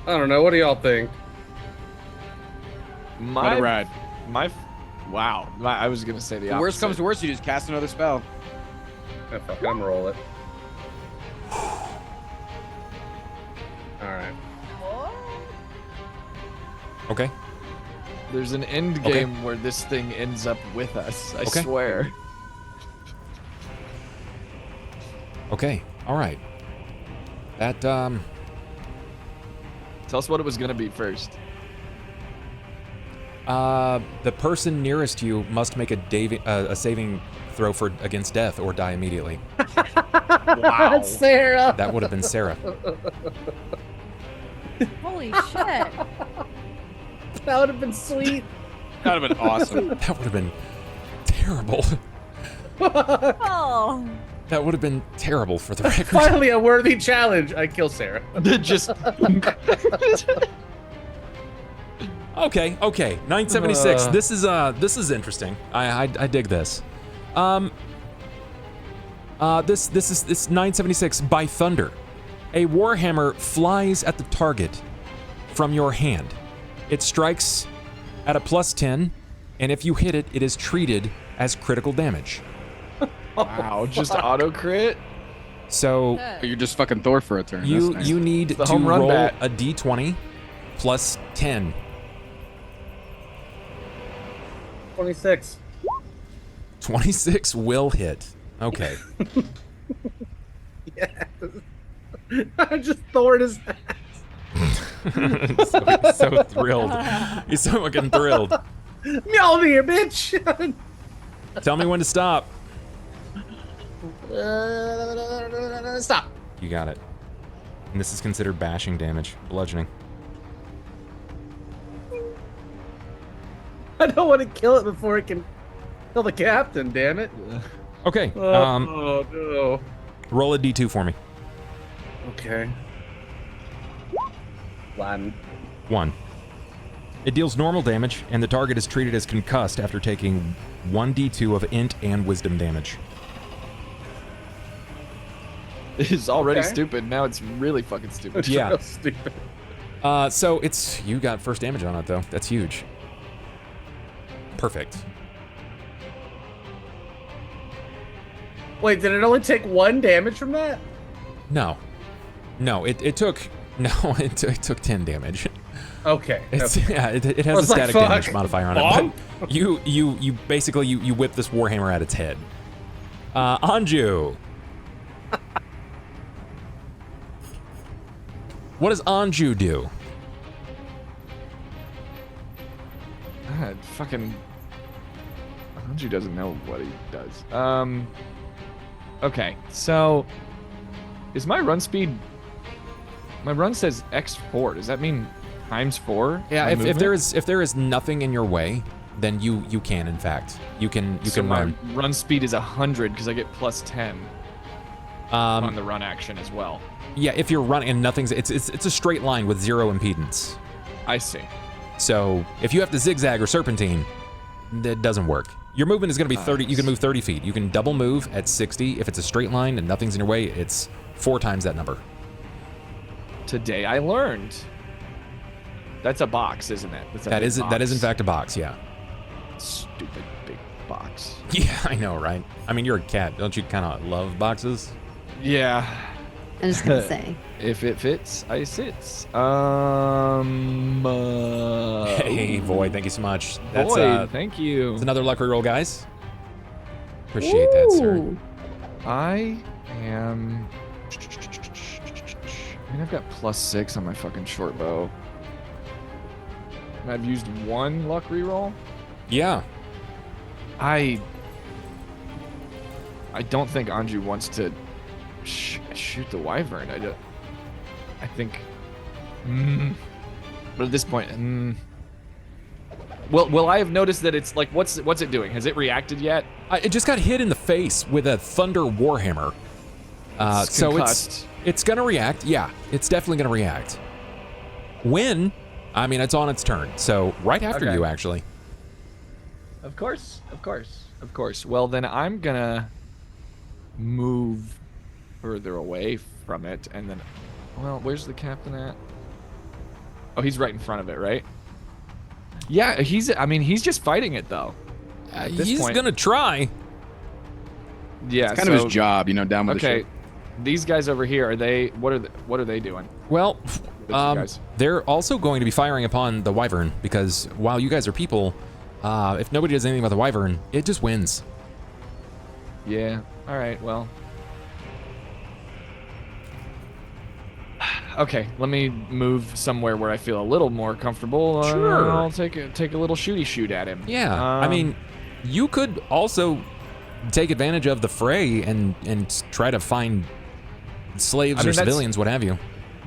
I don't know. What do y'all think? My rad. Wow. I was gonna say the The opposite. worst comes to worst, you just cast another spell. Oh, fuck it, I'm gonna roll it. Alright. Okay. There's an end Okay. game where this thing ends up with us. I Okay. swear. Okay. All right. That Tell us what it was gonna be first. the person nearest you must make a saving throw for against death or die immediately. Wow. Sera. That would have been Sera. Holy shit. That would have been sweet. That would have been awesome. That would have been terrible. Oh. That would have been terrible for the record. Finally, a worthy challenge. I kill Sera. Just Okay. 976. This is interesting. I dig this. This is 976 by thunder. A warhammer flies at the target from your hand. It strikes at a +10, and if you hit it, it is treated as critical damage. wow, just auto crit. So You're just fucking Thor for a turn. you That's nice. you need the to home run roll bat. a d20 plus 10. 26. 26 will hit. Okay. Yes. I just Thored his so thrilled. He's so fucking thrilled. Mjolnir, bitch. Tell me when to stop. Stop. You got it. And this is considered bashing damage, bludgeoning. I don't want to kill it before it can kill the captain, damn it. Okay. Oh, no. Roll a d2 for me. Okay. One. 1. It deals normal damage, and the target is treated as concussed after taking 1d2 of int and wisdom damage. It's already Okay. stupid. Now it's really fucking stupid. It's Yeah. real stupid. So it's you got first damage on it though. That's huge. Perfect. Wait, did it only take 1 damage from that? No, it took it took 10 damage. Okay. It's okay. yeah, it I has a was like, static fuck. damage modifier on it. But you basically you whip this warhammer at its head. Anju. What does Anju do? God, fucking Anju doesn't know what he does. Okay, so is my run speed? My run says X4. Does that mean ×4? Yeah, my if there movement? is nothing in your way, then you can in fact you can my run. run speed is 100 because I get +10 on the run action as well. Yeah, if you're running and nothing's it's a straight line with 0 impedance. I see. So if you have to zigzag or serpentine, that doesn't work. Your movement is going to be 30. You can move 30 feet. You can double move at 60. If it's a straight line and nothing's in your way, it's 4 times that number. Today I learned. That's a box, isn't it? That's a That big is that is in box. fact a box. Yeah. Stupid big box. Yeah, I know, right? I mean, you're a cat. Don't you kind of love boxes? Yeah. I was gonna say. If it fits, I sits. Hey, Void, thank you so much. That's Void, thank you. that's another luck reroll, guys. Appreciate that, sir. Ooh. I am. I mean, I've got +6 on my fucking short bow. And I've used 1 luck reroll. Yeah. I don't think Anju wants to shoot the wyvern. I think. But at this point, will I have noticed that it's like what's it doing? Has it reacted yet? It just got hit in the face with a thunder warhammer. It's So concussed. it's gonna react. Yeah, it's definitely gonna react. When? I mean, it's on its turn. So right after Okay. you, actually. Of course. Well, then I'm gonna move further away from it, and then, well, where's the captain at? Oh, he's right in front of it, right? Yeah, I mean, he's just fighting it though. At this He's point. gonna try. Yeah, It's kind of his job, you know, down with the Okay, ship. these guys over here, what are they doing? Well, guys. they're also going to be firing upon the Wyvern because while you guys are people, if nobody does anything about the Wyvern, it just wins. Yeah. All right. Well. Okay. Let me move somewhere where I feel a little more comfortable. Sure. I'll take a little shooty shoot at him. Yeah. I mean, you could also take advantage of the fray and try to find slaves or civilians, what have you.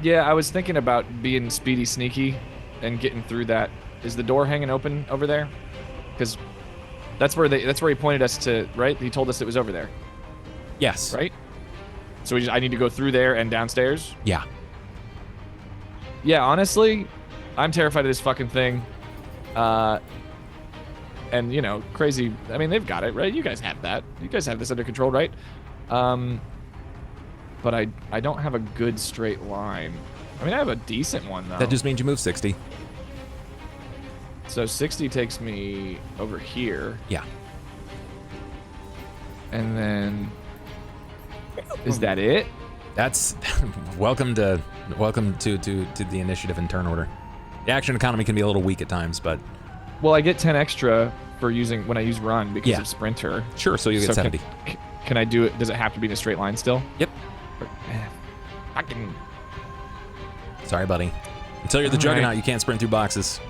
Yeah, I was thinking about being speedy, sneaky, and getting through that. Is the door hanging open over there? Because that's where he pointed us to, right? He told us it was over there, Yes. right? So I need to go through there and downstairs. Yeah. Yeah, honestly, I'm terrified of this fucking thing. And you know, crazy. I mean, they've got it, right? You guys have that. You guys have this under control, right? But I don't have a good straight line. I mean, I have a decent one though. That just means you move 60. So 60 takes me over here, Yeah. and then is that it? That's welcome to the initiative and turn order. The action economy can be a little weak at times, but Well, I get 10 extra for using when I use run because Yeah. of sprinter. sure. So you get 70. Can I do it? Does it have to be in a straight line still? Yep. I can. Sorry, buddy. Until you're the All Juggernaut, right. you can't sprint through boxes.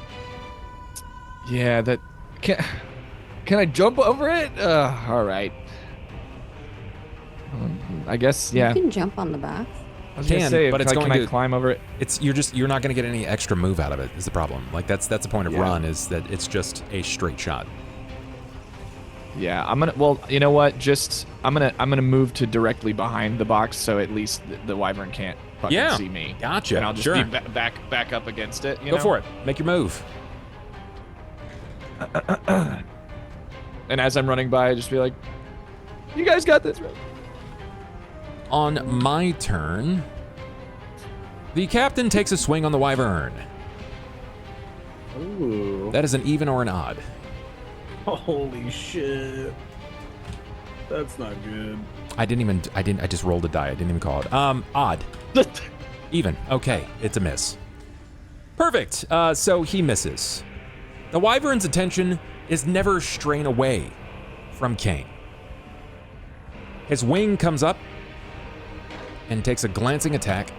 Yeah, that can I jump over it? All right. I guess yeah. You can jump on the box. I was gonna say, but it's going can to I climb over it? You're not going to get any extra move out of it. Is the problem? Like that's the point of Yeah. run, is that it's just a straight shot. Yeah, I'm gonna. Well, you know what? I'm gonna move to directly behind the box, so at least the Wyvern can't fucking Yeah, see me. gotcha, And I'll just sure. be back up against it. Go for it. Make your move. And as I'm running by, I just be like, "You guys got this, right?" On my turn, the captain takes a swing on the Wyvern. Ooh. That is an even or an odd. Holy shit. That's not good. I just rolled a die. I didn't even call it. Odd. Even. Okay, it's a miss. Perfect. So he misses. The Wyvern's attention is never straying away from Cain. His wing comes up and takes a glancing attack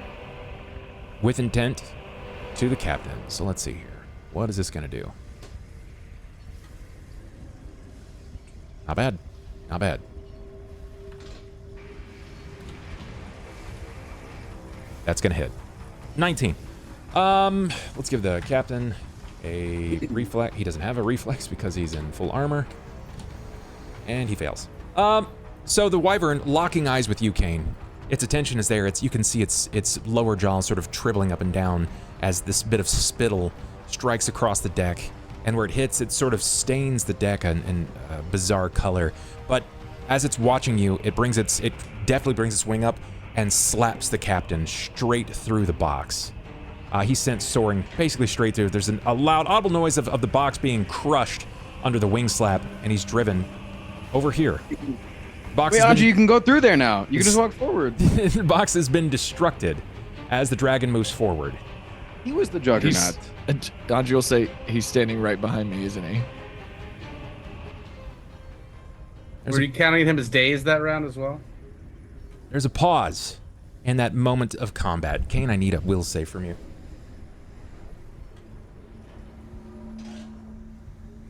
with intent to the captain. So let's see here. What is this going to do? Not bad. Not bad. That's going to hit. 19. Let's give the captain a reflex. He doesn't have a reflex because he's in full armor. And he fails. So the Wyvern, locking eyes with you, Cain. Its attention is there. You can see its lower jaw sort of dribbling up and down as this bit of spittle strikes across the deck. And where it hits, it sort of stains the deck in a bizarre color. But as it's watching you, it definitely brings its wing up and slaps the captain straight through the box. He's sent soaring basically straight through. There's a loud audible noise of the box being crushed under the wing slap, and he's driven over here. Wait, Anju, you can go through there now. You can just walk forward. The box has been destructed as the dragon moves forward. He was the Juggernaut. Anju will say he's standing right behind me, isn't he? Were you counting him as dazed that round as well? There's a pause in that moment of combat. Cain, I need a will save from you.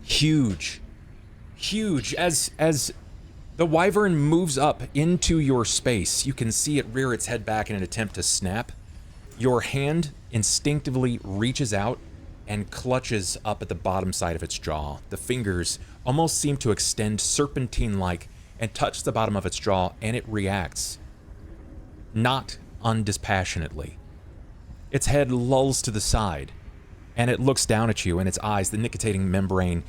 Huge. As the Wyvern moves up into your space, you can see it rear its head back in an attempt to snap. Your hand instinctively reaches out and clutches up at the bottom side of its jaw. The fingers almost seem to extend serpentine-like and touch the bottom of its jaw, and it reacts. Not undispassionately. Its head lulls to the side, and it looks down at you, and its eyes, the nictitating membrane,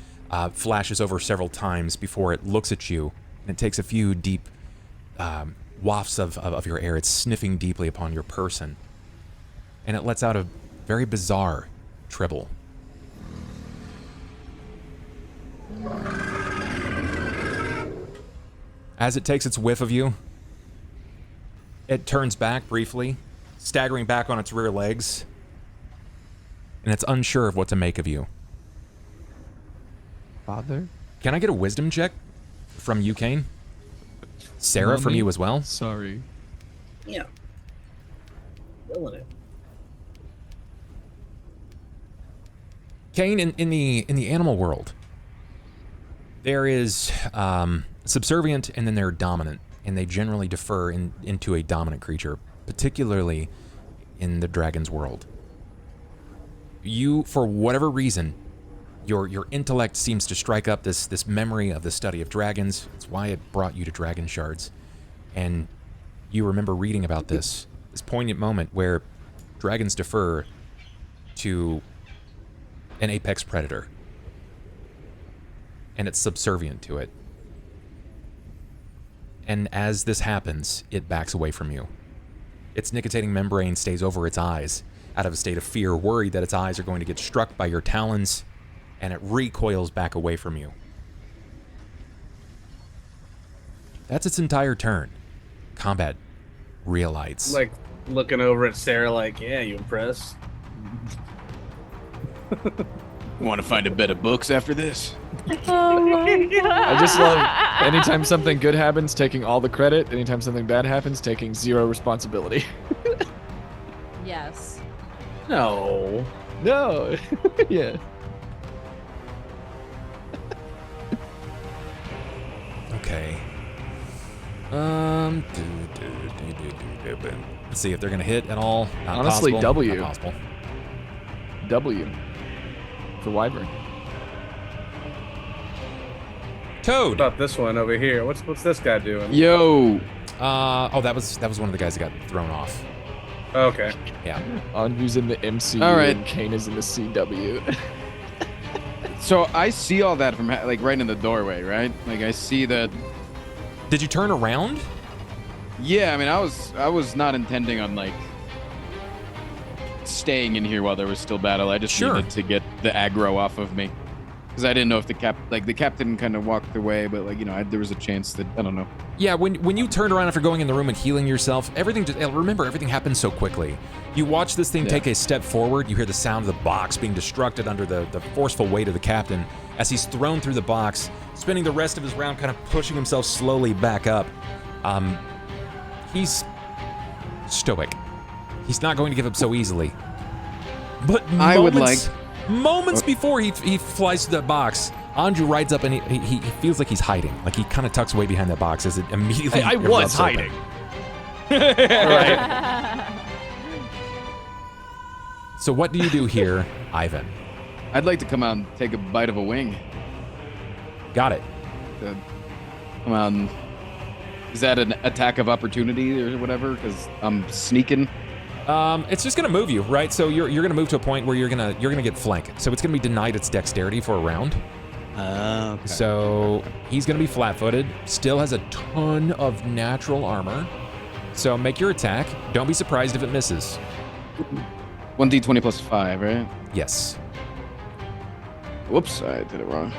flashes over several times before it looks at you, and it takes a few deep wafts of your air. It's sniffing deeply upon your person, and it lets out a very bizarre tribble. As it takes its whiff of you, it turns back briefly, staggering back on its rear legs, and it's unsure of what to make of you. Father? Can I get a wisdom check from you, Cain? Sera, from you as well? Sorry. Yeah. Feeling it. Cain, in the animal world, there is subservient and then they're dominant, and they generally defer into a dominant creature, particularly in the dragon's world. You, for whatever reason, your intellect seems to strike up this memory of the study of dragons. It's why it brought you to Dragon Shards, and you remember reading about this poignant moment where dragons defer to an apex predator, and it's subservient to it. And as this happens, it backs away from you. Its nicotinating membrane stays over its eyes, out of a state of fear, worried that its eyes are going to get struck by your talons, and it recoils back away from you. That's its entire turn. Combat realites. Like, looking over at Sera like, yeah, you impressed? Want to find a bed of books after this? Oh my god. I just love anytime something good happens, taking all the credit. Anytime something bad happens, taking zero responsibility. Yes. No. No. Yeah. Okay. Let's see if they're gonna hit at all. Not Honestly, possible. W. Not possible. W. For Wyvern. Toad. What about this one over here? What's this guy doing? Yo. Oh, that was one of the guys that got thrown off. Okay. Yeah. Anju's in the MCU All right. and Cain is in the CW. So I see all that from like right in the doorway, right? Like I see that. Did you turn around? Yeah, I mean, I was not intending on like staying in here while there was still battle. I just needed to get the aggro off of me because I didn't know if the captain kind of walked away, but like there was a chance that I don't know. Yeah, when you turned around after going in the room and healing yourself, everything just remember everything happened so quickly. You watch this thing take a step forward. You hear the sound of the box being destructed under the forceful weight of the captain as he's thrown through the box, spending the rest of his round kind of pushing himself slowly back up. He's stoic. He's not going to give up so easily. But moments before he flies to that box, Anju rides up and he feels like he's hiding. Like he kind of tucks away behind that box as it immediately. I was erupts hiding. Right. So what do you do here, Ivan? I'd like to come out and take a bite of a wing. Got it. Come on. Is that an attack of opportunity or whatever? Because I'm sneaking. It's just gonna move you, right? So you're gonna move to a point where you're gonna get flanked. So it's gonna be denied its dexterity for a round. Okay. So he's gonna be flat-footed. Still has a ton of natural armor. So make your attack. Don't be surprised if it misses. 1d20 plus 5, right? Yes. Whoops, I did it wrong.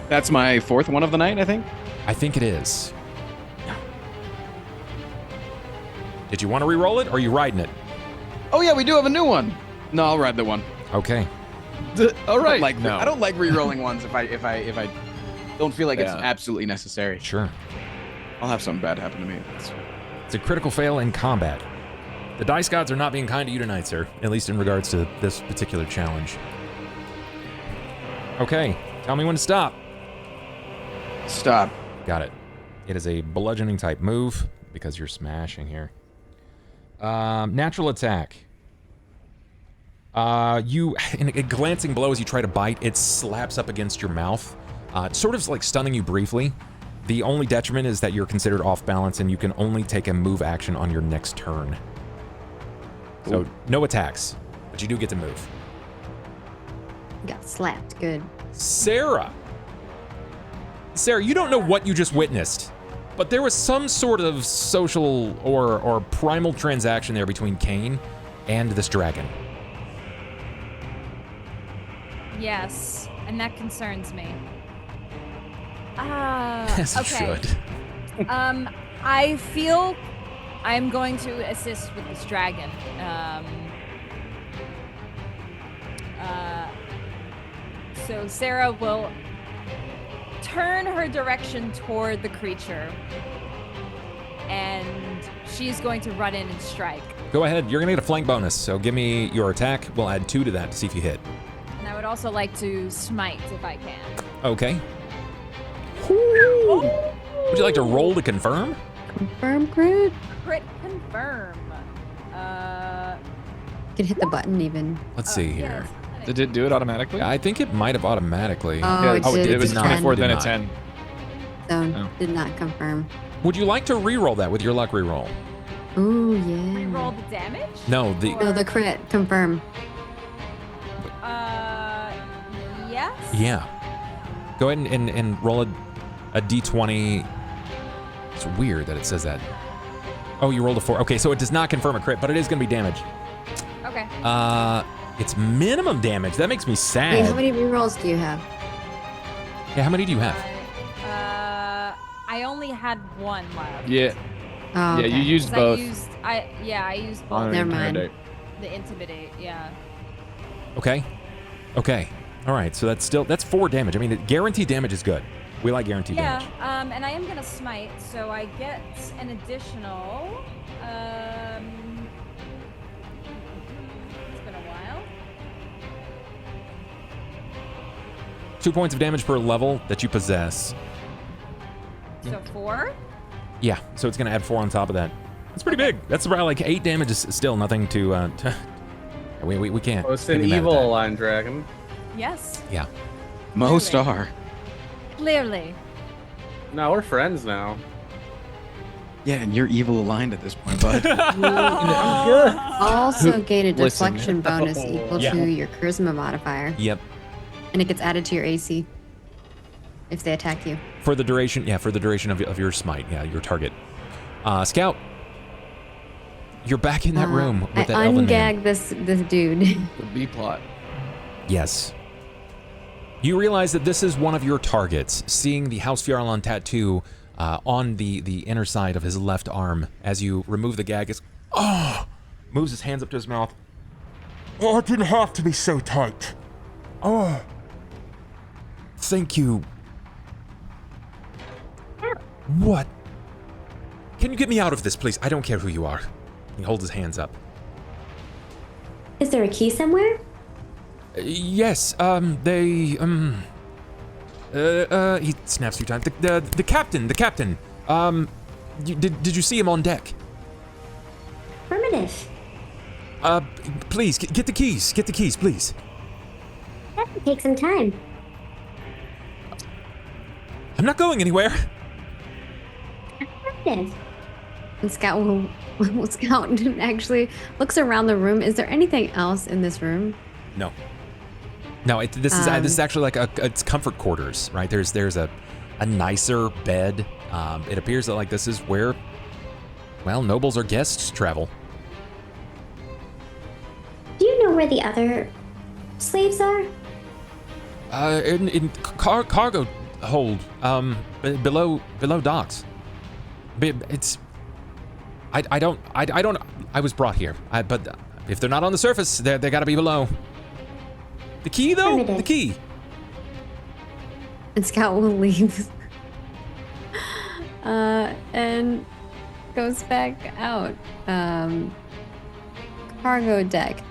That's my fourth one of the night, I think. I think it is. Did you want to re-roll it, or are you riding it? Oh yeah, we do have a new one. No, I'll ride the one. Okay. All right. I don't like re-rolling ones if I don't feel like it's absolutely necessary. Sure. I'll have something bad happen to me. It's a critical fail in combat. The dice gods are not being kind to you tonight, sir. At least in regards to this particular challenge. Okay. Tell me when to stop. Stop. Got it. It is a bludgeoning type move because you're smashing here. Natural attack. You, in a glancing blow as you try to bite, it slaps up against your mouth, sort of like stunning you briefly. The only detriment is that you're considered off balance and you can only take a move action on your next turn. So no attacks, but you do get to move. Got slapped. Good. Sera, you don't know what you just witnessed, but there was some sort of social or primal transaction there between Cain and this dragon. Yes, and that concerns me. Yes, it Okay. should. I feel I'm going to assist with this dragon. So Sera will turn her direction toward the creature, and she's going to run in and strike. Go ahead. You're gonna get a flank bonus, so give me your attack. We'll add 2 to that to see if you hit. And I would also like to smite if I can. Okay. Would you like to roll to confirm? Confirm crit. Crit confirm. You can hit the button even. Let's see here. Yes. Did it do it automatically? I think it might have automatically. Oh, it did. It was not. 24, then Did a not. 10. So Oh. did not confirm. Would you like to re-roll that with your luck re-roll? Ooh, yeah. Reroll the damage? No, the No, the crit. Confirm. Yes? yeah. Go ahead and roll a d20. It's weird that it says that. Oh, you rolled a 4. Okay, so it does not confirm a crit, but it is going to be damage. Okay. It's minimum damage. That makes me sad. Wait, how many rerolls do you have? Yeah, how many do you have? I only had one left. Yeah. Oh, Yeah, okay. you used 'Cause both. I used both. on Never mind. Intimidate. The intimidate, yeah. Okay. Okay. All right. So that's 4 damage. I mean, guaranteed damage is good. We like guaranteed Yeah, damage. and I am gonna smite, so I get an additional. It's been a while. 2 points of damage per level that you possess. So 4. Yeah. So it's gonna add 4 on top of that. That's pretty big. That's about like 8 damage is still nothing to. We can't. Oh, it's can't an be mad at evil that. line dragon. Yes, Yeah. Most Really? are. clearly. No, we're friends now. Yeah, and you're evil aligned at this point, bud. Also gain a Listen. deflection bonus equal Yeah. to your charisma modifier, Yep. and it gets added to your AC if they attack you. For the duration, yeah, for the duration of your smite, yeah, your target. Scout, you're back in that room with I that elven man. ungagged this dude. The B plot. Yes. You realize that this is one of your targets, seeing the House Fjarlan tattoo on the inner side of his left arm. As you remove the gag, it's, moves his hands up to his mouth. Oh, it didn't have to be so tight. Oh. Thank you. What? Can you get me out of this, please? I don't care who you are. He holds his hands up. Is there a key somewhere? Yes, he snaps 3 times. The captain, did you see him on deck? Affirmative. Please, get the keys, please. That could take some time. I'm not going anywhere. Affirmative. And Scout will Scout actually looks around the room. Is there anything else in this room? No. No, this is actually like it's comfort quarters, right? There's a nicer bed. It appears that like this is where, well, nobles or guests travel. Do you know where the other slaves are? In cargo hold, below docks. It's, I don't. I was brought here, but if they're not on the surface, they gotta be below. The key though, Affirmative. the key. And Scout will leave. And goes back out. Cargo deck.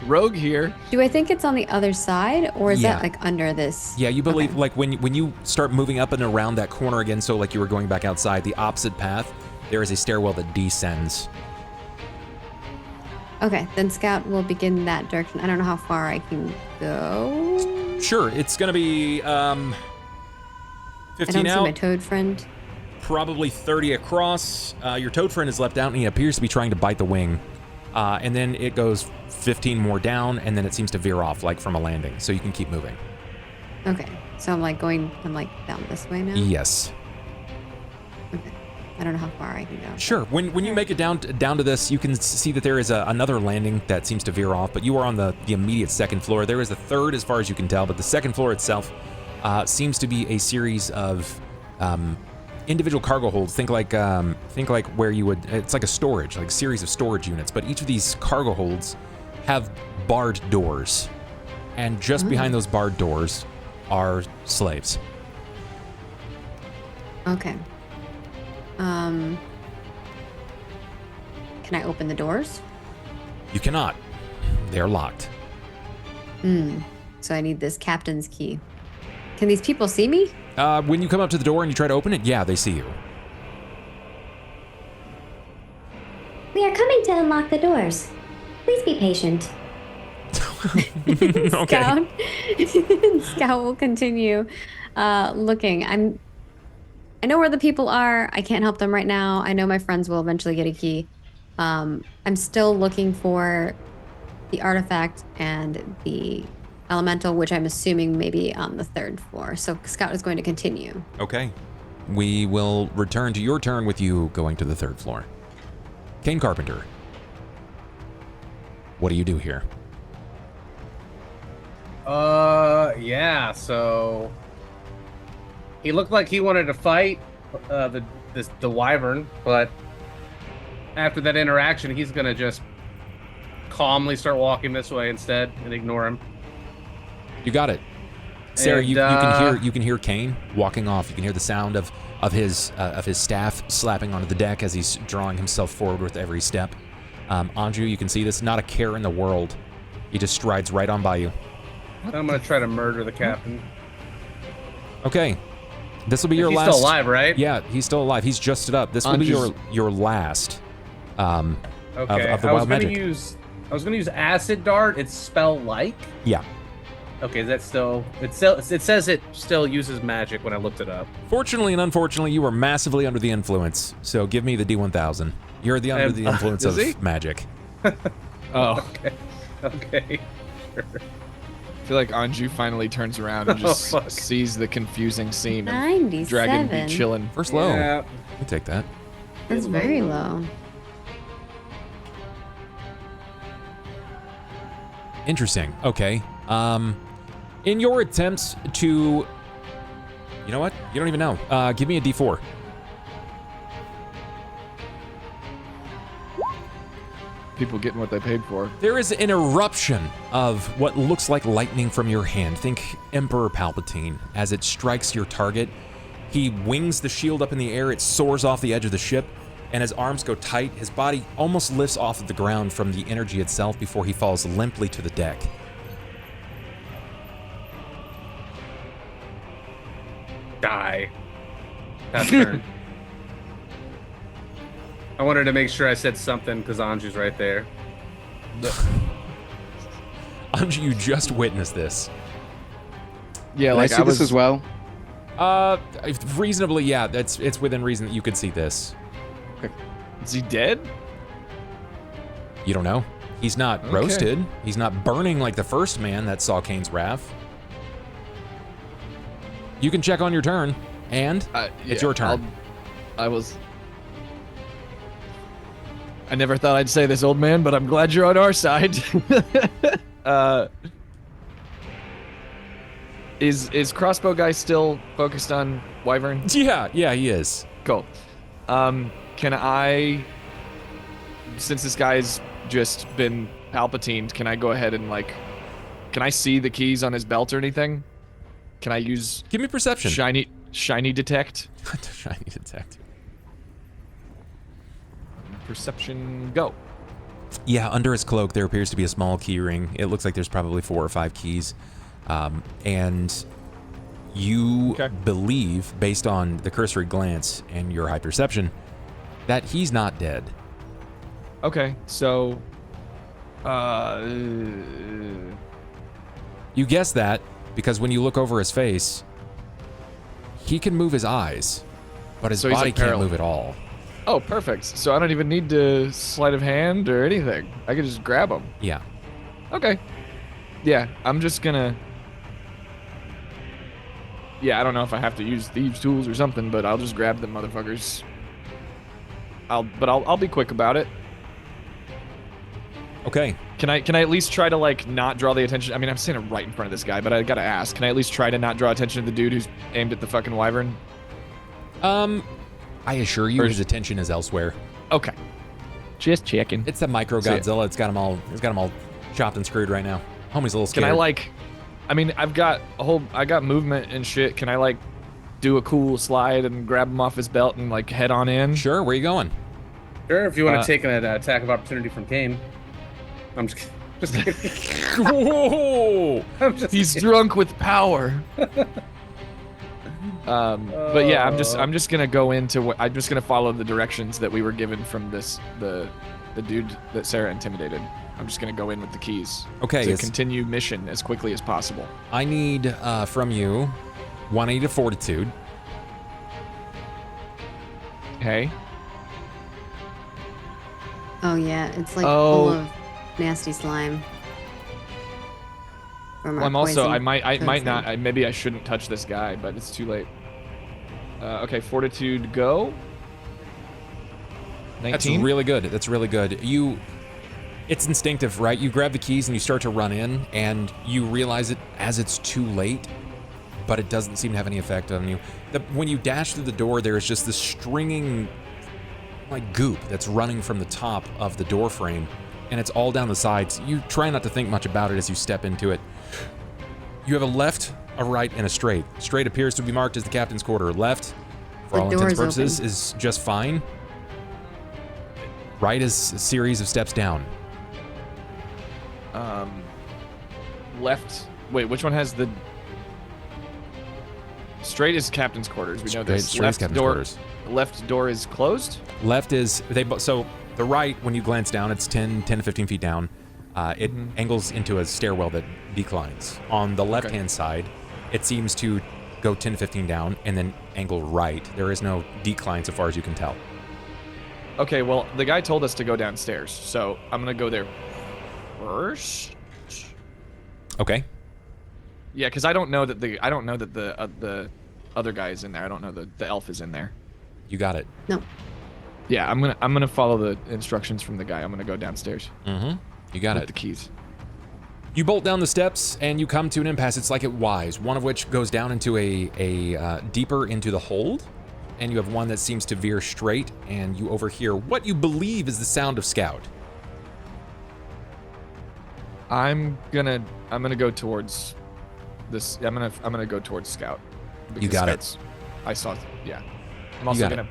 Rogue here. Do I think it's on the other side, or is Yeah. that like under this? Yeah, you believe Okay. like when you start moving up and around that corner again, so like you were going back outside, the opposite path, there is a stairwell that descends. Okay, then Scout will begin that direction. I don't know how far I can go. Sure, it's gonna be I 15 don't see out, my toad friend. probably 30 across. Your toad friend is left out, and he appears to be trying to bite the wing. And then it goes 15 more down, and then it seems to veer off like from a landing, so you can keep moving. Okay, so I'm like down this way now. Yes. Okay. I don't know how far I can go. Sure. When you make it down to this, you can see that there is another landing that seems to veer off, but you are on the immediate second floor. There is a third as far as you can tell, but the second floor itself seems to be a series of individual cargo holds. Think like where you would, it's like a storage, like a series of storage units, but each of these cargo holds have barred doors. And just behind those barred doors are slaves. Okay. Can I open the doors? You cannot. They are locked. So I need this captain's key. Can these people see me? When you come up to the door and you try to open it, yeah, they see you. We are coming to unlock the doors. Please be patient. Scout. Scout will continue looking. I know where the people are. I can't help them right now. I know my friends will eventually get a key. I'm still looking for the artifact and the elemental, which I'm assuming may be on the third floor. So Scout is going to continue. Okay. We will return to your turn with you going to the third floor. Cain Carpenter. What do you do here? Yeah, so he looked like he wanted to fight the wyvern, but after that interaction, he's gonna just calmly start walking this way instead and ignore him. You got it. Sera, And, you can hear Cain walking off. You can hear the sound of his staff slapping onto the deck as he's drawing himself forward with every step. Anju, you can see this. Not a care in the world. He just strides right on by you. I'm gonna try to murder the captain. Okay. This will be your He's last. still alive, right? Yeah, he's still alive. He's just stood up. This will be your last. Okay. Of the wild magic. I was gonna use acid dart. It's spell like. Yeah. Okay, is that still? It says it still uses magic when I looked it up. Fortunately and unfortunately, you were massively under the influence. So give me the D1000. You're under the influence of magic. Oh. Okay. Sure. I feel like Anju finally turns around and just sees the confusing scene of 97. Dragon be chilling. First low. Yeah. I'll take that. That's very low. Interesting. Okay. In your attempts to, you know what? You don't even know. Give me a D4. People getting what they paid for. There is an eruption of what looks like lightning from your hand. Think Emperor Palpatine. As it strikes your target, he wings the shield up in the air. It soars off the edge of the ship, and his arms go tight. His body almost lifts off of the ground from the energy itself before he falls limply to the deck. Die. That's turn. I wanted to make sure I said something because Anju's right there. Anju, you just witnessed this. Yeah, like I see this as well. Reasonably, yeah. It's within reason that you could see this. Is he dead? You don't know. He's not roasted. He's not burning like the first man that saw Cain's wrath. You can check on your turn, and it's your turn. I never thought I'd say this, old man, but I'm glad you're on our side. Is crossbow guy still focused on wyvern? Yeah, he is. Cool. Can I, since this guy's just been Palpatined, can I go ahead and can I see the keys on his belt or anything? Can I use? Give me perception. Shiny detect. Shiny detect. Perception, go. Yeah, under his cloak there appears to be a small key ring. It looks like there's probably 4 or 5 keys, and you believe, based on the cursory glance and your high perception, that he's not dead. Okay, so you guess that because when you look over his face, he can move his eyes, but his body can't move at all. Oh, perfect. So I don't even need to sleight of hand or anything. I can just grab him. Yeah. Okay. Yeah, I'm just gonna... Yeah, I don't know if I have to use thieves' tools or something, but I'll just grab them motherfuckers. I'll be quick about it. Okay. Can I at least try to like not draw the attention? I mean, I'm standing right in front of this guy, but I gotta ask. Can I at least try to not draw attention to the dude who's aimed at the fucking wyvern? I assure you, his attention is elsewhere. Okay. Just checking. It's the micro Godzilla. It's got him all chopped and screwed right now. Homie's a little scared. Can I like? I mean, I got movement and shit. Can I like do a cool slide and grab him off his belt and like head on in? Sure. Where you going? Sure, if you want to take an attack of opportunity from Cain. I'm just kidding. Whoa! He's drunk with power. But yeah, I'm just gonna go into I'm just gonna follow the directions that we were given from the dude that Sera intimidated. I'm just gonna go in with the keys. Okay. To continue mission as quickly as possible. I need from you 180 fortitude. Okay. Oh yeah, it's like full of nasty slime. Well, I'm also I might not maybe I shouldn't touch this guy, but it's too late. Okay, fortitude go. 19. That's really good. That's really good. It's instinctive, right? You grab the keys and you start to run in, and you realize it as it's too late, but it doesn't seem to have any effect on you. When you dash through the door, there is just this stringing, like goop that's running from the top of the door frame, and it's all down the sides. You try not to think much about it as you step into it. You have a left, a right, and a straight. Straight appears to be marked as the captain's quarter. Left, for all intents and purposes, is just fine. Right is a series of steps down. Left. Wait, which one has the? Straight is captain's quarters. We know this. Straight is captain's quarters. Left door is closed. Left is so the right, when you glance down, it's 10 to 15 feet down. It angles into a stairwell that declines. On the left-hand side, it seems to go 10 to 15 down and then angle right. There is no decline so far as you can tell. Okay, well, the guy told us to go downstairs, so I'm gonna go there first. Okay. Yeah, because I don't know that the other guy is in there. I don't know that the elf is in there. You got it. No. Yeah, I'm gonna follow the instructions from the guy. I'm gonna go downstairs. Mm-hmm. You got with it. The keys. You bolt down the steps and you come to an impasse. It's like it wise, one of which goes down into a deeper into the hold, and you have one that seems to veer straight, and you overhear what you believe is the sound of Scout. I'm gonna go towards this. I'm gonna go towards Scout. You got it. I saw. Yeah. I'm also gonna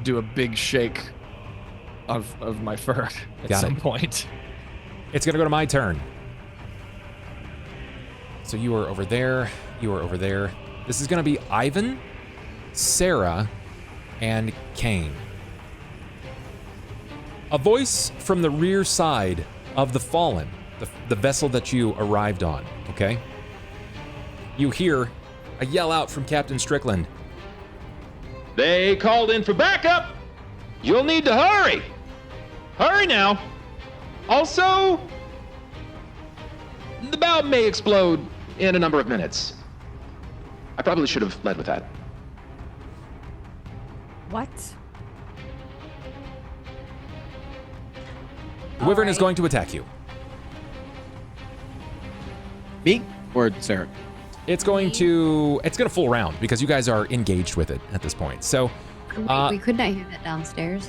do a big shake of my fur at some point. It's gonna go to my turn. So you are over there. You are over there. This is gonna be Ivan, Sera, and Cain. A voice from the rear side of the Fallen, the vessel that you arrived on, okay? You hear a yell out from Captain Strickland. They called in for backup. You'll need to hurry. Hurry now. Also, the bow may explode in a number of minutes. I probably should have led with that. What? The Wyvern is going to attack you. Me or Sera? It's going to full round because you guys are engaged with it at this point. So we could not hear that downstairs.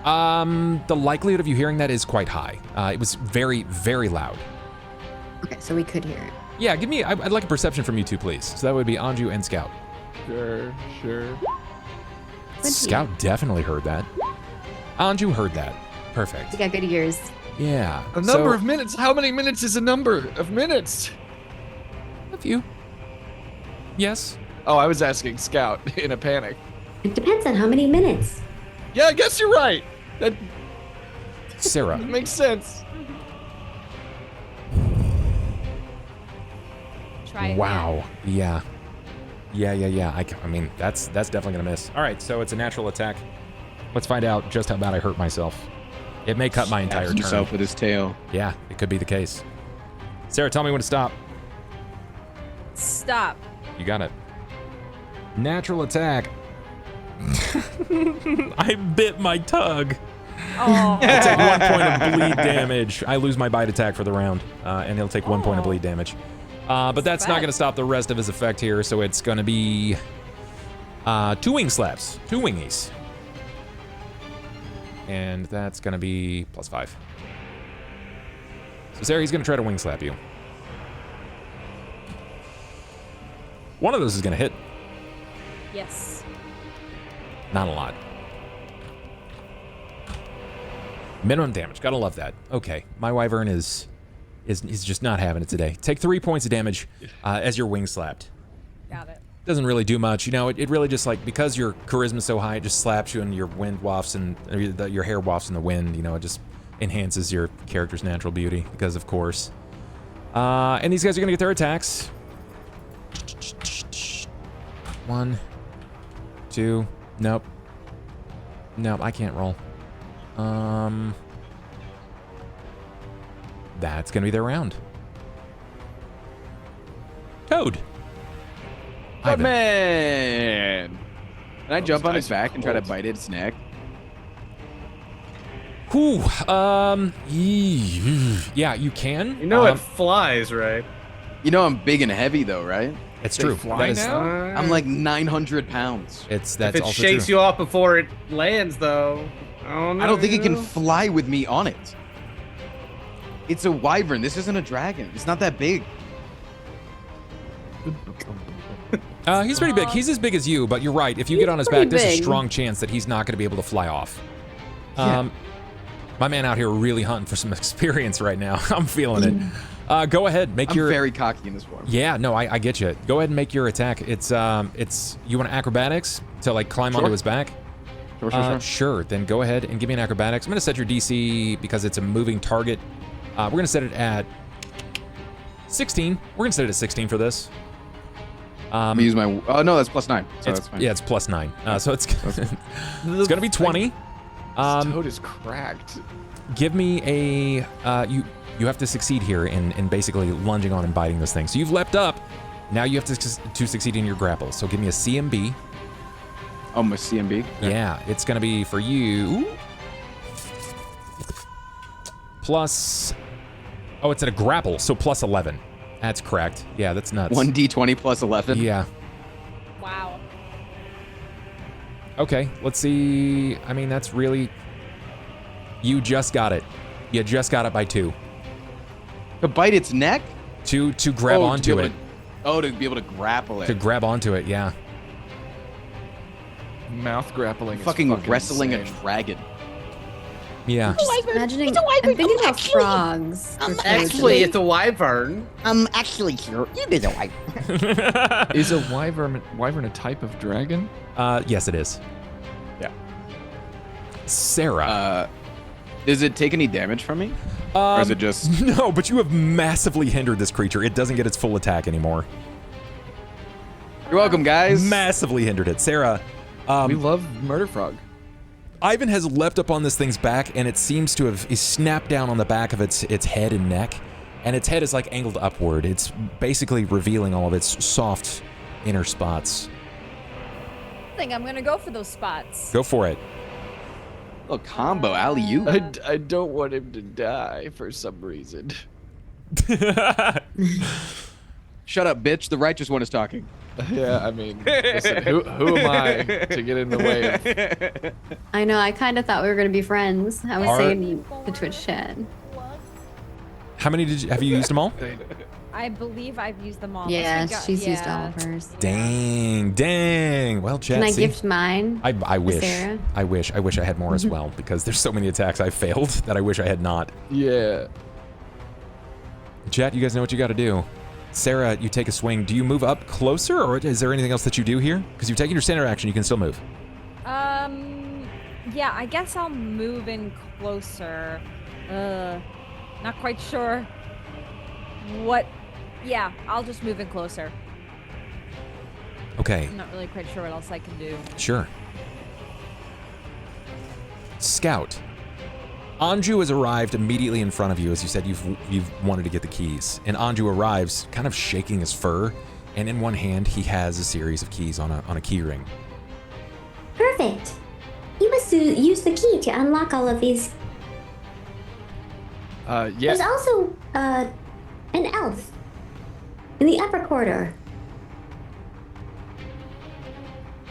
The likelihood of you hearing that is quite high. It was very, very loud. Okay, so we could hear it. Yeah, I'd like a perception from you two, please. So that would be Anju and Scout. Sure. Scout definitely heard that. Anju heard that. Perfect. We got good ears. Yeah. A number of minutes. How many minutes is a number of minutes? A few. Yes. Oh, I was asking Scout in a panic. It depends on how many minutes. Yeah, I guess you're right. That Sera. makes sense. Try it. Wow. Yeah. I mean, that's definitely gonna miss. All right, so it's a natural attack. Let's find out just how bad I hurt myself. It may cut my entire turn. Himself with his tail. Yeah, it could be the case. Sera, tell me when to stop. Stop. You got it. Natural attack. I bit my tug. Oh. I'll take 1 point of bleed damage. I lose my bite attack for the round, and he'll take 1 point of bleed damage. But that's not going to stop the rest of his effect here, so it's going to be 2 wing slaps, 2 wingies. And that's going to be +5. So Sera, he's going to try to wing slap you. One of those is going to hit. Yes. Not a lot. Minimum damage. Gotta love that. Okay, my wyvern is just not having it today. Take 3 points of damage as your wing slapped. Got it. Doesn't really do much. You know, it really just like, because your charisma's so high, it just slaps you and your wind wafts and your hair wafts in the wind. You know, it just enhances your character's natural beauty because, of course. And these guys are gonna get their attacks. 1, 2. Nope. Nope, I can't roll. That's gonna be their round. Toad. But man, can I jump on his back and try to bite its neck? Whew. Yeah, you can. You know it flies, right? You know I'm big and heavy though, right? It's true. Fly now? I'm like 900 pounds. That's if it also shakes true. you off before it lands, though, I don't think it can fly with me on it. It's a wyvern. This isn't a dragon. It's not that big. He's pretty big. He's as big as you, but you're right. If you get on his back, there's a strong chance that he's not going to be able to fly off. My man out here really hunting for some experience right now. I'm feeling it. Go ahead, make I'm very cocky in this form. Yeah, no, I get you. Go ahead and make your attack. It's you want acrobatics to like climb onto his back? Sure. Sure, then go ahead and give me an acrobatics. I'm gonna set your DC because it's a moving target. We're gonna set it at 16. We're gonna set it at 16 for this. I'm gonna use my. Oh no, that's +9. So that's fine. Yeah, it's +9. So it's it's gonna be 20. Toad is cracked. Give me a you have to succeed here in basically lunging on and biting this thing. So you've leapt up. Now you have to succeed in your grapple. So give me a CMB. Oh, my CMB? Yeah, it's gonna be for you. Plus, oh, it's at a grapple, so +11. That's correct. Yeah, that's nuts. 1d20 +11. Yeah. Wow. Okay, let's see. I mean, that's really. You just got it. You just got it by 2. To bite its neck? To grab onto it. To be able to grapple it. To grab onto it, yeah. Mouth grappling. Fucking is wrestling insane. a dragon. Yeah. Just imagining. I'm thinking about frogs. Actually, it's a wyvern. Actually, sure, it is a wyvern. Is a wyvern a type of dragon? Yes, it is. Yeah. Sera. Does it take any damage from me? Or is it just... No, but you have massively hindered this creature. It doesn't get its full attack anymore. You're welcome, guys. Massively hindered it. Sera, We love Murder Frog. Ivan has leapt up on this thing's back, and it seems to have snapped down on the back of its head and neck, and its head is like angled upward. It's basically revealing all of its soft inner spots. I think I'm gonna go for those spots. Go for it. Little combo, alley-oop. I don't want him to die for some reason. Shut up, bitch. The righteous one is talking. Yeah, I mean, listen, who am I to get in the way of... I know. I kind of thought we were gonna be friends. I was saying the Twitch chat. How many have you used them all? I believe I've used them all. Yeah, Unless she's we used all yeah. of hers. Dang. Well, chat. Can I see? gift mine? I wish. Sarah? I wish I had more as well, because there's so many attacks I failed that I wish I had not. Yeah. Chat, you guys know what you got to do. Sera, you take a swing. Do you move up closer, or is there anything else that you do here? Because you've taken your standard action, you can still move. Yeah, I guess I'll move in closer. Not quite sure what. Yeah, I'll just move in closer. Okay. I'm not really quite sure what else I can do. Sure. Scout. Anju has arrived immediately in front of you. As you said, you've wanted to get the keys. And Anju arrives kind of shaking his fur, and in one hand he has a series of keys on a key ring. Perfect. You must use the key to unlock all of these. Yeah. There's also an elf in the upper corridor.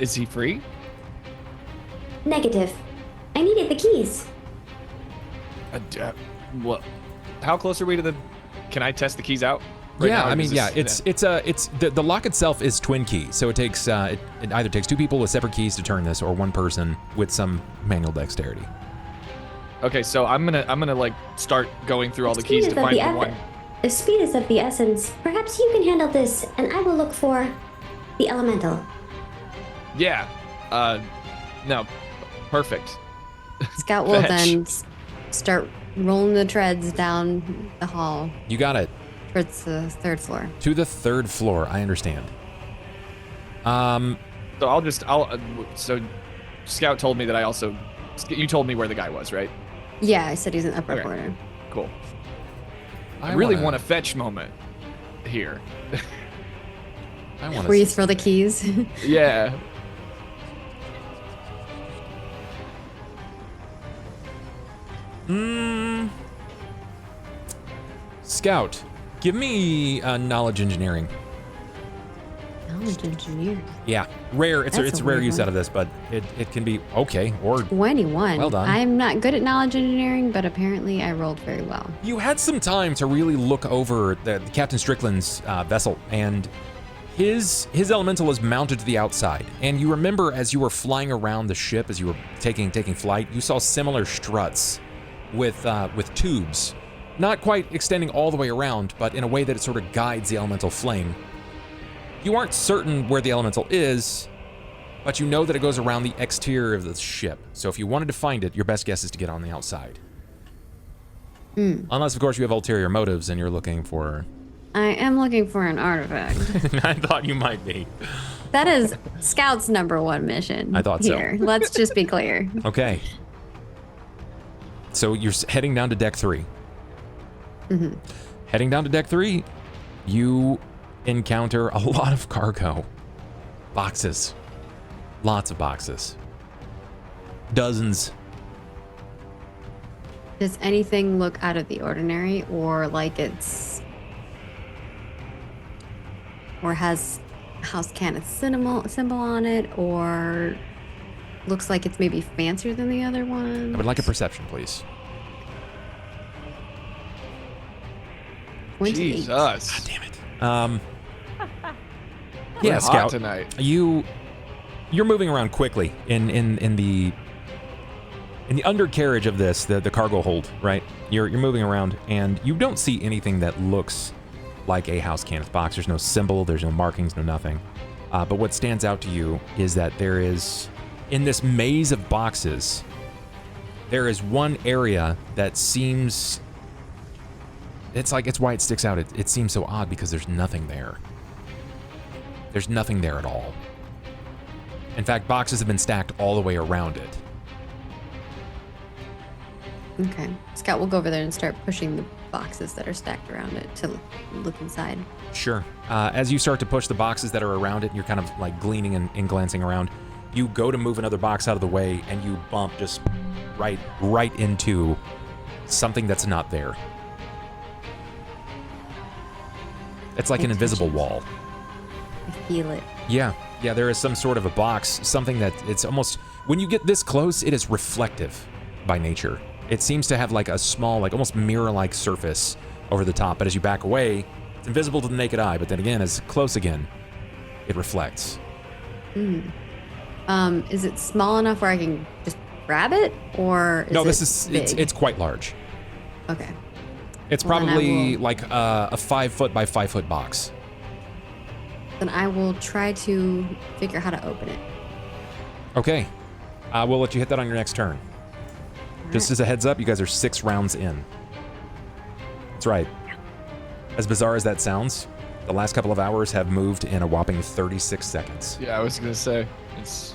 Is he free? Negative. I needed the keys. What? How close are we to the? Can I test the keys out? Yeah, now, or I mean, does this- it's the lock itself is twin key, so it takes it either takes two people with separate keys to turn this, or one person with some manual dexterity. Okay, so I'm gonna like start going through all the Speed keys is to of find the the one. The speed is of the essence. Perhaps you can handle this, and I will look for the elemental. Yeah. No. Perfect. Scout will Fetch. then start rolling the treads down the hall You got it. towards the third floor. To the third floor. I understand. So so Scout told me that I also. You told me where the guy was, right? Yeah, I said he's in the upper Okay. corridor. Cool. I I really wanna- want a fetch moment here. I want Where you throw the keys. Yeah. Scout, give me knowledge engineering. Knowledge engineer. Yeah, rare. It's That's a a rare weird use one. out of this, but it can be okay. Or 21. Well done. I'm not good at knowledge engineering, but apparently I rolled very well. you had some time to really look over the Captain Strickland's vessel, and his elemental is mounted to the outside. And you remember as you were flying around the ship, as you were taking flight, you saw similar struts with tubes, not quite extending all the way around, but in a way that it sort of guides the elemental flame. You aren't certain where the elemental is, but you know that it goes around the exterior of the ship. So if you wanted to find it, your best guess is to get on the outside. Unless, of course, you have ulterior motives and you're looking for... I am looking for an artifact. I thought you might be. That is Scout's #1 mission. I thought so. here. Let's just be clear. Okay. So you're heading down to deck 3. Heading down to deck 3, you encounter a lot of cargo. Boxes. Lots of boxes. Dozens. Does anything look out of the ordinary, or like it's, or has House Cannon's symbol on it, or looks like it's maybe fancier than the other one? I would like a perception, please. 28. Jesus. Damn it. We're Yeah, hot Scout. tonight. You're moving around quickly in the undercarriage of this, the cargo hold, right? You're moving around, and you don't see anything that looks like a House Cannons box. There's no symbol, there's no markings, no nothing. But what stands out to you is that there is, in this maze of boxes, there is one area that seems... It's why it sticks out. It seems so odd because there's nothing there. There's nothing there at all. In fact, boxes have been stacked all the way around it. Okay. Scout will go over there and start pushing the boxes that are stacked around it to look inside. Sure. As you start to push the boxes that are around it, you're kind of like gleaning and glancing around. You go to move another box out of the way, and you bump just right into something that's not there. It's like an invisible wall. I feel it. Yeah, there is some sort of a box, something that it's almost, when you get this close, it is reflective by nature. It seems to have like a small, like almost mirror-like surface over the top, but as you back away, it's invisible to the naked eye, but then again, as close again, it reflects. Is it small enough where I can just grab it, or is No, it this is, big? it's quite large. Okay. It's Well, then I probably will- like a 5 foot by 5 foot box. Then I will try to figure out how to open it. Okay, we'll let you hit that on your next turn. Just as a heads up, you guys are 6 rounds in. That's right. As bizarre as that sounds, the last couple of hours have moved in a whopping 36 seconds. Yeah, I was gonna say it's.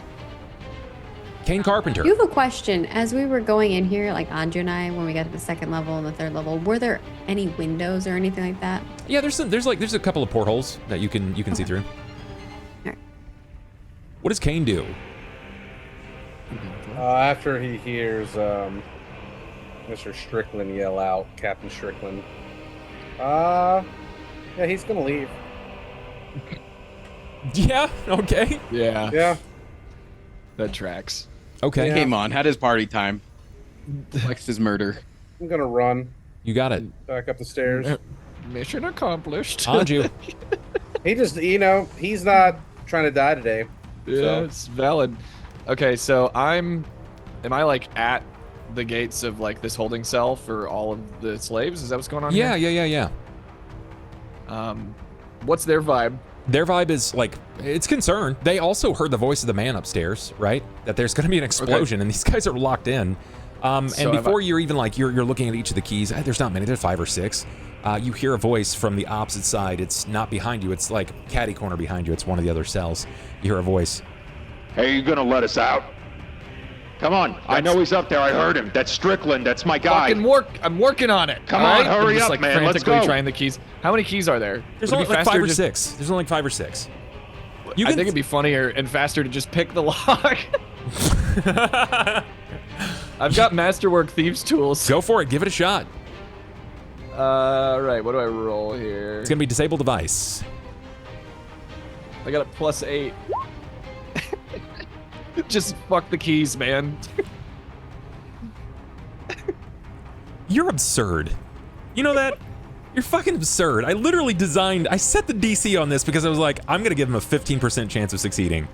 Cain Carpenter. You have a question. As we were going in here, like Anju and I, when we got to the second level and the third level, were there any windows or anything like that? Yeah, there's a couple of portholes that you can see through. Alright. What does Cain do? After he hears Mr. Strickland yell out, Captain Strickland. Yeah, he's gonna leave. Yeah. Okay. Yeah, Yeah. that tracks. Okay. Yeah. Came on, had his party time. Flexed his murder. I'm gonna run You got it. back up the stairs. Mission accomplished. Anju. He just, he's not trying to die today. Yeah, So- it's valid. Okay, so am I like at the gates of like this holding cell for all of the slaves? Is that what's going on Yeah. here? What's their vibe? Their vibe is like, it's concerned. They also heard the voice of the man upstairs, right? That there's going to be an explosion, and these guys are locked in. And So before you're even like, you're looking at each of the keys, there's not many, there's 5 or 6. You hear a voice from the opposite side. It's not behind you. It's like catty corner behind you. It's one of the other cells. You hear a voice. Hey, you gonna let us out? Come on. I know he's up there. I heard him. That's Strickland. That's my guy. I'm working on it. Come all on, right? hurry I'm just, up, like, man. Let's frantically go. trying the keys. How many keys are there? There's Would only it be like faster 5 or just- 6. There's only like 5 or 6. You I can think it'd be funnier and faster to just pick the lock. I've got Masterwork Thieves tools. Go for it. Give it a shot. Right, what do I roll here? It's going to be disable device. I got a +8. Just fuck the keys, man. You're absurd. You know that? You're fucking absurd. I literally I set the DC on this because I was like, I'm gonna give him a 15% chance of succeeding.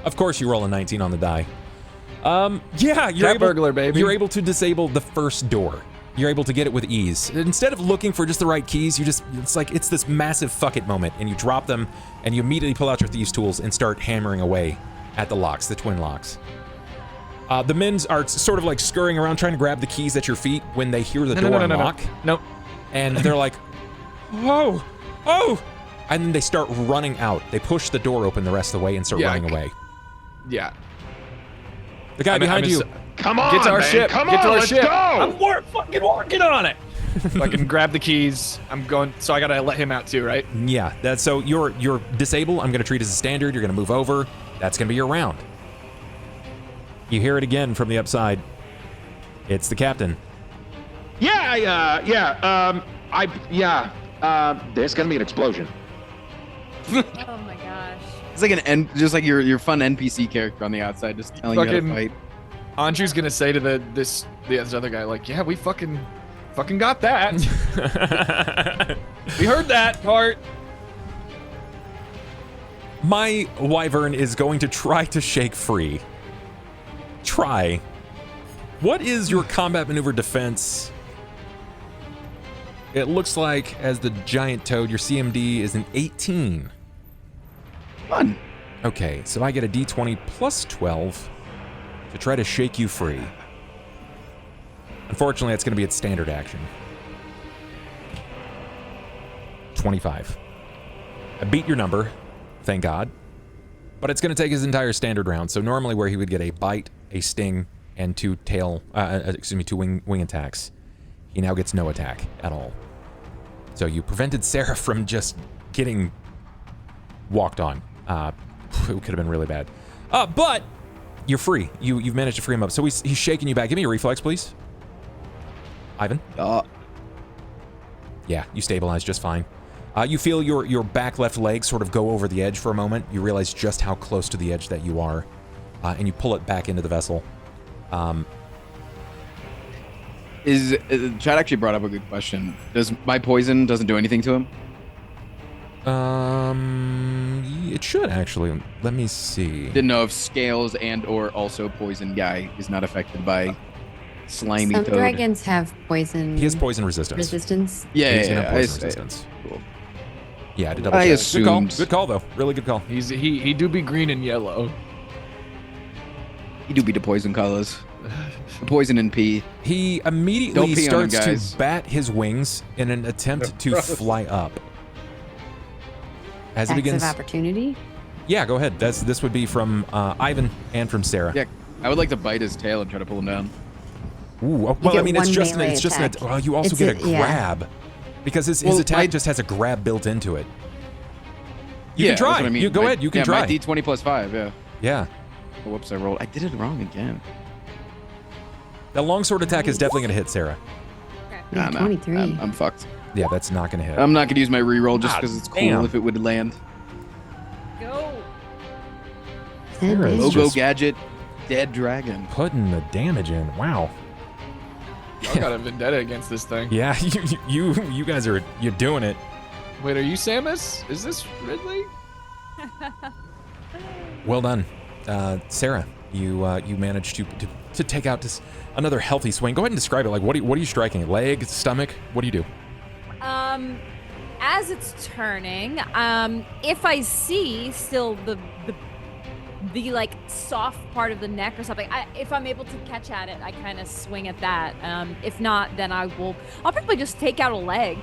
Of course you roll a 19 on the die. Yeah, Cat burglar, baby. You're able to disable the first door. You're able to get it with ease. Instead of looking for just the right keys, it's this massive fuck it moment, and you drop them, and you immediately pull out your thieves' tools and start hammering away at the locks, the twin locks. The men are sort of like scurrying around trying to grab the keys at your feet when they hear the door unlock. Nope. And they're like, oh, and then they start running out. They push the door open the rest of the way and start running away. Yeah. The guy behind you. Come on, Get to our man. ship. Come Get on, to our let's ship. go. I'm fucking working on it. I can grab the keys. I'm going. So I gotta let him out too, right? Yeah, that's so you're disabled. I'm gonna treat as a standard. You're gonna move over. That's gonna be your round. You hear it again from the upside. It's the captain. There's gonna be an explosion. Oh my gosh. It's like just like your fun NPC character on the outside, just telling you how to fight. Anju's gonna say to this other guy, like, yeah, we fucking got that. We heard that part. My wyvern is going to try to shake free. Try. What is your combat maneuver defense? It looks like, as the giant toad, your CMD is an 18. Fun. Okay, so I get a d20 plus 12 to try to shake you free. Unfortunately, it's going to be its standard action. 25. I beat your number, thank God. But it's going to take his entire standard round. So normally where he would get a bite, a sting, and 2 wing attacks, he now gets no attack at all. So you prevented Sera from just getting walked on. It could have been really bad. But you're free. You've managed to free him up. So he's shaking you back. Give me a reflex, please. Ivan. Yeah, you stabilize just fine. You feel your back left leg sort of go over the edge for a moment. You realize just how close to the edge that you are, and you pull it back into the vessel. Chad actually brought up a good question. Does my poison doesn't do anything to him? It should actually. Let me see. Didn't know if scales and/or also poison guy is not affected by slimy Some toad. dragons have poison. He has poison resistance. He's Yeah. gonna have poison resistance. Cool. Yeah, I did double I check. assumed. Good call though. Really good call. He do be green and yellow. He do be the poison colors. The poison and pee. He Don't immediately pee on him, starts guys. to bat his wings in an attempt to fly up. As it Acts begins. of opportunity. Yeah, go ahead. This would be from Ivan and from Sera. Yeah, I would like to bite his tail and try to pull him down. Ooh, well, get I mean, it's one just melee an attack. well, you also It's get a yeah. grab because his Well, attack just has a grab built into it. You can that's try. what I mean. You go ahead. You can try. My D20 plus 5. Yeah. Yeah. Oh, whoops, I rolled. I did it wrong again. That longsword attack is definitely going to hit Sera. Yeah, Nah, 23. I'm fucked. Yeah, that's not going to hit. I'm not gonna use my reroll just Ah, because it's cool damn. if it would land. Go. Sera is Logo just gadget, dead dragon. putting the damage in. Wow. I got a vendetta against this thing. Yeah, you guys are doing it. Wait, are you Samus? Is this Ridley? Well done, Sera. You managed to take out this another healthy swing. Go ahead and describe it. Like, what are you striking? Leg, stomach? What do you do? As it's turning, if I see still the like soft part of the neck or something, if I'm able to catch at it, I kind of swing at that. If not, then I'll probably just take out a leg.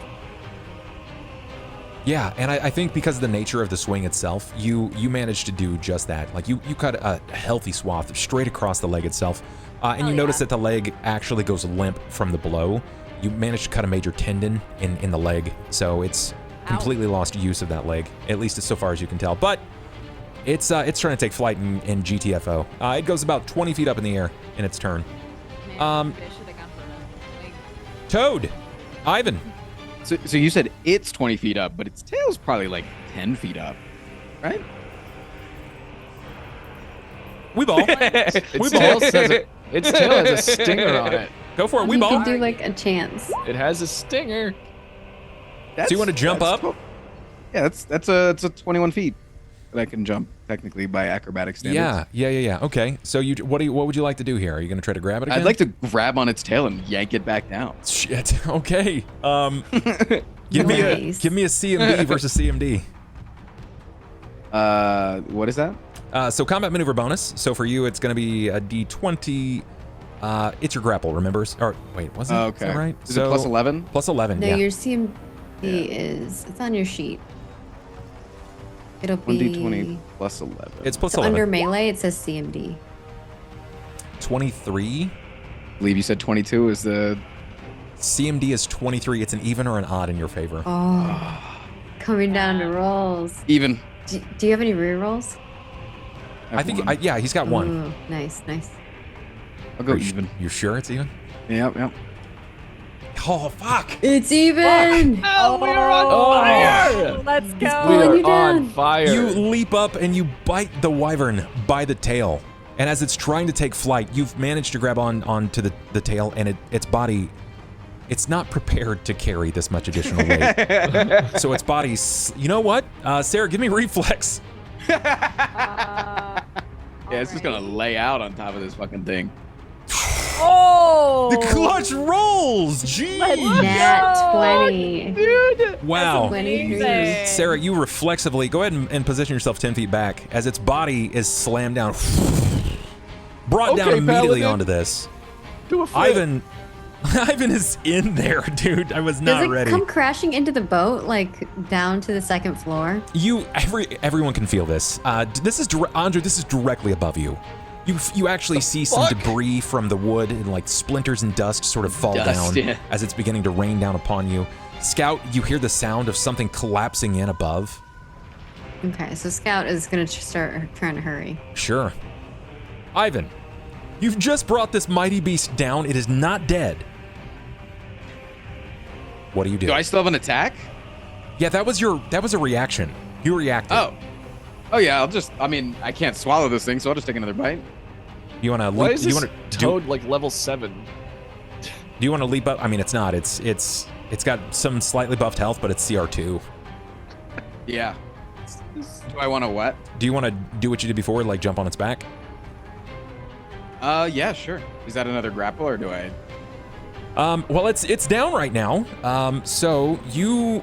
Yeah, and I think because of the nature of the swing itself, you managed to do just that. Like you cut a healthy swath straight across the leg itself, and you notice that the leg actually goes limp from the blow. You managed to cut a major tendon in the leg, so it's completely lost use of that leg, at least so far as you can tell. But it's trying to take flight in GTFO. It goes about 20 feet up in the air in its turn. Man, maybe I should have gone for that leg. Toad, Ivan. So you said it's 20 feet up, but its tail's probably like 10 feet up, right? We ball. Its tail has a stinger on it. Go for it. We You ball. can do like a chance. It has a stinger. So you want to jump up? Yeah, that's a 21 feet that I can jump technically by acrobatic standards. Yeah. Okay. So what would you like to do here? Are you going to try to grab it again? I'd like to grab on its tail and yank it back down. Shit. Okay. Give me a CMD versus CMD. What is that? So combat maneuver bonus. So for you, it's going to be a D20. It's your grapple, remember? Or wait, was it? Okay. Is that right? Is it plus 11? Plus 11. No, yeah. your CMD it's on your sheet. It'll be 1d20 plus 11. It's plus so 11. under melee. It says CMD. 23. I believe you said 22 is the... CMD is 23. It's an even or an odd in your favor. Oh, coming down to rolls. Even. Do you have any rerolls? I think, yeah, he's got one. Ooh, nice. I'll go Are even. You sure it's even? Yep. Oh, fuck. It's even. Oh, we are on fire! Let's go. We are you on down. fire. You leap up and you bite the wyvern by the tail. And as it's trying to take flight, you've managed to grab onto the tail, and its body, it's not prepared to carry this much additional weight. So its body, you know what? Sarah, give me reflex. Yeah, it's just gonna lay out on top of this fucking thing. Oh! The clutch rolls! Jeez! Nat 20. Dude! Wow. 23. Amazing. Sarah, you reflexively go ahead and position yourself 10 feet back as its body is slammed down. Brought down Okay, immediately Paladin. onto this. Do a flip. Ivan is in there, dude. I was Does not it ready. come crashing into the boat, like down to the second floor? Everyone can feel this. This is Anju. This is directly above you. You actually see some debris from the wood and like splinters and dust sort of fall down as it's beginning to rain down upon you. Scout, you hear the sound of something collapsing in above. Okay, so Scout is gonna start trying to hurry. Sure. Ivan, you've just brought this mighty beast down. It is not dead. What do you do? Do I still have an attack? Yeah, that was a reaction. You reacted. Oh yeah, I can't swallow this thing, so I'll just take another bite. You want to Why leap? is You this want to Toad like level 7? Do you want to leap up? I mean, it's not. It's got some slightly buffed health, but it's CR2. Yeah. Do I want to what? Do you want to do what you did before, like jump on its back? Yeah, sure. Is that another grapple, or do I? Well, it's down right now. So you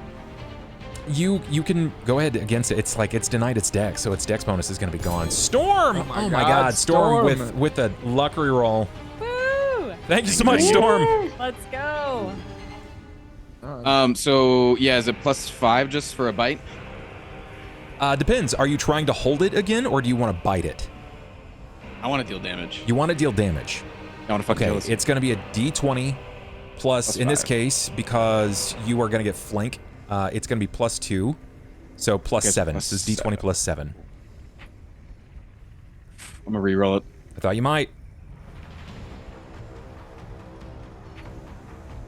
can go ahead against it. It's like it's denied its dex, so its dex bonus is going to be gone. Storm! Oh my God, Storm with a luck reroll. Woo! Thank you so much, Storm. Let's go. So yeah, is it +5 just for a bite? Depends. Are you trying to hold it again, or do you want to bite it? I want to deal damage. You want to deal damage. I want to fucking Okay, kill this. it's going to be a D20 plus in this 5. case, because you are going to get flank, it's going to be +2, so +7. This is D20 +7. I'm gonna re-roll it. I thought you might.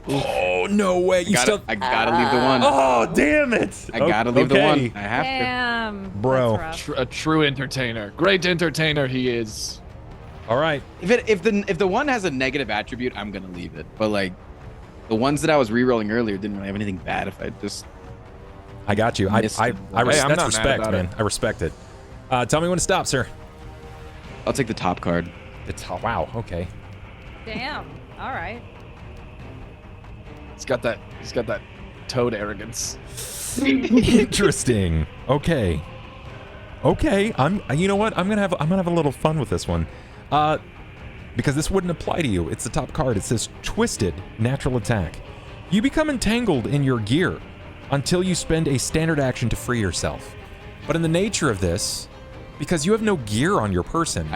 Oh, no way. You I gotta leave the one. Oh, damn it. I gotta leave the one. Okay. I have to. Damn. Bro. That's rough. A true entertainer. Great entertainer he is. All right. If the one has a negative attribute, I'm gonna leave it. But like the ones that I was re-rolling earlier didn't really have anything bad. If I just I got you. Missed I it. I'm that's not mad respect, about man. it. I respect it. Tell me when to stop, sir. I'll take the top card. Wow. Okay. Damn. All right. He's got that toad arrogance. Interesting. Okay. You know what? I'm gonna have a little fun with this one. Because this wouldn't apply to you. It's the top card. It says Twisted Natural Attack. You become entangled in your gear until you spend a standard action to free yourself. But in the nature of this, because you have no gear on your person,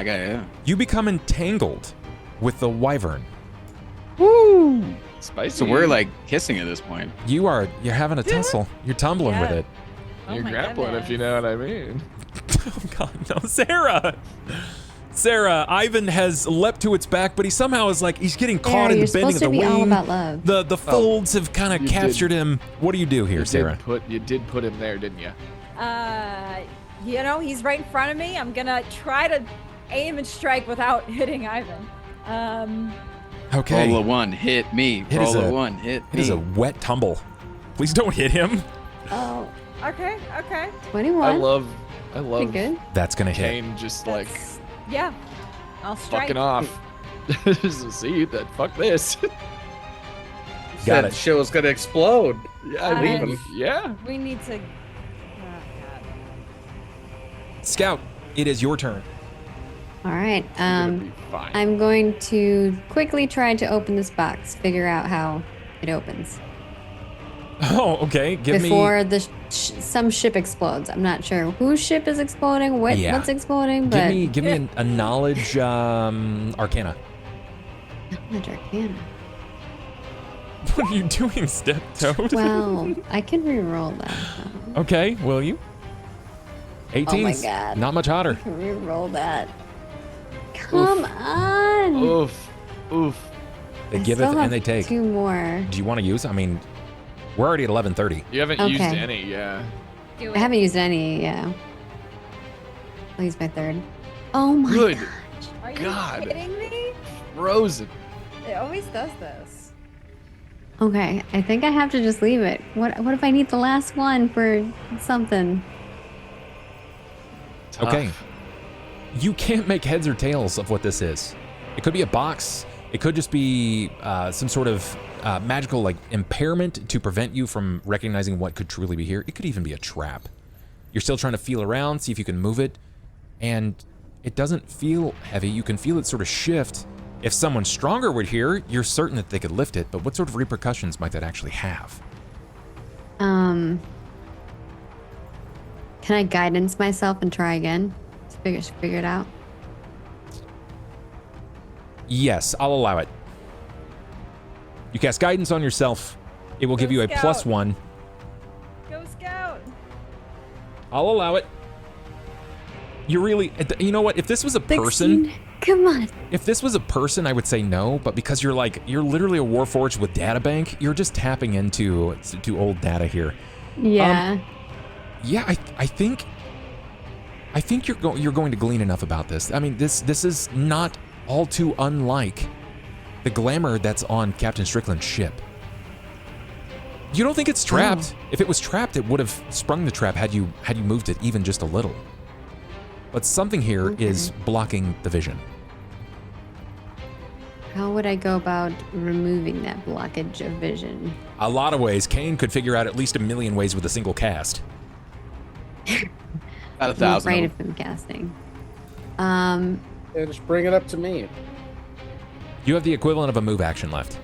you become entangled with the wyvern. Woo! Spicy. So we're like kissing at this point. You're having a tussle. You're tumbling with Yeah. it. Oh You're my grappling, if you goodness. know what I mean. Oh God, no, Sera, Ivan has leapt to its back, but he somehow is like he's getting caught in you're the bending supposed of the to be all wing. about love. The folds have kind of you captured did. him. What do you do here, Sera? You did put him there, didn't you? You know, he's right in front of me. I'm gonna try to aim and strike without hitting Ivan. Okay. Roll a one, hit me. It is Roll a a- one, hit It me. is a wet tumble. Please don't hit him. Oh, Okay. 21. I love Pretty good. That's gonna hit. Cain just like Yeah. I'll strike. fucking off. See that? Fuck this. Got That it. shit was gonna explode. Yeah, I I mean- mean, yeah. We need to. Oh, God. Scout, it is your turn. All right. You're gonna be fine. I'm going to quickly try to open this box, figure out how it opens Oh, okay. Give before me. some ship explodes. I'm not sure whose ship is exploding, Yeah. what's exploding, but Give me a knowledge arcana. Knowledge Arcana. What are you doing, Step Toad? Well, I can re-roll that. though. Okay, will you? 18. Oh my God. Not much hotter. I can re-roll that. Come on. Oof. They I give it still and have they take. 2 more. Do you want to use? I mean, we're already at 11:30. You haven't used Okay. any, yeah. Do I it. haven't used any. Yeah. I'll use my 3rd. Oh my Good. God. Are you God. kidding me? Frozen. It always does this. Okay, I think I have to just leave it. What if I need the last one for something? Tough. Okay. You can't make heads or tails of what this is. It could be a box. It could just be some sort of magical like impairment to prevent you from recognizing what could truly be here. It could even be a trap. You're still trying to feel around, see if you can move it, and it doesn't feel heavy. You can feel it sort of shift. If someone stronger were here, you're certain that they could lift it, but what sort of repercussions might that actually have? Can I guidance myself and try again to figure it out? Yes, I'll allow it. You cast guidance on yourself. It will give Go you a Scout. +1. Go Scout. I'll allow it. You really, you know what? If this was a person, 16? Come on. if this was a person, I would say no. But because you're literally a Warforged with data bank, you're just tapping into old data here. Yeah. Yeah, I think you're going to glean enough about this. I mean, this is not all too unlike the glamour that's on Captain Strickland's ship. You don't think it's trapped? If it was trapped, it would have sprung the trap had you moved it even just a little. But something here is blocking the vision. How would I go about removing that blockage of vision? A lot of ways. Cain could figure out at least a million ways with a single cast. About I'm 1,000. afraid of of him casting. Yeah, just bring it up to me. You have the equivalent of a move action left.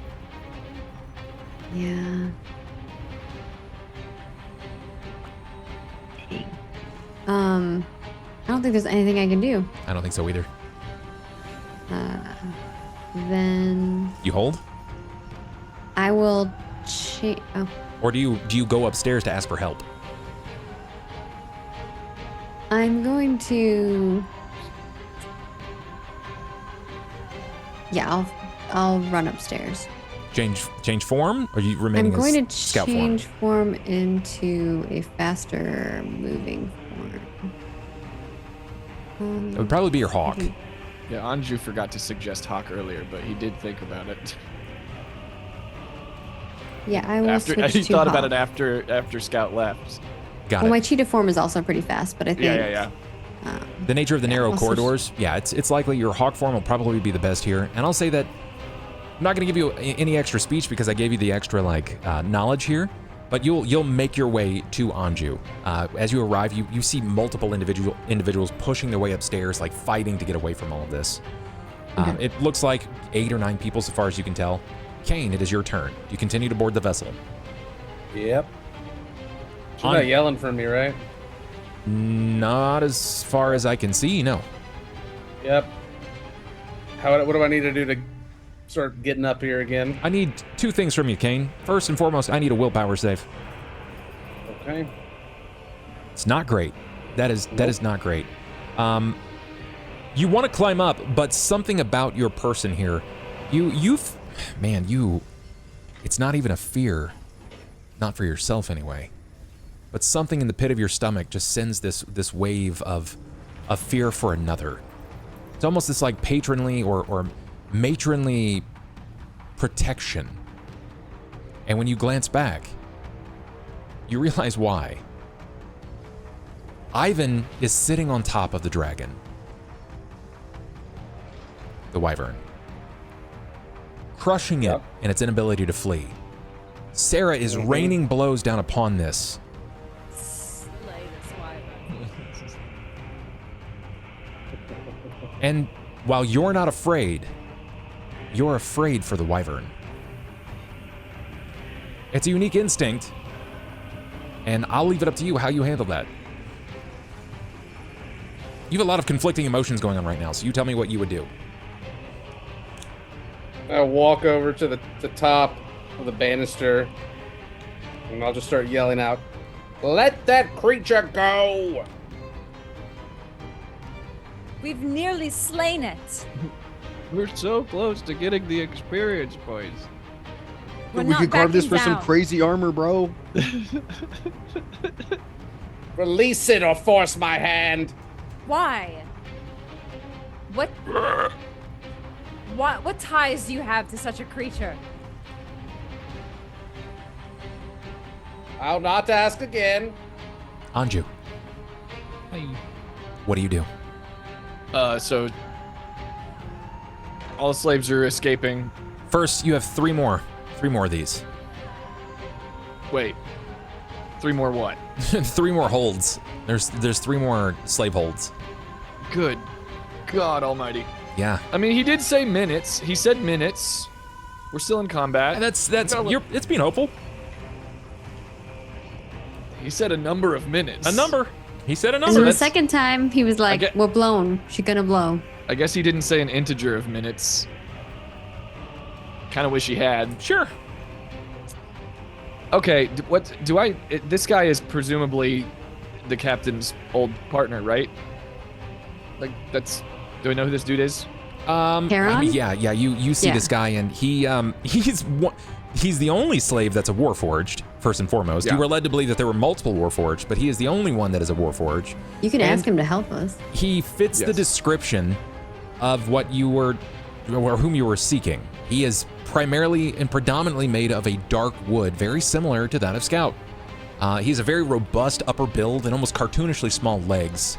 Yeah. Dang. I don't think there's anything I can do. I don't think so either. Then You hold? I will Or do you go upstairs to ask for help? I'm going to Yeah, I'll run upstairs. Change form? Or are you remaining I'm going as to scout form? change form into a faster moving form. It would probably be your hawk. Yeah, Anju forgot to suggest hawk earlier, but he did think about it. Yeah, I will After switch he to thought hawk. about it after Scout left. Got Well, it. my cheetah form is also pretty fast, but I think Yeah. The nature of the narrow I'll switch- corridors, yeah, it's likely your hawk form will probably be the best here. And I'll say that I'm not going to give you any extra speech because I gave you the extra knowledge here, but you'll make your way to Anju. As you arrive, you see multiple individuals pushing their way upstairs, like fighting to get away from all of this. It looks like 8 or 9 people so far as you can tell. Cain, it is your turn. You continue to board the vessel. Yep. She's not yelling for me, right? Not as far as I can see, no. Yep. What do I need to do to start getting up here again? I need 2 things from you, Cain. First and foremost, I need a willpower save. Okay. It's not great. That is not great. You want to climb up, but something about your person here, it's not even a fear, not for yourself anyway, but something in the pit of your stomach just sends this wave of fear for another. It's almost this like patronly or matronly protection. And when you glance back, you realize why. Ivan is sitting on top of the dragon. The wyvern. Crushing it in its inability to flee. Sera is raining blows down upon this. Slay this wyvern. And while you're not afraid, you're afraid for the wyvern. It's a unique instinct, and I'll leave it up to you how you handle that. You have a lot of conflicting emotions going on right now, so you tell me what you would do. I'll walk over to the top of the banister, and I'll just start yelling out, "Let that creature go!" We've nearly slain it. We're so close to getting the experience points. We're we not could carve this backing for some down. crazy armor, bro. Release it or force my hand. Why? What ties do you have to such a creature? I'll not ask again. Anju, what do you do? So all slaves are escaping. First, you have 3 more of these. Wait, 3 more what? 3 more holds. There's 3 more slave holds. Good God Almighty. Yeah. I mean, he did say minutes. He said minutes. We're still in combat. It's being hopeful. He said a number of minutes. A number. He said a And number. the That's- second time, he was like, get- we're blown. She's gonna blow. I guess he didn't say an integer of minutes. Kind of wish he had. Sure. Okay, this guy is presumably the captain's old partner, right? Like, do I know who this dude is? I mean, Heron? yeah. You see Yeah. this guy, and he's the only slave that's a Warforged. First and foremost, Yeah. you were led to believe that there were multiple Warforged, but he is the only one that is a Warforged. You can ask him to help us. He fits the Yes. description of what you were, or whom you were seeking. He is primarily and predominantly made of a dark wood, very similar to that of Scout. He has a very robust upper build and almost cartoonishly small legs.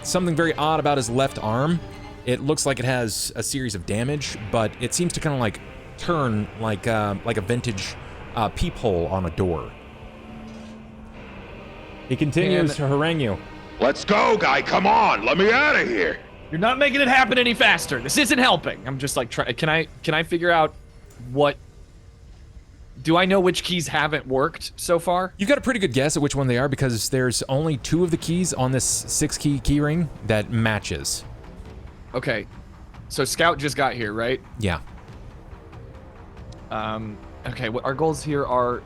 Something very odd about his left arm. It looks like it has a series of damage, but it seems to kind of like turn like a vintage peephole on a door. He continues to harangue you. Let's go, guy. Come on. Let me out of here. You're not making it happen any faster. This isn't helping. I'm just like, can I figure out what? Do I know which keys haven't worked so far? You've got a pretty good guess at which one they are because there's only 2 of the keys on this 6-key key ring that matches. Okay, so Scout just got here, right? Yeah. Okay, what our goals here are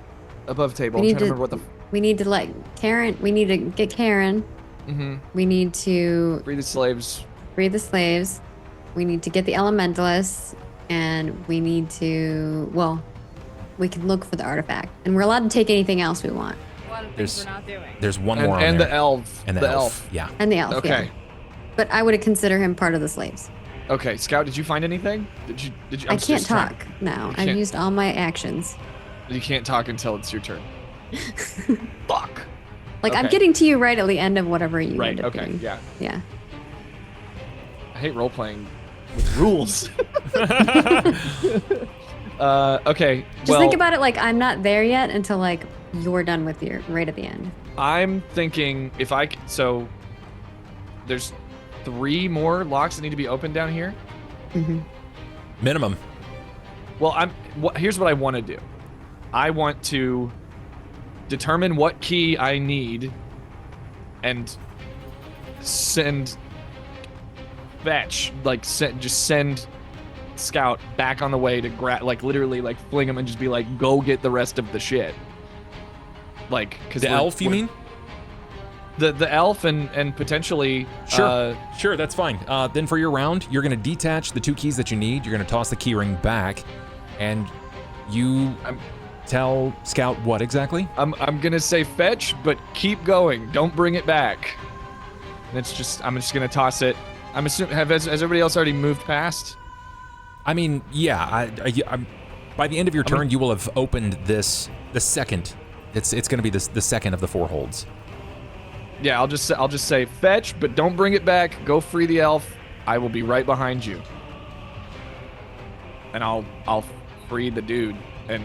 above table. We I'm need trying to to- remember what We need to let Karen, we need to get Karen. the. We need to Free the slaves. free the slaves. we need to get the elementalists, and we need to, well, we can look for the artifact, and we're allowed to take anything else we want. One of the things we're not doing. There's one more on And there. the elf. And the elf. Yeah. And the elf. Okay. Yeah. But I would consider him part of the slaves. Okay, Scout, did you find anything? Did you? I can't talk now. I've used all my actions. You can't talk until it's your turn. Fuck. Like, I'm Okay. getting to you right at the end of whatever you Right, end up okay, doing. yeah. Yeah. I hate role playing with rules. Okay. Just think about it like I'm not there yet until like you're done with your right at the end. I'm thinking if so there's 3 more locks that need to be opened down here. Mm-hmm. Minimum. Well, here's what I want to do. I want to determine what key I need and send Scout back on the way to grab, like literally like fling him and just be like, go get the rest of the shit. Like, cause The elf, you mean? The elf and potentially Sure, that's fine. Then for your round, you're gonna detach the 2 keys that you need. You're gonna toss the key ring back, and you tell Scout what exactly? I'm gonna say fetch, but keep going. Don't bring it back. And I'm just gonna toss it. I'm assuming has everybody else already moved past? I mean, yeah. I'm by the end of your turn, you will have opened the second. It's gonna be the second of the 4 holds. Yeah, I'll just say fetch, but don't bring it back. Go free the elf. I will be right behind you. And I'll free the dude and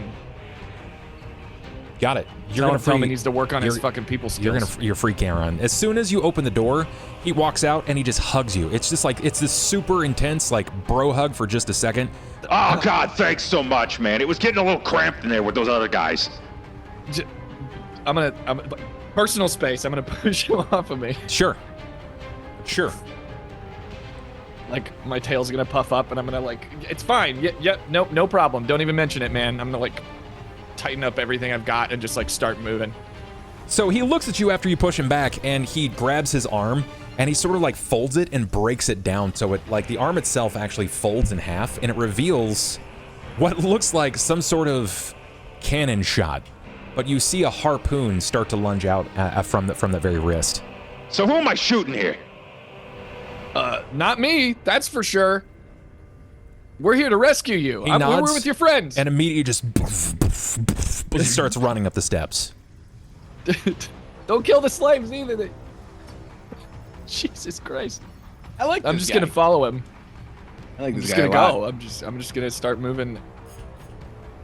got it. You're gonna tell him he needs to work on his fucking people skills. You're free Eberron. As soon as you open the door, he walks out and he just hugs you. It's just like it's this super intense like bro hug for just a second. Oh God, thanks so much, man. It was getting a little cramped in there with those other guys. I'm personal space. I'm gonna push you off of me. Sure. Like my tail's gonna puff up and I'm gonna like, it's fine. Yeah, no problem. Don't even mention it, man. I'm gonna like tighten up everything I've got and just like start moving. So he looks at you after you push him back, and he grabs his arm and he sort of like folds it and breaks it down, so it like the arm itself actually folds in half, and it reveals what looks like some sort of cannon shot. But you see a harpoon start to lunge out from the very wrist. So who am I shooting here? Not me, that's for sure. We're here to rescue you. He nods, we're with your friends. and immediately just starts running up the steps. Don't kill the slaves either. Jesus Christ. I like this I'm just guy. gonna follow him. I like I'm this just guy gonna a lot. go. I'm just gonna start moving.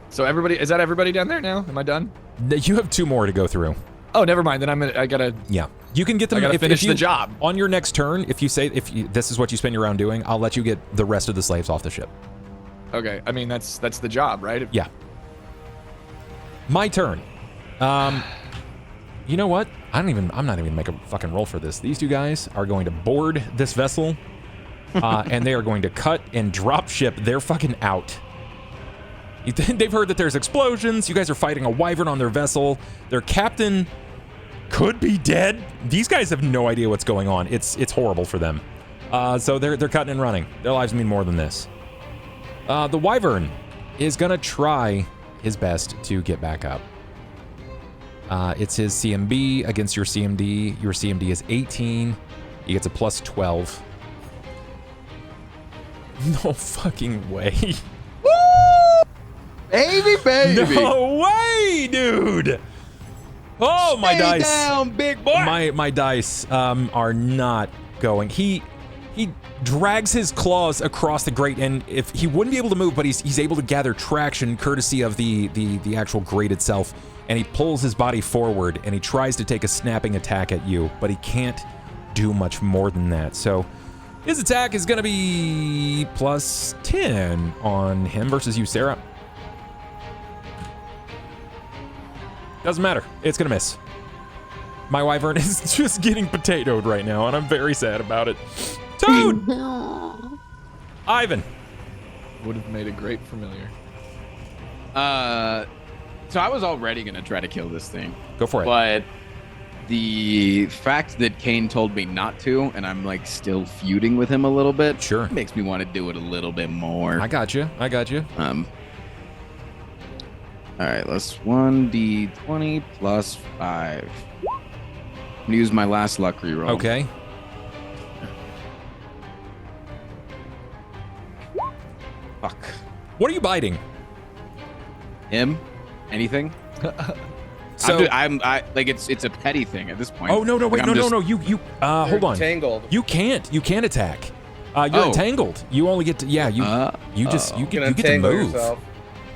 So is that everybody down there now? Am I done? You have 2 more to go through. Oh, never mind. Then I gotta. Yeah, you can get them. I gotta finish you, the job. On your next turn. If this is what you spend your round doing, I'll let you get the rest of the slaves off the ship. Okay. I mean that's the job, right? Yeah. My turn. You know what? I'm not even gonna make a fucking roll for this. These 2 guys are going to board this vessel, and they are going to cut and drop ship. They're fucking out. They've heard that there's explosions. You guys are fighting a wyvern on their vessel. Their captain could be dead. These guys have no idea what's going on. It's horrible for them. So they're cutting and running. Their lives mean more than this. The wyvern is gonna try his best to get back up. It's his CMB against your CMD. Your CMD is 18. He gets a plus 12. No fucking way. Baby. No way, dude. Oh, my Stay dice. down, big boy. My dice are not going. He drags his claws across the grate, and if he wouldn't be able to move, but he's able to gather traction courtesy of the actual grate itself, and he pulls his body forward and he tries to take a snapping attack at you, but he can't do much more than that. So his attack is gonna be plus 10 on him versus you, Sera. Doesn't matter. It's gonna miss. My wyvern is just getting potatoed right now, and I'm very sad about it. Toad! Ivan. Would have made a great familiar. So I was already gonna try to kill this thing. Go for it. But The fact that Cain told me not to, and I'm like still feuding with him a little bit, Sure. makes me want to do it a little bit more. I got you. I got you. All right, let's 1d20 plus 5. I'm gonna use my last luck reroll. Okay. Fuck. What are you biting? Him? Anything? So, I like it's a petty thing at this point. oh no, Like, wait, I'm no, just- no. You hold on. Tangled. You can't attack. You're Oh. entangled. You only get to you get You can to untangle move. yourself.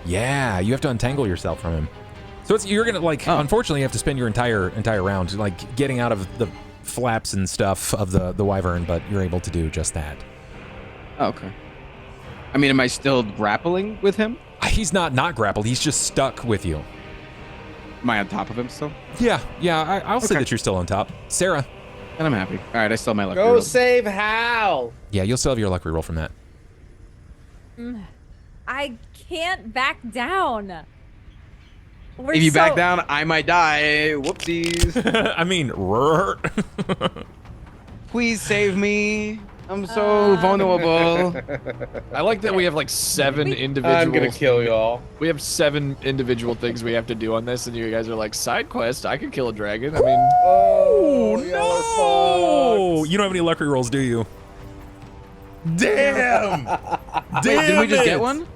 Yeah, you have to untangle yourself from him. So you're gonna unfortunately you have to spend your entire round like getting out of the flaps and stuff of the wyvern, but you're able to do just that. Oh, okay. I mean, am I still grappling with him? He's not grappled. He's just stuck with you. Am I on top of him still? Yeah. I'll say Okay. that you're still on top, Sarah. And I'm happy. All right, I still have my luck Go reroll. save Hal. Yeah, you'll still have your luck reroll from that. I can't back down. If you back down, I might die. Whoopsies. I mean, Please save me. I'm so vulnerable. I like that we have like 7 individual. I'm gonna kill y'all. We have 7 individual things we have to do on this, and you guys are like, side quest. I could kill a dragon. I mean, Oh no! You don't have any luck rerolls, do you? Damn! Wait, didn't we just get one?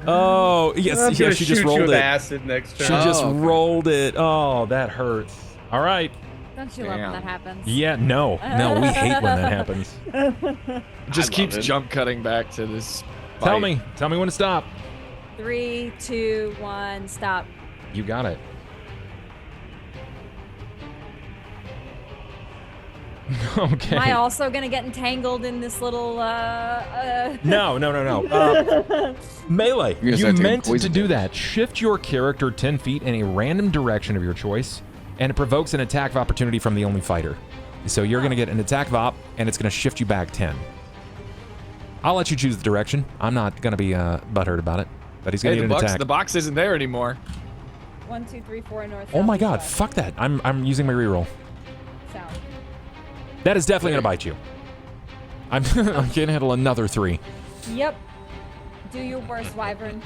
Oh, I'm yes, gonna yeah, she shoot just you rolled with it. acid next She turn. just okay. rolled it. Oh, that hurts. All right. Don't you love when Damn. that happens? Yeah, no, we hate when that happens. it just I keeps love it. jump cutting back to this. Tell fight. me when to stop. 3, 2, 1, stop. You got it. Okay. Am I also gonna get entangled in this little No. Melee. You're gonna You start taking meant to poison do damage. that. Shift your character 10 feet in a random direction of your choice, and it provokes an attack of opportunity from the only fighter. So you're going to get an attack of op, and it's going to shift you back 10. I'll let you choose the direction. I'm not going to be butthurt about it, but he's going Hey, to the get an box, attack. the box isn't there anymore. 1, 2, 3, 4 north. Oh my south, god, west, fuck that. I'm using my reroll. South. That is definitely going to bite you. I can't handle another 3. Yep. Do your worst, Wyvern.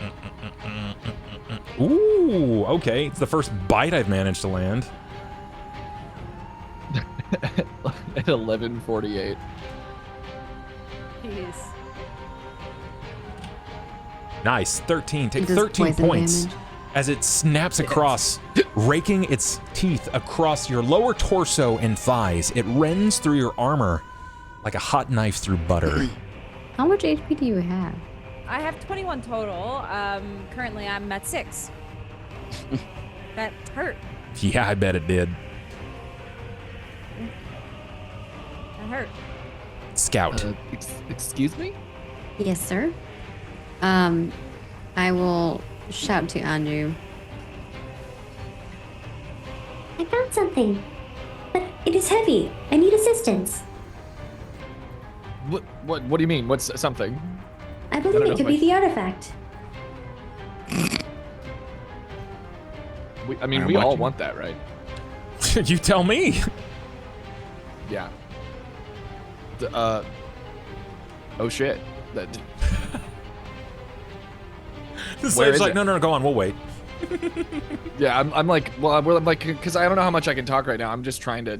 Ooh, okay. It's the first bite I've managed to land. At 11:48. Jeez. Nice. 13. Take It does 13 poison points damage. as it snaps across, raking its teeth across your lower torso and thighs. It rends through your armor like a hot knife through butter. How much HP do you have? I have 21 total. Currently I'm at 6. That hurt. Yeah, I bet it did. That hurt. Scout. Excuse me? Yes, sir. I will shout to Anju. I found something, but it is heavy. I need assistance. What do you mean? What's something? I believe don't it know could if be the artifact. I mean, I'm we all watching. want that, right? You tell me. Yeah. Oh shit. That. The Where slave's is like, it? no, go on, we'll wait. Yeah, I'm like, well, I'm like, because I don't know how much I can talk right now. I'm just trying to.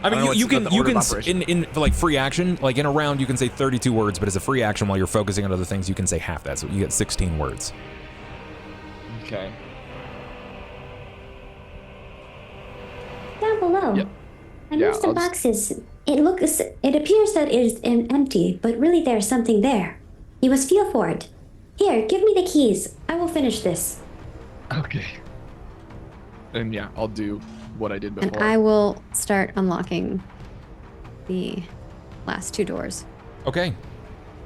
I mean, don't know you what's can the you order can of operation. in for like free action, like in a round you can say 32 words, but as a free action while you're focusing on other things, you can say half that, so you get 16 words. Okay. Down below. Yep. I Yeah, moved some I'll just- boxes. It appears that it is empty, but really there's something there. You must feel for it. Here, give me the keys. I will finish this. Okay. And yeah, I'll do what I did And before. I will start unlocking the last 2 doors. Okay.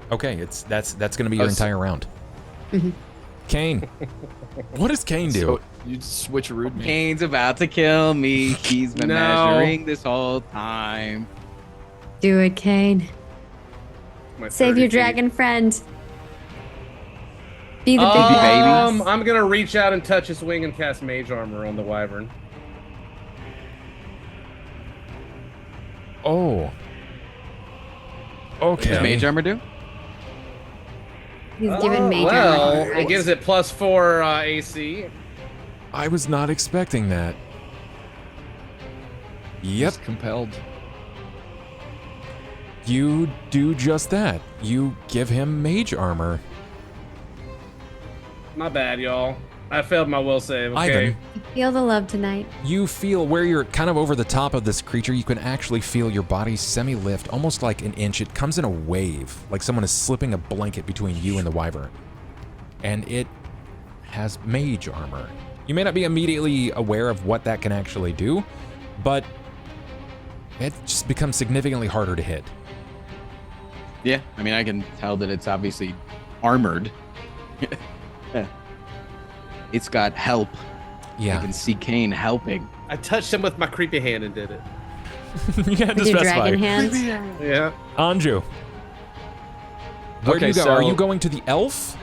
That's going to be your Oh, so- entire round. Cain. What does Cain do? So you switcherooed me. Cain's about to kill me. He's been No. measuring this whole time. Do it, Cain. My Save 30 your feet. dragon friend. Be the big baby. boss. I'm gonna reach out and touch his wing and cast mage armor on the wyvern. Oh. What does Okay. mage armor do? He's given major Well, armor. it gives it +4 AC. I was not expecting that. Yep. He's compelled. You do just that. You give him mage armor. Not bad, y'all. I failed my will save. Okay. Ivan, Feel the love tonight. you feel where you're kind of over the top of this creature, you can actually feel your body semi-lift, almost like an inch. It comes in a wave, like someone is slipping a blanket between you and the wyvern. And it has mage armor. You may not be immediately aware of what that can actually do, but it just becomes significantly harder to hit. Yeah, I mean, I can tell that it's obviously armored. It's got help. I Yeah. can see Cain helping. I touched him with my creepy hand and did it. You had to With your specify. dragon hands. Yeah. Anju. Where do Okay, you go? so- Are you going to the elf?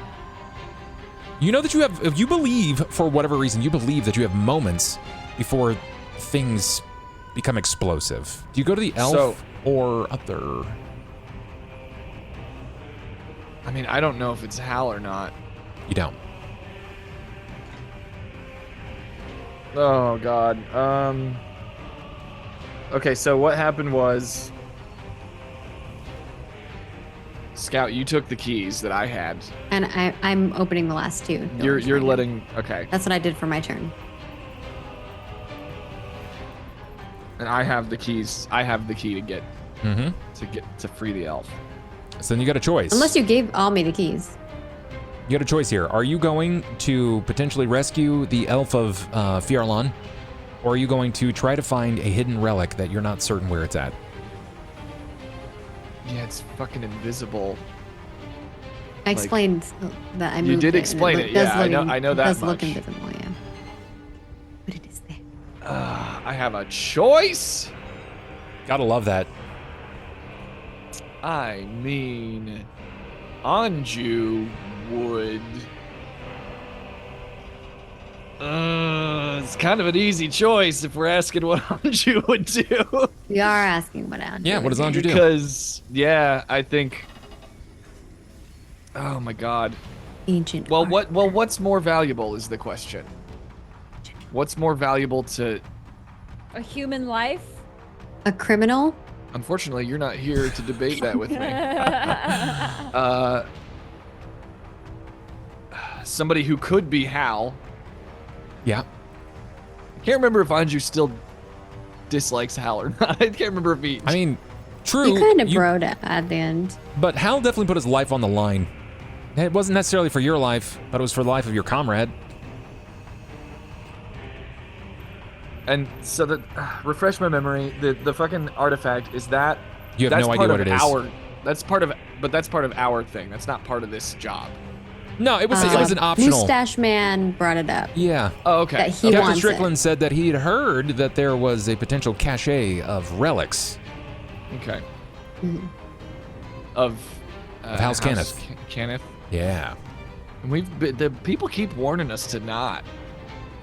You know that you have, if you believe, for whatever reason, you believe that you have moments before things become explosive. Do you go to the elf So- or other? I mean, I don't know if it's Hal or not. You don't. Oh God. Okay, so what happened was, Scout, you took the keys that I had. And I'm opening the last two. You're doors right now. letting. Okay, That's what I did for my turn. and I have the keys. I have the key to get Mm-hmm. to free the elf. So then you got a choice. Unless you gave all me the keys. You got a choice here. Are you going to potentially rescue the elf of Fjarlan, or are you going to try to find a hidden relic that you're not certain where it's at? Yeah, it's fucking invisible. I explained that I moved You did it, and explain it, does yeah, I know that does much. look invisible, yeah. But it is there. I have a choice. Gotta love that. I mean, Anju would. It's kind of an easy choice if we're asking what Anju would do. We are asking what Anju. Yeah, what does would Anju do. do? Because, yeah, I think. Oh my God. Ancient. Well, art. what's more valuable is the question. What's more valuable to? A human life? A criminal? Unfortunately, you're not here to debate that with me. Somebody who could be Hal. Yeah. I can't remember if Anju still dislikes Hal or not. I can't remember if he. I mean, true. You kind of broed it at the end. But Hal definitely put his life on the line. It wasn't necessarily for your life, but it was for the life of your comrade. And so that refresh my memory. The fucking artifact is that. You have that's no idea part what of it is. That's part of our thing. That's not part of this job. No, it was an optional. Mustache Man brought it up. Yeah. Oh, okay. That he Captain wants Strickland it. said that he had heard that there was a potential cache of relics. Okay. Mhm. Of House Cannith. Cannith. Yeah. And the people keep warning us to not.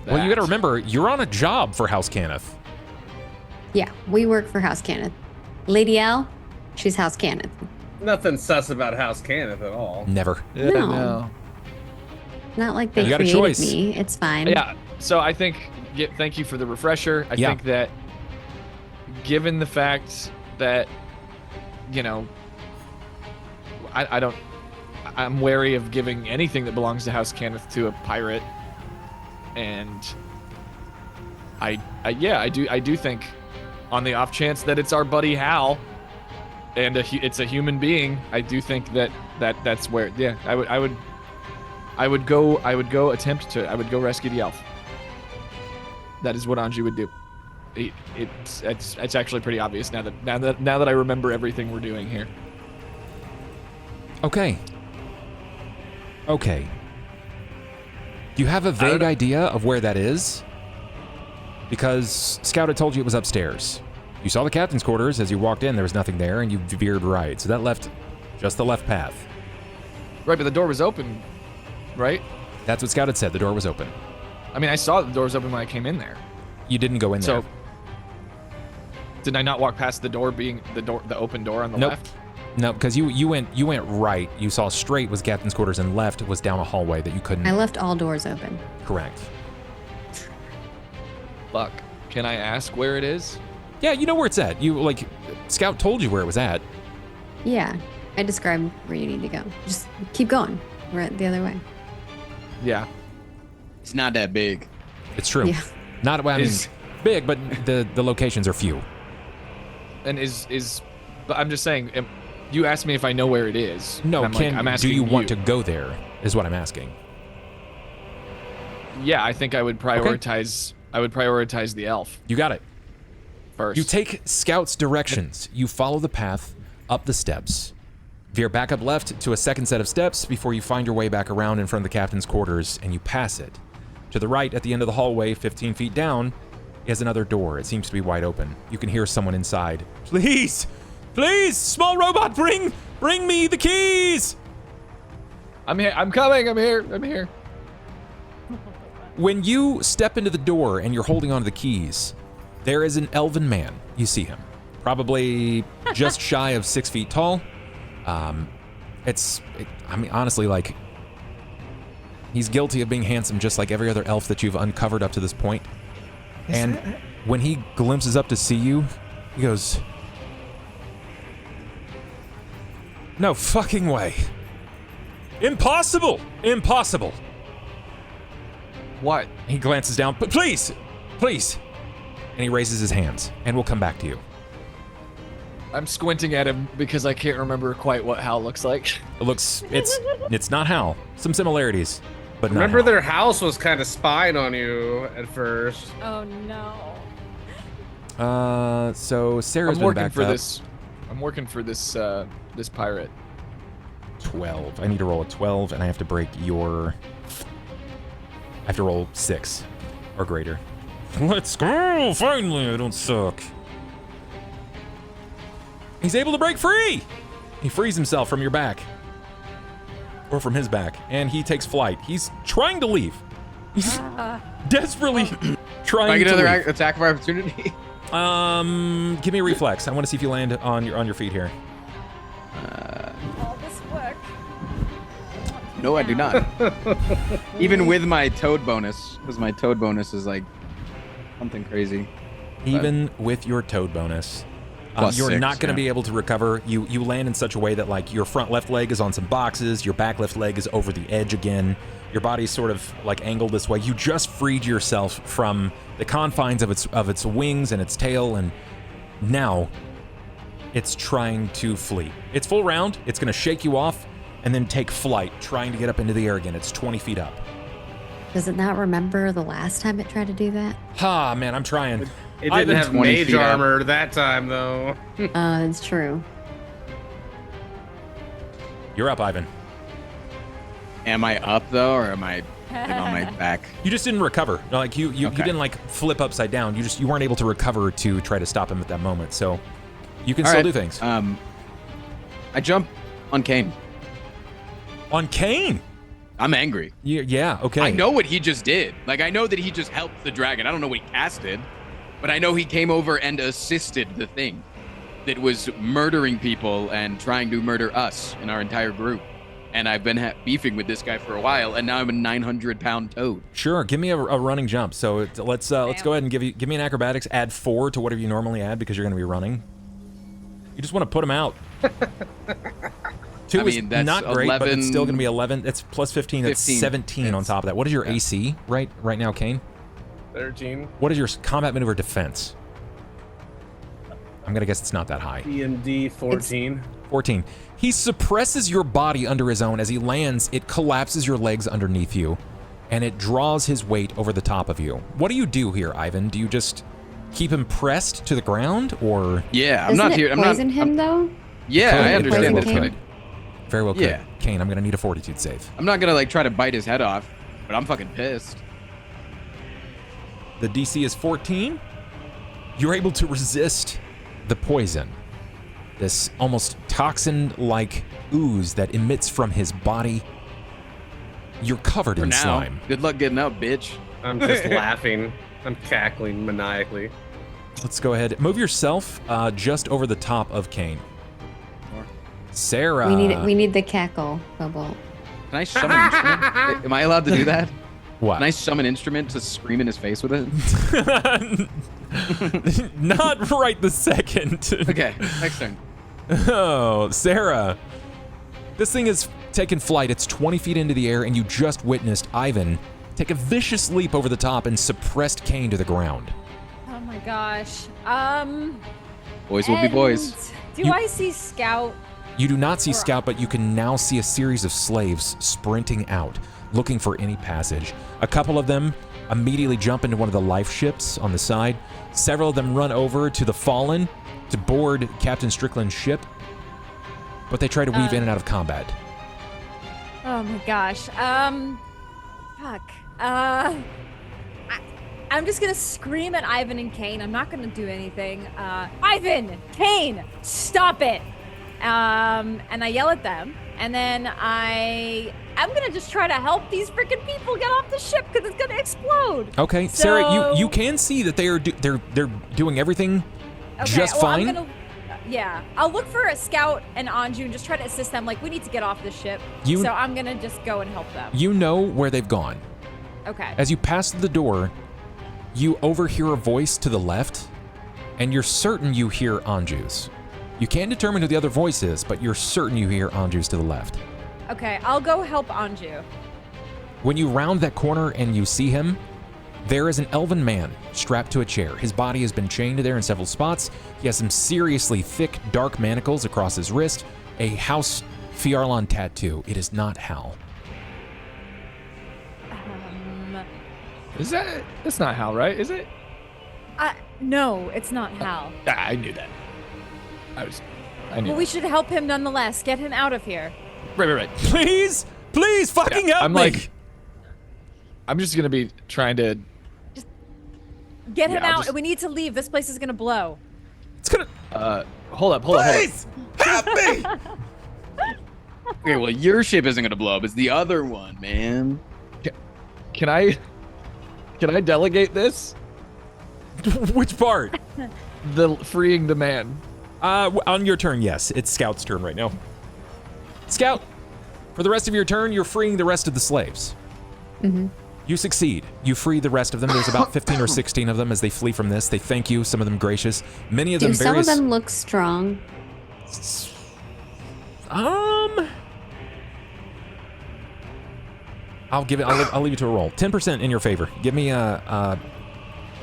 Well, you got to that. remember, you're on a job for House Cannith. Yeah, we work for House Cannith. Lady L, she's House Cannith. Nothing sus about House Cannith at all. Never. Yeah, No. Not like they You got a created choice. me. It's fine. Yeah. So I think. Thank you for the refresher. I Yeah. think that, given the fact that, I'm wary of giving anything that belongs to House Cannith to a pirate, and I do think, on the off chance that it's our buddy Hal, and it's a human being, I do think that's where. Yeah, I would go rescue the elf. That is what Anju would do. It's actually pretty obvious now that I remember everything we're doing here. Okay. Do you have a vague idea of where that is? Because Scout had told you it was upstairs. You saw the captain's quarters as you walked in. There was nothing there, and you veered right. So that left just the left path. Right, but the door was open, right? That's what Scout had said. The door was open. I mean, I saw the door was open when I came in there. You didn't go in there. So, Did I not walk past the door being the open door on the Nope. left? No, because you went right. You saw straight was captain's quarters, and left was down a hallway that you couldn't. I left all doors open. Correct. Fuck. Can I ask where it is? Yeah, you know where it's at. You like, Scout told you where it was at. Yeah, I described where you need to go. Just keep going. We're the other way. Yeah. It's not that big. It's true. Yeah. Not well, I mean, big, but the locations are few. And but I'm just saying, you asked me if I know where it is. No, and I'm do asking you want to go there? Is what I'm asking. Yeah, I think I would prioritize. I would prioritize the elf You got it. first. You take Scout's directions. You follow the path up the steps. Veer back up left to a second set of steps before you find your way back around in front of the captain's quarters, and you pass it. To the right, at the end of the hallway, 15 feet down, is another door. It seems to be wide open. You can hear someone inside. Please! Please! Small robot, bring me the keys! I'm here. I'm coming. I'm here. I'm here. When you step into the door and you're holding onto the keys, there is an elven man. You see him. Probably just shy of 6 feet tall. I mean, honestly, like, he's guilty of being handsome just like every other elf that you've uncovered up to this point. And when he glimpses up to see you, he goes, "No fucking way. Impossible! Impossible!" What? He glances down, "But please, please." And he raises his hands, and we'll come back to you. I'm squinting at him because I can't remember quite what Hal looks like. It's not Hal. Some similarities, but not Remember Hal. their house was kind of spying on you at first. Oh no. So Sarah's I'm been working backed for up. this. I'm working for this pirate. 12. I need to roll a 12, and I have to break your... I have to roll 6 or greater. Let's go! Finally, I don't suck. He's able to break free! He frees himself from your back. Or from his back. And he takes flight. He's trying to leave. He's desperately trying I get to another leave. attack of opportunity. Give me a reflex. I want to see if you land on your feet here. All this work. No, I do not. Even with my toad bonus, because my toad bonus is like something crazy. Even with your toad bonus, Plus you're 6, not going to yeah. be able to recover. You land in such a way that like your front left leg is on some boxes, your back left leg is over the edge again. Your body's sort of like angled this way. You just freed yourself from the confines of its wings and its tail, and now it's trying to flee. It's full round. It's going to shake you off and then take flight, trying to get up into the air again. It's 20 feet up. Does it not remember the last time it tried to do that? Ha, man, I'm trying. It I've didn't been have 20 mage feet up. armor that time, though. It's true. You're up, Ivan. Am I up though, or am I like, on my back? You just didn't recover. Like you Okay. didn't like flip upside down. You weren't able to recover to try to stop him at that moment. So you can All still right, do things. I jump on Cain. On Cain. I'm angry. Yeah. Okay. I know what he just did. Like, I know that he just helped the dragon. I don't know what he casted, but I know he came over and assisted the thing that was murdering people and trying to murder us and our entire group. And I've been beefing with this guy for a while, and now I'm a 900-pound toad. Sure. Give me a running jump. So let's go ahead and give me an acrobatics. Add 4 to whatever you normally add because you're going to be running. You just want to put him out. 2 I mean, is that's not great, but it's 11 still going to be 11. It's plus 15. That's 15. 17 on It's- top of that. What is your yeah. AC right now, Cain? 13. What is your combat maneuver defense? I'm going to guess it's not that high. D&D 14. 14. He suppresses your body under his own. As he lands, it collapses your legs underneath you, and it draws his weight over the top of you. What do you do here, Ivan? Do you just keep him pressed to the ground, or... Yeah, I'm Doesn't not it here. I'm not. poison him though? Yeah, Could. I It understand poison that's Cain? gonna. Very well could. Yeah. Cain, I'm going to need a fortitude save. I'm not gonna like try to bite his head off, but I'm fucking pissed. The DC is 14. You're able to resist the poison. This almost toxin-like ooze that emits from his body. You're covered For in now. slime. Good luck getting out, bitch. I'm just laughing. I'm cackling maniacally. Let's go ahead. Move yourself just over the top of Cain. Sera. We need the cackle, Cobalt. Can I summon an instrument? Am I allowed to do that? What? Can I summon an instrument to scream in his face with it? Not right this second. Okay, next turn. Oh, Sera. This thing has taken flight. It's 20 feet into the air, and you just witnessed Ivan take a vicious leap over the top and suppressed Cain to the ground. Oh my gosh. Boys will be boys. Do I see Scout? You do not see Scout, but you can now see a series of slaves sprinting out, looking for any passage. A couple of them immediately jump into one of the life ships on the side. Several of them run over to the Fallen to board Captain Strickland's ship, but they try to weave in and out of combat. Oh my gosh. Fuck. I'm just gonna scream at Ivan and Cain. I'm not gonna do anything. Ivan, Cain, stop it! And I yell at them, and then I'm gonna just try to help these freaking people get off the ship because it's gonna explode. Okay, So- Sera, you can see that they're doing everything just fine. I'll look for a Scout and Anju and just try to assist them. Like, we need to get off this ship. So I'm gonna just go and help them. You know where they've gone. Okay. As you pass the door, you overhear a voice to the left, and you're certain you hear Anju's. You can't determine who the other voice is, but you're certain you hear Anju's to the left. Okay, I'll go help Anju. When you round that corner and you see him, there is an elven man strapped to a chair. His body has been chained there in several spots. He has some seriously thick, dark manacles across his wrist, a House Fiarlan tattoo. It is not Hal. Is that's not Hal, right? Is it? No, it's not Hal. I knew that. I knew. Well, we should help him nonetheless. Get him out of here. Right. Please fucking help me. I'm just gonna be trying to Get him out. We need to leave. This place is gonna blow. It's gonna. Hold up. Please help me. Okay, well, your ship isn't gonna blow up. It's the other one, man. Can I delegate this? Which part? The freeing the man. On your turn, yes. It's Scout's turn right now. Scout, for the rest of your turn, you're freeing the rest of the slaves. Mm-hmm. You succeed. You free the rest of them. There's about 15 or 16 of them as they flee from this. They thank you. Some of them gracious. Many of them Do some of them look strong? I'll give it. I'll leave you to a roll. 10% in your favor. Give me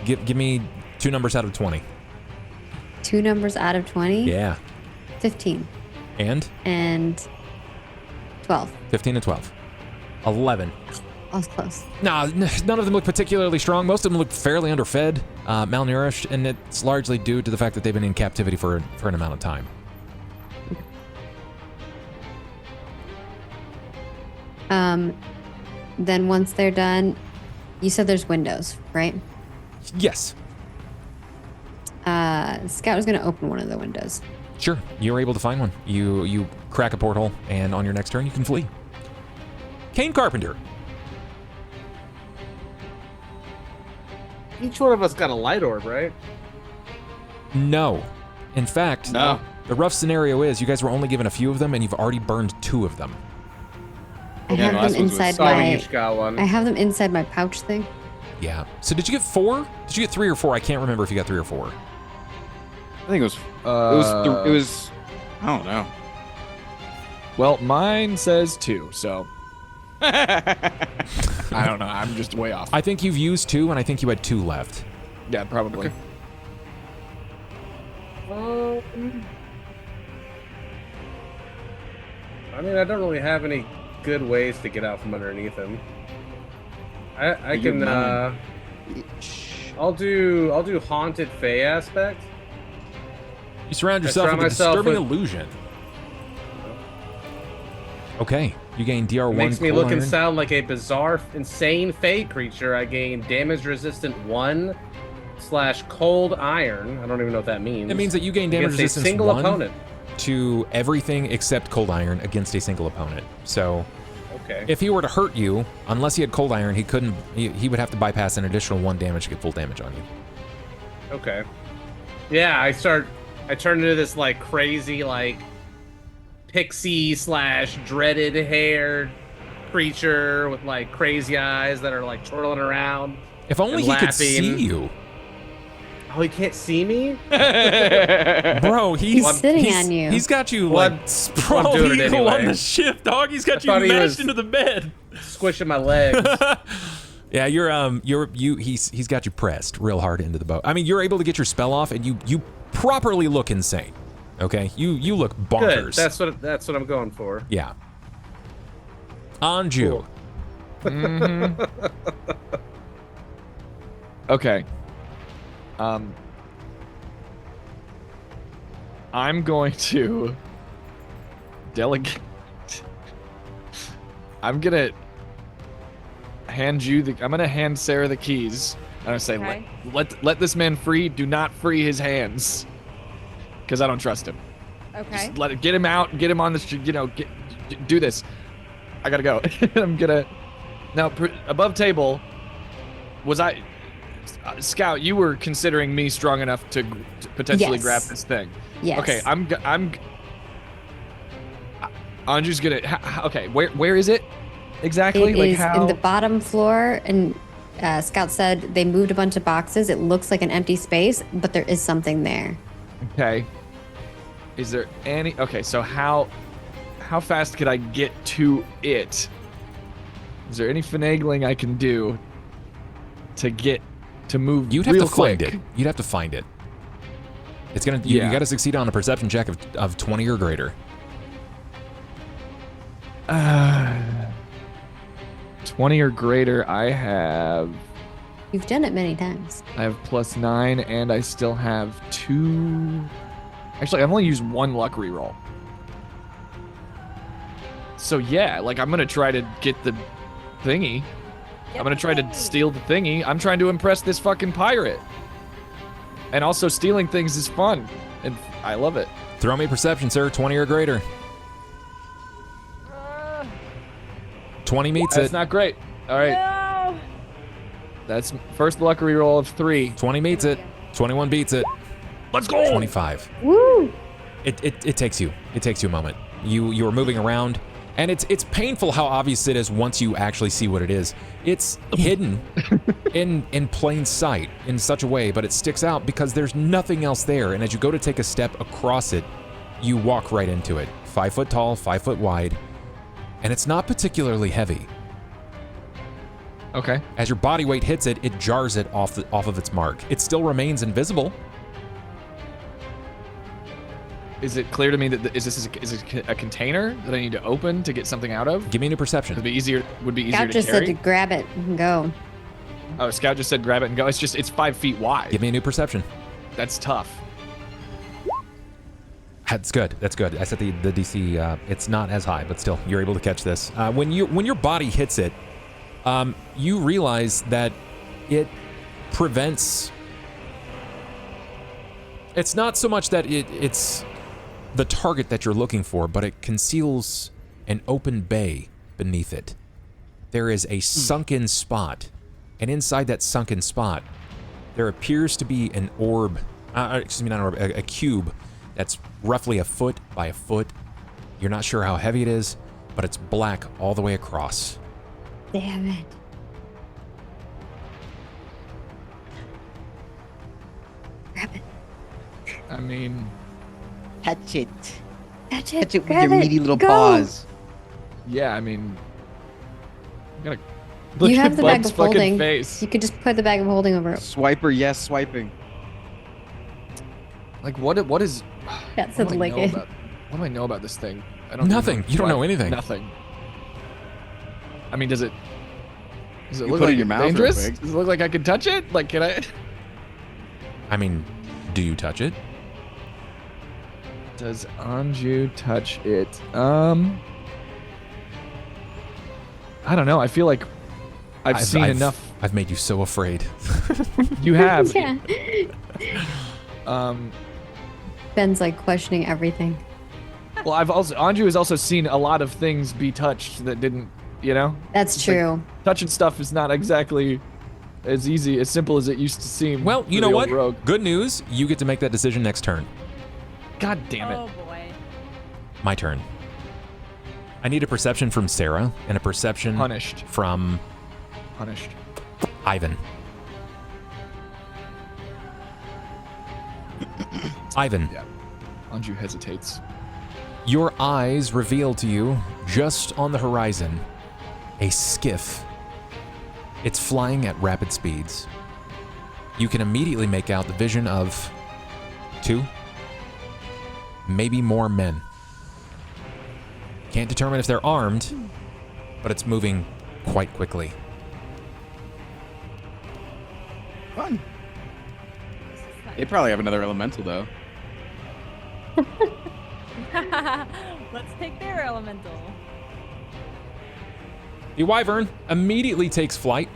give me 2 numbers out of 20. 2 numbers out of 20? Yeah. 15. And 12. 15 and 12. 11. I was close. No, none of them look particularly strong. Most of them look fairly underfed, malnourished, and it's largely due to the fact that they've been in captivity for an amount of time. Then once they're done, you said there's windows, right? Yes. Scout is going to open one of the windows. Sure, you're able to find one. You crack a porthole, and on your next turn, you can flee. Cain Carpenter. Each one of us got a light orb, right? No. In fact, No. The rough scenario is you guys were only given a few of them, and you've already burned 2 of them. I Yeah, have no, them this was inside Sorry, we my. each got one. I have them inside my pouch thing. Yeah. So did you get 4? Did you get 3 or 4? I can't remember if you got 3 or 4. I think it was. It was. I don't know. Well, mine says 2, so I don't know. I'm just way off. I think you've used 2, and I think you had 2 left. Yeah, probably. I mean, I don't really have any good ways to get out from underneath him. I You're can. mine. I'll do haunted Fey aspect. You surround I yourself surround with a myself disturbing with- illusion. Okay, you gain DR1. Makes me cold look and iron. sound like a bizarre, insane Fey creature. I gain damage resistant 1/cold iron. I don't even know what that means. It means that you gain damage against a resistance single 1 opponent. to everything except cold iron against a single opponent. So Okay. if he were to hurt you, unless he had cold iron, he couldn't. He would have to bypass an additional 1 damage to get full damage on you. Okay. Yeah, I turn into this like crazy like pixie / dreaded haired creature with like crazy eyes that are like twirling around. If only and he could see laughing. you. Oh, he can't see me? Bro, He's sitting on you. He's got you Well, like I'm sprawled doing it eagle on anyway. the ship, dog. He's got you thought he mashed was- into the bed. Squishing my legs. Yeah, he's got you pressed real hard into the boat. I mean, you're able to get your spell off, and you properly look insane. Okay, you look bonkers. Good. That's what I'm going for. Yeah. Anju. Mhm. Okay. I'm going to delegate. I'm gonna hand you the. I'm gonna hand Sera the keys. I'm gonna say, Okay. let this man free. Do not free his hands, because I don't trust him. Okay. Just get him out. Get him on the street. Do this. I gotta go. I'm gonna. Now, above table. Was I? Scout, you were considering me strong enough to potentially Yes. grab this thing. Yes. Okay, Anju's gonna. Okay, where is it exactly? It Like is how? in the bottom floor, and Scout said they moved a bunch of boxes. It looks like an empty space, but there is something there. Okay. Is there any? Okay, so how fast could I get to it? Is there any finagling I can do to move? You'd have real to find quick? it. You'd have to find it. It's gonna. You Yeah. got to succeed on a perception check of 20 or greater. 20 or greater. I have You've done it many times. +9, and I still have 2. Actually, I've only used 1 luck reroll. So yeah, like I'm gonna try to get the thingy. I'm gonna try to steal the thingy. I'm trying to impress this fucking pirate. And also, stealing things is fun, and I love it. Throw me perception, sir. 20 or greater. 20 meets That's it. not great. All right, No. that's first luck reroll of 3. 20 meets it. 21 beats it. Let's go. 25. Woo! It takes you. It takes you a moment. You are moving around, and it's painful how obvious it is once you actually see what it is. It's hidden in plain sight in such a way, but it sticks out because there's nothing else there. And as you go to take a step across it, you walk right into it. 5 foot tall, 5 foot wide, and it's not particularly heavy. Okay. As your body weight hits it, it jars it off of its mark. It still remains invisible. Is it clear to me that is it a container that I need to open to get something out of? Give me a new perception. Would be easier Scout to just carry. said to grab it and go. Oh, Scout just said grab it and go. It's 5 feet wide. Give me a new perception. That's tough. That's good. That's good. I set the DC. It's not as high, but still, you're able to catch this. When your body hits it, you realize that it prevents. It's not so much that it's the target that you're looking for, but it conceals an open bay beneath it. There is a sunken spot, and inside that sunken spot, there appears to be an orb. Excuse me, not an orb. A cube that's roughly a foot by a foot. You're not sure how heavy it is, but it's black all the way across. Damn it. Grab it. I mean, Touch it. Catch it. Touch it with grab your it, meaty little go. paws. yeah. I mean, I'm gonna look You at have the bag Bud's of fucking holding. face. You could just put the bag of holding over it. Swiper, yes, swiping. Like what is? That What said do I like know it. about- What do I know about this thing? I don't Nothing. even You don't know what- anything. Nothing. I mean, does it You look put it like in your mouth real dangerous? quick. Does it look like I can touch it? Like, can I? I mean, do you touch it? Does Anju touch it? I don't know. I feel like I've seen enough. I've made you so afraid. You have. Yeah. Um. Ben's like questioning everything. Well, Anju has also seen a lot of things be touched that didn't. You know, That's It's like- true. touching stuff is not exactly as easy, as simple as it used to seem. Well, you for know the what? old Rogue. Good news. You get to make that decision next turn. God damn it. Oh boy. My turn. I need a perception from Sera and a perception Punished. from Punished. Ivan. Ivan, Yeah. Anju hesitates. your eyes reveal to you, just on the horizon, a skiff. It's flying at rapid speeds. You can immediately make out the vision of 2, maybe more men. Can't determine if they're armed, but it's moving quite quickly. Fun. They probably have another elemental though. Let's take their elemental. The wyvern immediately takes flight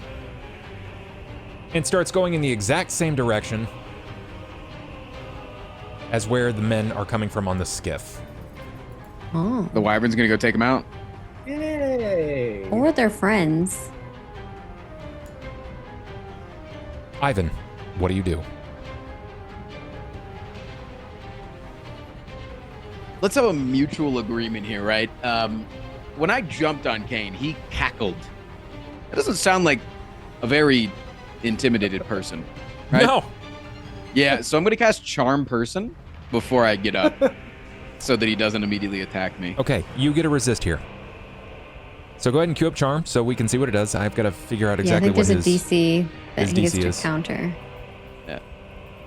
and starts going in the exact same direction as where the men are coming from on the skiff. Oh. The wyvern's gonna go take him out. Yay! Or they're friends. Ivan, what do you do? Let's have a mutual agreement here, right? When I jumped on Cain, he cackled. That doesn't sound like a very intimidated person, right? No! Yeah, so I'm gonna cast Charm Person before I get up, so that he doesn't immediately attack me. Okay, you get a resist here. So go ahead and queue up Charm so we can see what it does. I've got to figure out exactly yeah, I what think there's his... a DC that his he gets DC to is. counter. Yeah.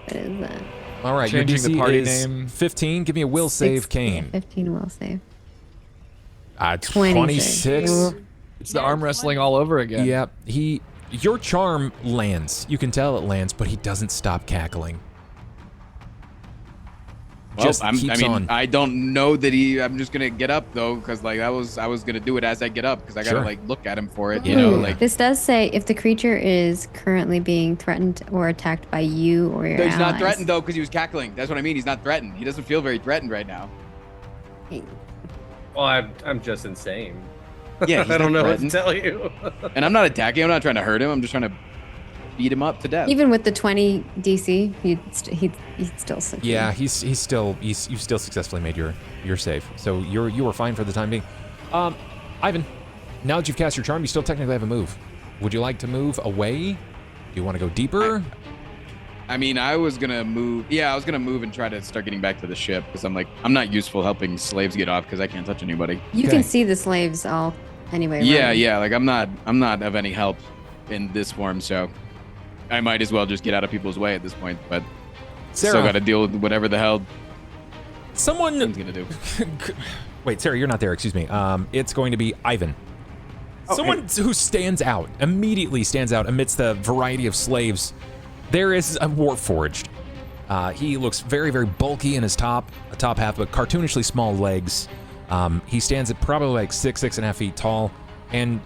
What is that? All right, your Changing DC the party is name. 15. Give me a will save, 16, yeah, Cain. 15 will save. 26. It's the arm wrestling all over again. Yeah, your charm lands. You can tell it lands, but he doesn't stop cackling. Well, Just keeps on. I don't know that I'm just gonna get up though, because like I was gonna do it as I get up, because I gotta Sure. like look at him for it, you know, like. This does say if the creature is currently being threatened or attacked by you or your He's allies. not threatened though, because he was cackling. That's what I mean. He's not threatened. He doesn't feel very threatened right now. Well, I'm just insane. Yeah, he's I don't not know what to threatened. tell you. And I'm not attacking. I'm not trying to hurt him. I'm just trying to beat him up to death. Even with the 20 DC, he'd still succeed. Yeah, you still successfully made your save, so you were fine for the time being. Ivan, now that you've cast your charm, you still technically have a move. Would you like to move away? Do you want to go deeper? I mean, I was gonna move. Yeah, I was gonna move and try to start getting back to the ship, because I'm like, I'm not useful helping slaves get off because I can't touch anybody. You Okay. can see the slaves all anyway. Yeah, running. yeah. Like I'm not of any help in this form, so I might as well just get out of people's way at this point. But Sera, still got to deal with whatever the hell someone. Cain's gonna do. Wait, Sera, you're not there. Excuse me. It's going to be Ivan. Oh, Someone who immediately stands out amidst the variety of slaves. There is a Warforged. He looks very, very bulky in his top half, but cartoonishly small legs. He stands at probably like 6.5 feet tall, and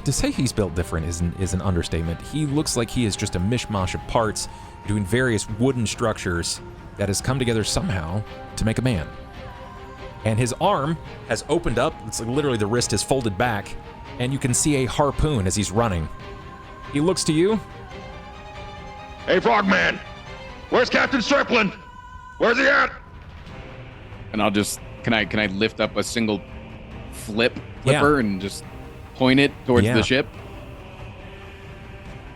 to say he's built different is an understatement. He looks like he is just a mishmash of parts between various wooden structures that has come together somehow to make a man. And his arm has opened up. It's like literally the wrist is folded back, and you can see a harpoon as he's running. He looks to you. Hey, Frogman, where's Captain Strickland? Where's he at? And I'll just can I lift up a single flipper and just point it towards Yeah. the ship?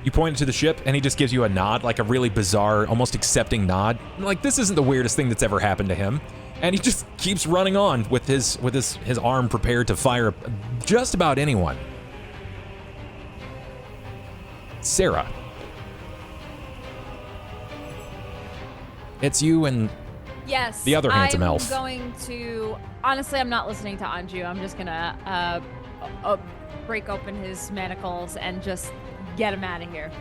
You point it to the ship, and he just gives you a nod, like a really bizarre, almost accepting nod. Like, this isn't the weirdest thing that's ever happened to him. And he just keeps running on with his arm prepared to fire just about anyone. Sera. It's you and Yes. The other handsome elf. I'm going to. Honestly, I'm not listening to Anju. I'm just gonna break open his manacles and just get him out of here.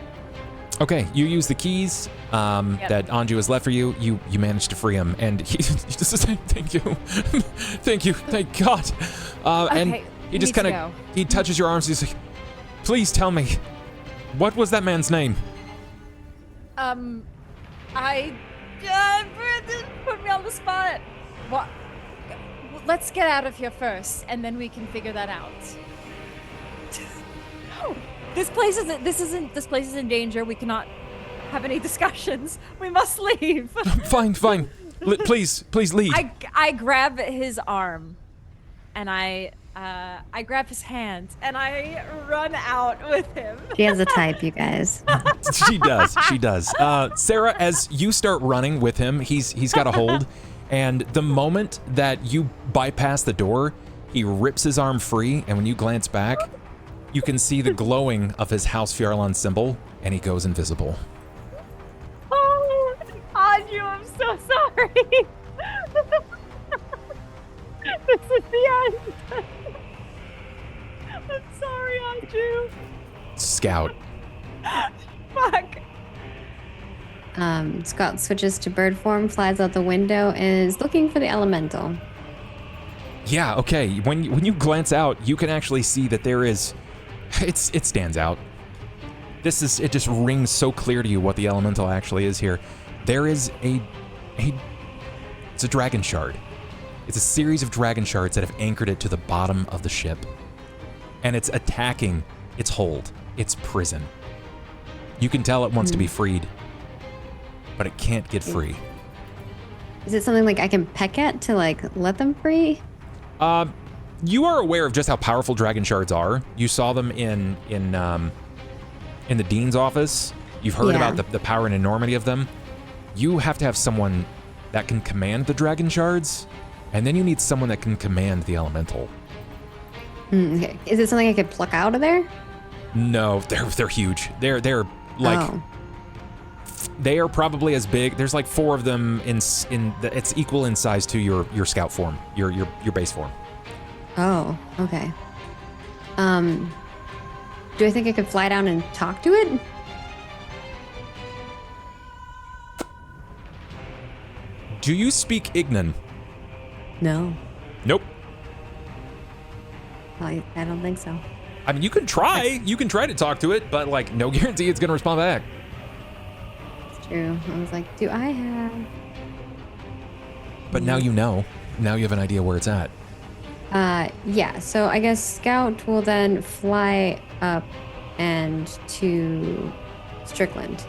Okay, you use the keys that Anju has left for you. You manage to free him, and he just says, "Thank you, thank you, thank God." And Okay, he just need to kind of go. he touches your arms. He's like, "Please tell me, what was that man's name?" Brandon put me on the spot. What? Let's get out of here first, and then we can figure that out. This place is in danger. We cannot have any discussions. We must leave. Fine. Please leave. I grab his arm, and I grab his hand, and I run out with him. She has a type, you guys. She does. Sera, as you start running with him, he's got a hold, and the moment that you bypass the door, he rips his arm free, and when you glance back, you can see the glowing of his House Fjarlan symbol, and he goes invisible. Oh, Anju, I'm so sorry. This is the end. I'm sorry, Anju. Scout. Fuck. Scott switches to bird form, flies out the window, and is looking for the elemental. Yeah, okay. When you glance out, you can actually see that there is... It stands out. It just rings so clear to you what the elemental actually is here. There is it's a dragon shard. It's a series of dragon shards that have anchored it to the bottom of the ship. And it's attacking its hold, its prison. You can tell it wants to be freed, but it can't get free. Is it something like I can peck at to like let them free? You are aware of just how powerful dragon shards are. You saw them in the dean's office. You've heard about the power and enormity of them. You have to have someone that can command the dragon shards, and then you need someone that can command the elemental. Okay. Is it something I could pluck out of there? No, they're huge. They're like they are probably as big. There's like 4 of them it's equal in size to your scout form, your base form. Oh, okay. Do I think I could fly down and talk to it? Do you speak Ignan? No. Nope. I don't think so. I mean, you can try. You can try to talk to it, but like, no guarantee it's gonna respond back. It's true. I was like, do I have? But now you know. Now you have an idea where it's at. Yeah. So I guess Scout will then fly up and to Strickland.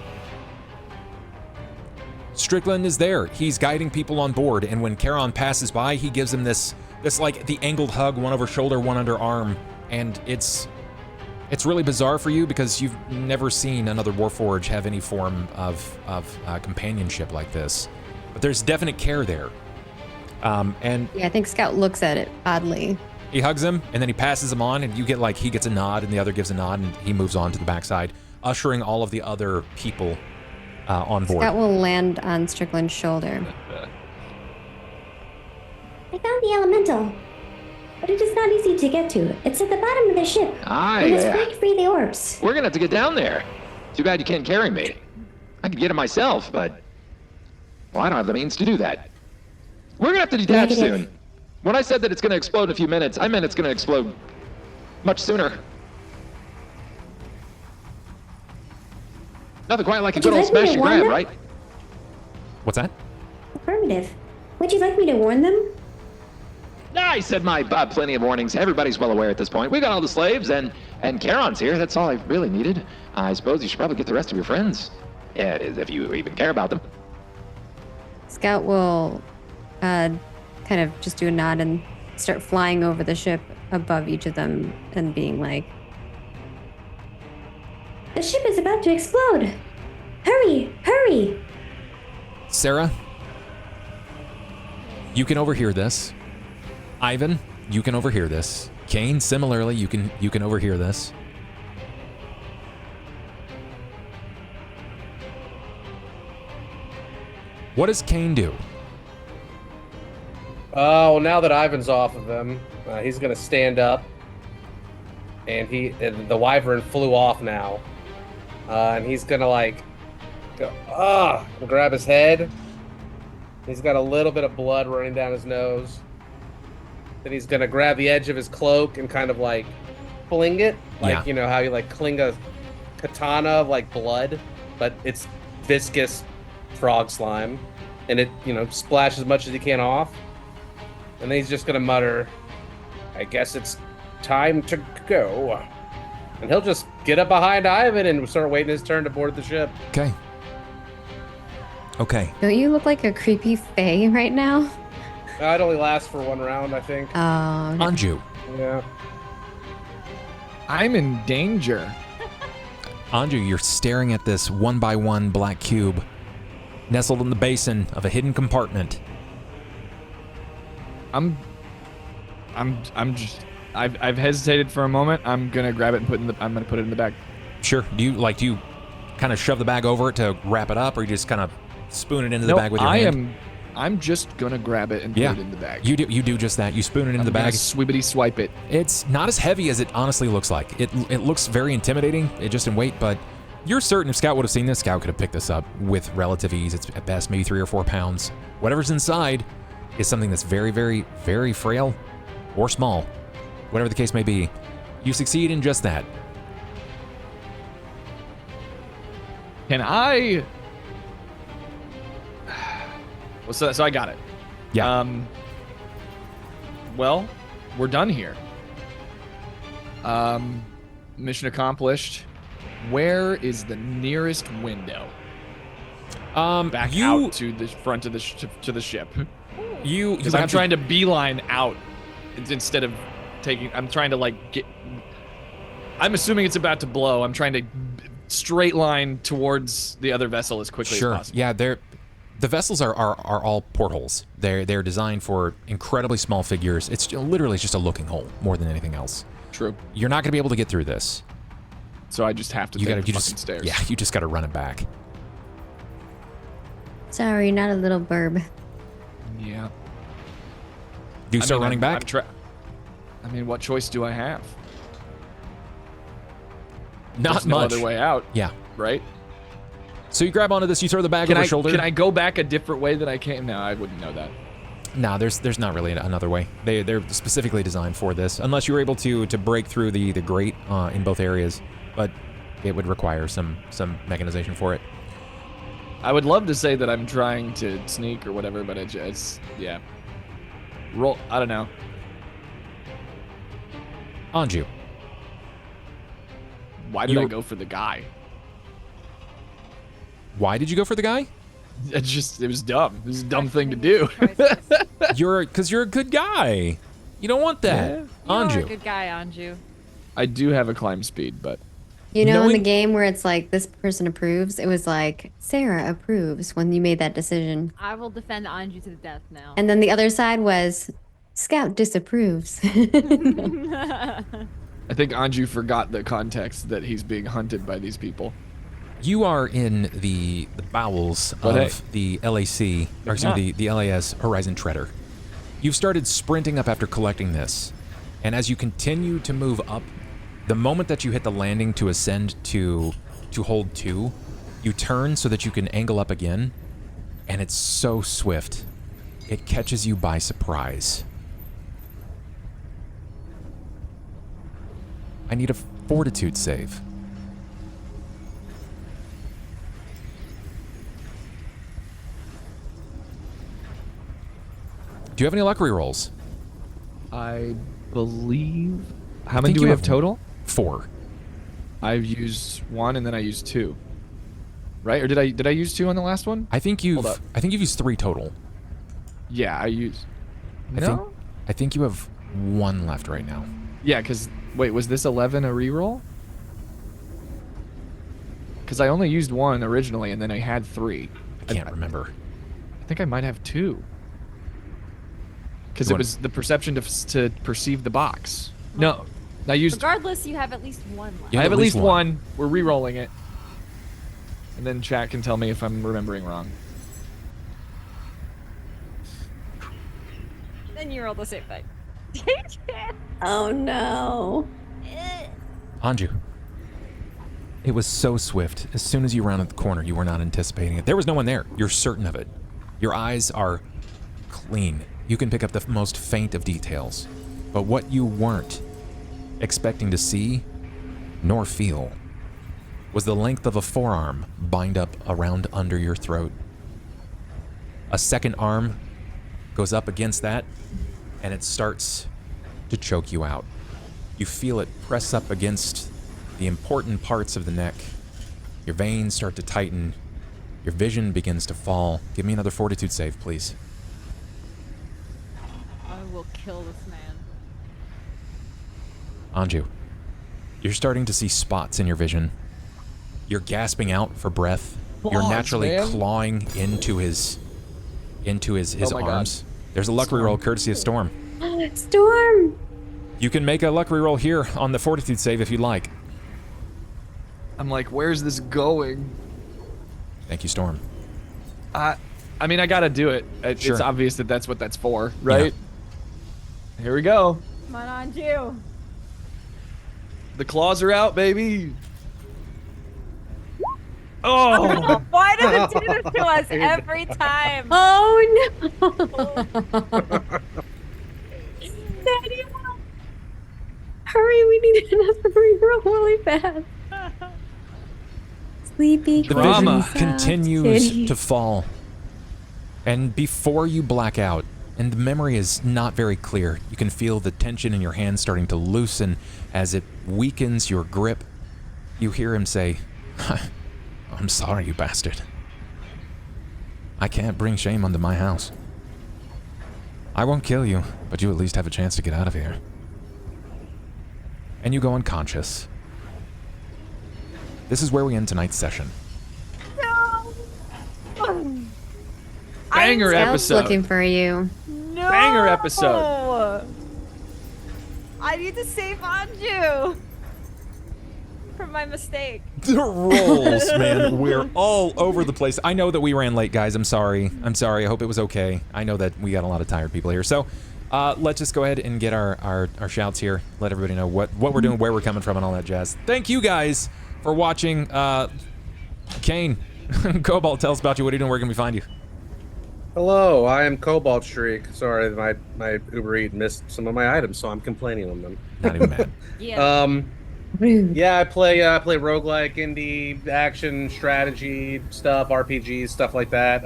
Strickland is there. He's guiding people on board, and when Charon passes by, he gives him this like the angled hug, one over shoulder, one under arm, and it's really bizarre for you because you've never seen another Warforged have any form of companionship like this. But there's definite care there. And yeah, I think Scout looks at it oddly. He hugs him, and then he passes him on, and you get like he gets a nod, and the other gives a nod, and he moves on to the backside, ushering all of the other people on board. Scout will land on Strickland's shoulder. I found the elemental, but it is not easy to get to. It's at the bottom of the ship. We must break free the orbs. We're gonna have to get down there. Too bad you can't carry me. I could get it myself, but well, I don't have the means to do that. We're gonna have to detach soon. When I said that it's gonna explode in a few minutes, I meant it's gonna explode much sooner. Nothing quite like a good old smash and grab, right? What's that? Affirmative. Would you like me to warn them? I said my plenty of warnings. Everybody's well aware at this point. We got all the slaves, and Charon's here. That's all I really needed. I suppose you should probably get the rest of your friends. Yeah, it is, if you even care about them. Scout will kind of just do a nod and start flying over the ship above each of them and being like, the ship is about to explode. Hurry, hurry. Sera, you can overhear this. Ivan, you can overhear this. Cain, similarly, you can overhear this. What does Cain do? Well, now that Ivan's off of him, he's gonna stand up, and the wyvern flew off now, and he's gonna like go and grab his head. He's got a little bit of blood running down his nose. Then he's gonna grab the edge of his cloak and kind of like fling it, like you know how you like cling a katana of like blood, but it's viscous frog slime, and it splash as much as he can off. And then he's just gonna mutter, I guess it's time to go. And he'll just get up behind Ivan and start waiting his turn to board the ship. Okay. Okay. Don't you look like a creepy fae right now? It only lasts for 1 round, I think. Anju. Yeah. I'm in danger. Anju, you're staring at this 1x1 black cube nestled in the basin of a hidden compartment. I've hesitated for a moment. I'm gonna grab it and put it in the bag. Sure. Do you kind of shove the bag over it to wrap it up, or you just kind of spoon it into the bag with your hand? I'm just gonna grab it and put it in the bag. You do just that. You spoon it into the bag. Swibbity swipe it. It's not as heavy as it honestly looks like. It looks very intimidating, just in weight, but you're certain if Scout would have seen this, Scout could have picked this up with relative ease. It's at best maybe 3 or 4 pounds. Whatever's inside is something that's very, very, very frail or small, whatever the case may be. You succeed in just that. Can I? Well, so I got it. Yeah. Well, we're done here. Mission accomplished. Where is the nearest window? Back out to the front of the ship. Because I'm trying to beeline out instead of taking. I'm trying to get. I'm assuming it's about to blow. I'm trying to straight line towards the other vessel as quickly as possible. Yeah, the vessels are all portholes. They're designed for incredibly small figures. It's literally just a looking hole more than anything else. True. You're not going to be able to get through this. So I just have to take the fucking stairs. Yeah, you just got to run it back. Sorry, not a little burb. Yeah. Do you start running back? I mean, what choice do I have? Not There's much. No other way out. Yeah. Right? So you grab onto this, you throw the bag over your shoulder. Can I go back a different way than I came? No, I wouldn't know that. No, there's not really another way. They're specifically designed for this, unless you're able to break through the grate in both areas, but it would require some mechanization for it. I would love to say that I'm trying to sneak or whatever, but it's yeah. Roll. I don't know. Anju. Why did I go for the guy? Why did you go for the guy? It was dumb. It was a dumb thing to do. Because you're a good guy. You don't want that. Yeah. Anju. You're a good guy, Anju. I do have a climb speed, but You know, in the game where it's like this person approves, it was like Sera approves when you made that decision. I will defend Anju to the death now. And then the other side was Scout disapproves. I think Anju forgot the context that he's being hunted by these people. You are in the bowels of the LAC, or excuse me, the LAS Horizon Treader. You've started sprinting up after collecting this, and as you continue to move up, the moment that you hit the landing to ascend to hold 2, you turn so that you can angle up again, and it's so swift, it catches you by surprise. I need a fortitude save. Do you have any luck rerolls? I believe. How many do we have total? 4. I've used 1 and then I used 2. Right? Or did I use 2 on the last one? I think you've used 3 total. Yeah, I used. I think you have 1 left right now. Yeah, because wait, was this 11 a reroll? Because I only used 1 originally and then I had 3. I can't remember. I think I might have 2. Because it was the perception to perceive the box. No, I used. Regardless, you have at least 1 left. I have at least 1. We're re-rolling it, and then chat can tell me if I'm remembering wrong. Then you roll the same thing. Oh no. Anju. It was so swift. As soon as you rounded the corner, you were not anticipating it. There was no one there. You're certain of it. Your eyes are clean. You can pick up the most faint of details. But what you weren't expecting to see, nor feel, was the length of a forearm bind up around under your throat. A second arm goes up against that, and it starts to choke you out. You feel it press up against the important parts of the neck. Your veins start to tighten. Your vision begins to fall. Give me another fortitude save, please. I will kill this man. Anju, you're starting to see spots in your vision. You're gasping out for breath. You're Balls, naturally man. clawing into his Oh my God. arms. There's a luck reroll courtesy of Storm. Storm! You can make a luck reroll here on the fortitude save if you'd like. I'm like, where's this going? Thank you, Storm. I mean, I gotta do it. Sure. It's obvious that that's what that's for, right? Here we go. Come on, Anju. The claws are out, baby. Oh! Why does it do this to us every time? Oh no! Daddy, hurry, we need another reroll really fast. Sleepy The Drama. vision continues to fall. And before you black out, and the memory is not very clear, you can feel the tension in your hand starting to loosen as it weakens your grip. You hear him say, I'm sorry, you bastard. I can't bring shame onto my house. I won't kill you, but you at least have a chance to get out of here. And you go unconscious. This is where we end tonight's session. No. Banger Scout's episode. looking for you. No. Banger episode. I need to save Anju from my mistake. The rolls, man. We're all over the place. I know that we ran late, guys. I'm sorry. I hope it was okay. I know that we got a lot of tired people here. So let's just go ahead and get our shouts here. Let everybody know what we're doing, where we're coming from, and all that jazz. Thank you guys for watching. Cain, Cobalt, tell us about you. What are you doing? Where can we find you? Hello, I am CobaltStreak. Sorry, my Uber Eats missed some of my items, so I'm complaining on them. Not even mad. Yeah. Rude. Yeah, I play roguelike, indie, action, strategy stuff, RPGs, stuff like that.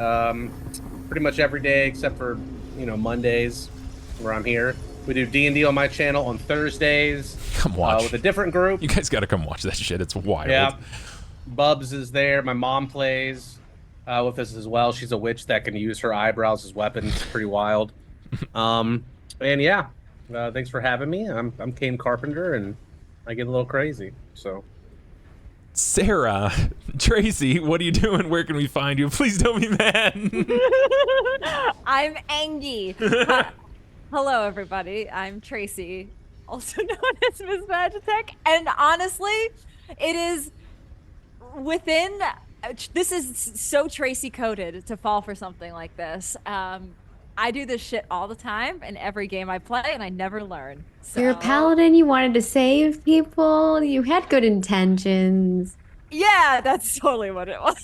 Pretty much every day except for Mondays, where I'm here. We do D&D on my channel on Thursdays. Come watch. With a different group. You guys got to come watch that shit. It's wild. Yeah. Bubs is there. My mom plays with us as well. She's a witch that can use her eyebrows as weapons. It's pretty wild. And yeah, thanks for having me. I'm Cain Carpenter, and I get a little crazy. So, Sera, Tracy, what are you doing? Where can we find you? Please don't be mad. I'm Angie. Hello, everybody. I'm Tracy, also known as Miss Magitech. And honestly, it is within. This is so Tracy coded to fall for something like this. I do this shit all the time in every game I play, and I never learn. So, You're a paladin. You wanted to save people. You had good intentions. yeah, that's totally what it was.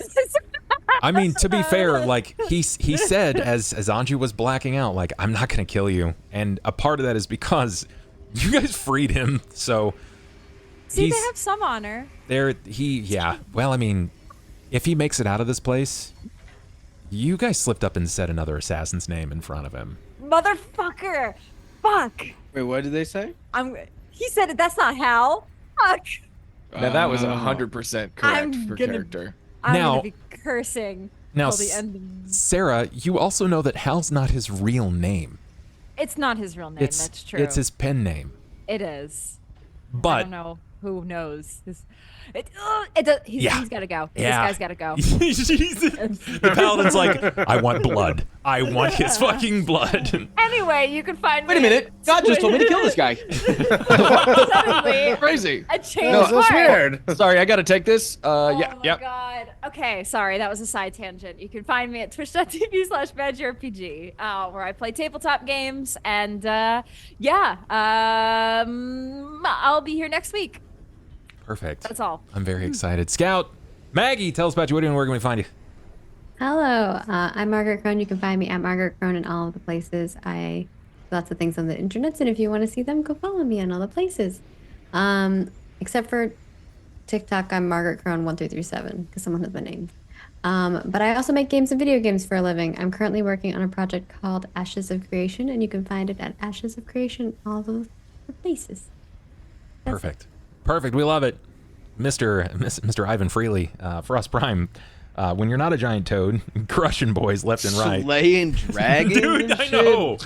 I mean, to be fair, like he said as Anju was blacking out, like, I'm not gonna kill you, and a part of that is because you guys freed him. So See, they have some honor. yeah. Well, I mean, if he makes it out of this place, you guys slipped up and said another assassin's name in front of him. Motherfucker! Fuck! Wait, what did they say? He said it. That's not how. Fuck! Now that was 100% correct I'm for gonna- character. I'm Now- gonna be cursing Now, till the end. Sarah, you also know that Hal's not his real name. It's not his real name. That's true. It's his pen name. It is. I But don't know who knows. He's got to go. Yeah. This guy's got to go. Jesus. The paladin's like, I want blood. I want his fucking blood. Anyway, you can find me. Wait a minute. God just told me to kill this guy. Suddenly, Crazy. a change No, of so heart. weird. Sorry, I gotta take this. Oh Yeah, my yep. god. Okay, sorry, that was a side tangent. You can find me at twitch.tv/MagiRPG, where I play tabletop games, and I'll be here next week. Perfect. That's all. I'm very excited. Scout, Maggie, tell us about you. What are you doing? Where can we find you? Hello, I'm MargaretKrohn. You can find me at MargaretKrohn in all of the places. I do lots of things on the internet, and if you want to see them, go follow me on all the places. Except for TikTok, I'm MargaretKrohn1337 because someone has my name. But I also make games and video games for a living. I'm currently working on a project called Ashes of Creation, and you can find it at Ashes of Creation, all those places. Perfect. Perfect. We love it. Mr. Ivan Freely, FrostPrime. When you're not a giant toad, crushing boys left and right. Slaying dragons. Dude, and I shit. know.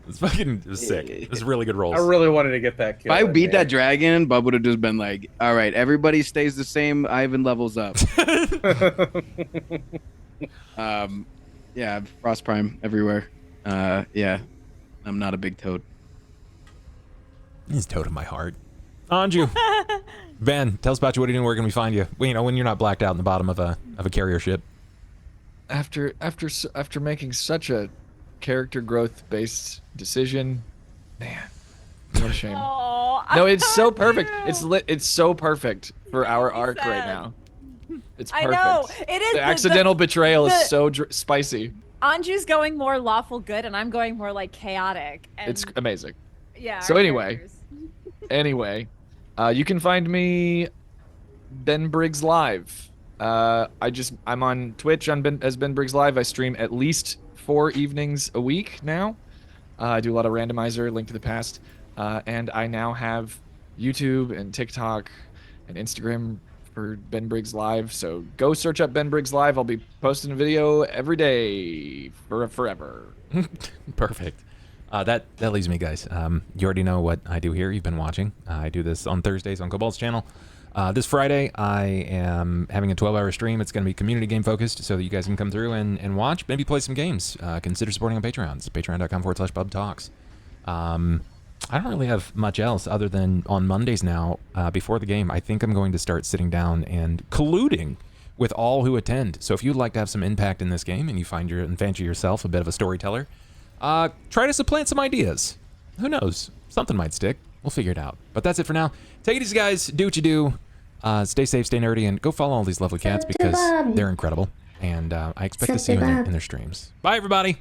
It was sick. It was really good rolls. I really wanted to get that kill. If I beat that man. dragon, Bub would have just been like, all right, everybody stays the same. Ivan levels up. Yeah, FrostPrime everywhere. Yeah, I'm not a big toad. He's toad in my heart. Anju. Ben, tell us about you. What are you doing? Where can we find you? Well, when you're not blacked out in the bottom of a carrier ship. After making such a character growth based decision, man, what a shame. Oh, No, it's so perfect. Anju. It's so perfect for our arc right sad. now. It's I perfect. know it is. The accidental betrayal the- is so spicy. Anju's going more lawful good, and I'm going more like chaotic. And It's amazing. yeah. So our anyway. characters. Anyway, you can find me benbriggslive. I'm on Twitch as benbriggslive. I stream at least 4 evenings a week now. I do a lot of randomizer, Link to the Past, and I now have YouTube and TikTok and Instagram for benbriggslive. So go search up benbriggslive. I'll be posting a video every day for forever. Perfect. That leaves me, guys. You already know what I do here. You've been watching. I do this on Thursdays on Cobalt's channel. This Friday, I am having a 12-hour stream. It's going to be community game focused, so that you guys can come through and watch, maybe play some games. Consider supporting on Patreon. It's patreon.com/BubTalks. I don't really have much else other than on Mondays now, before the game, I think I'm going to start sitting down and colluding with all who attend. So if you'd like to have some impact in this game and you fancy yourself a bit of a storyteller, try to supplant some ideas. Who knows? Something might stick. We'll figure it out. But that's it for now. Take it easy, guys. Do what you do. Stay safe, stay nerdy, and go follow all these lovely cats because they're incredible. And I expect to see you in their streams. Bye, everybody.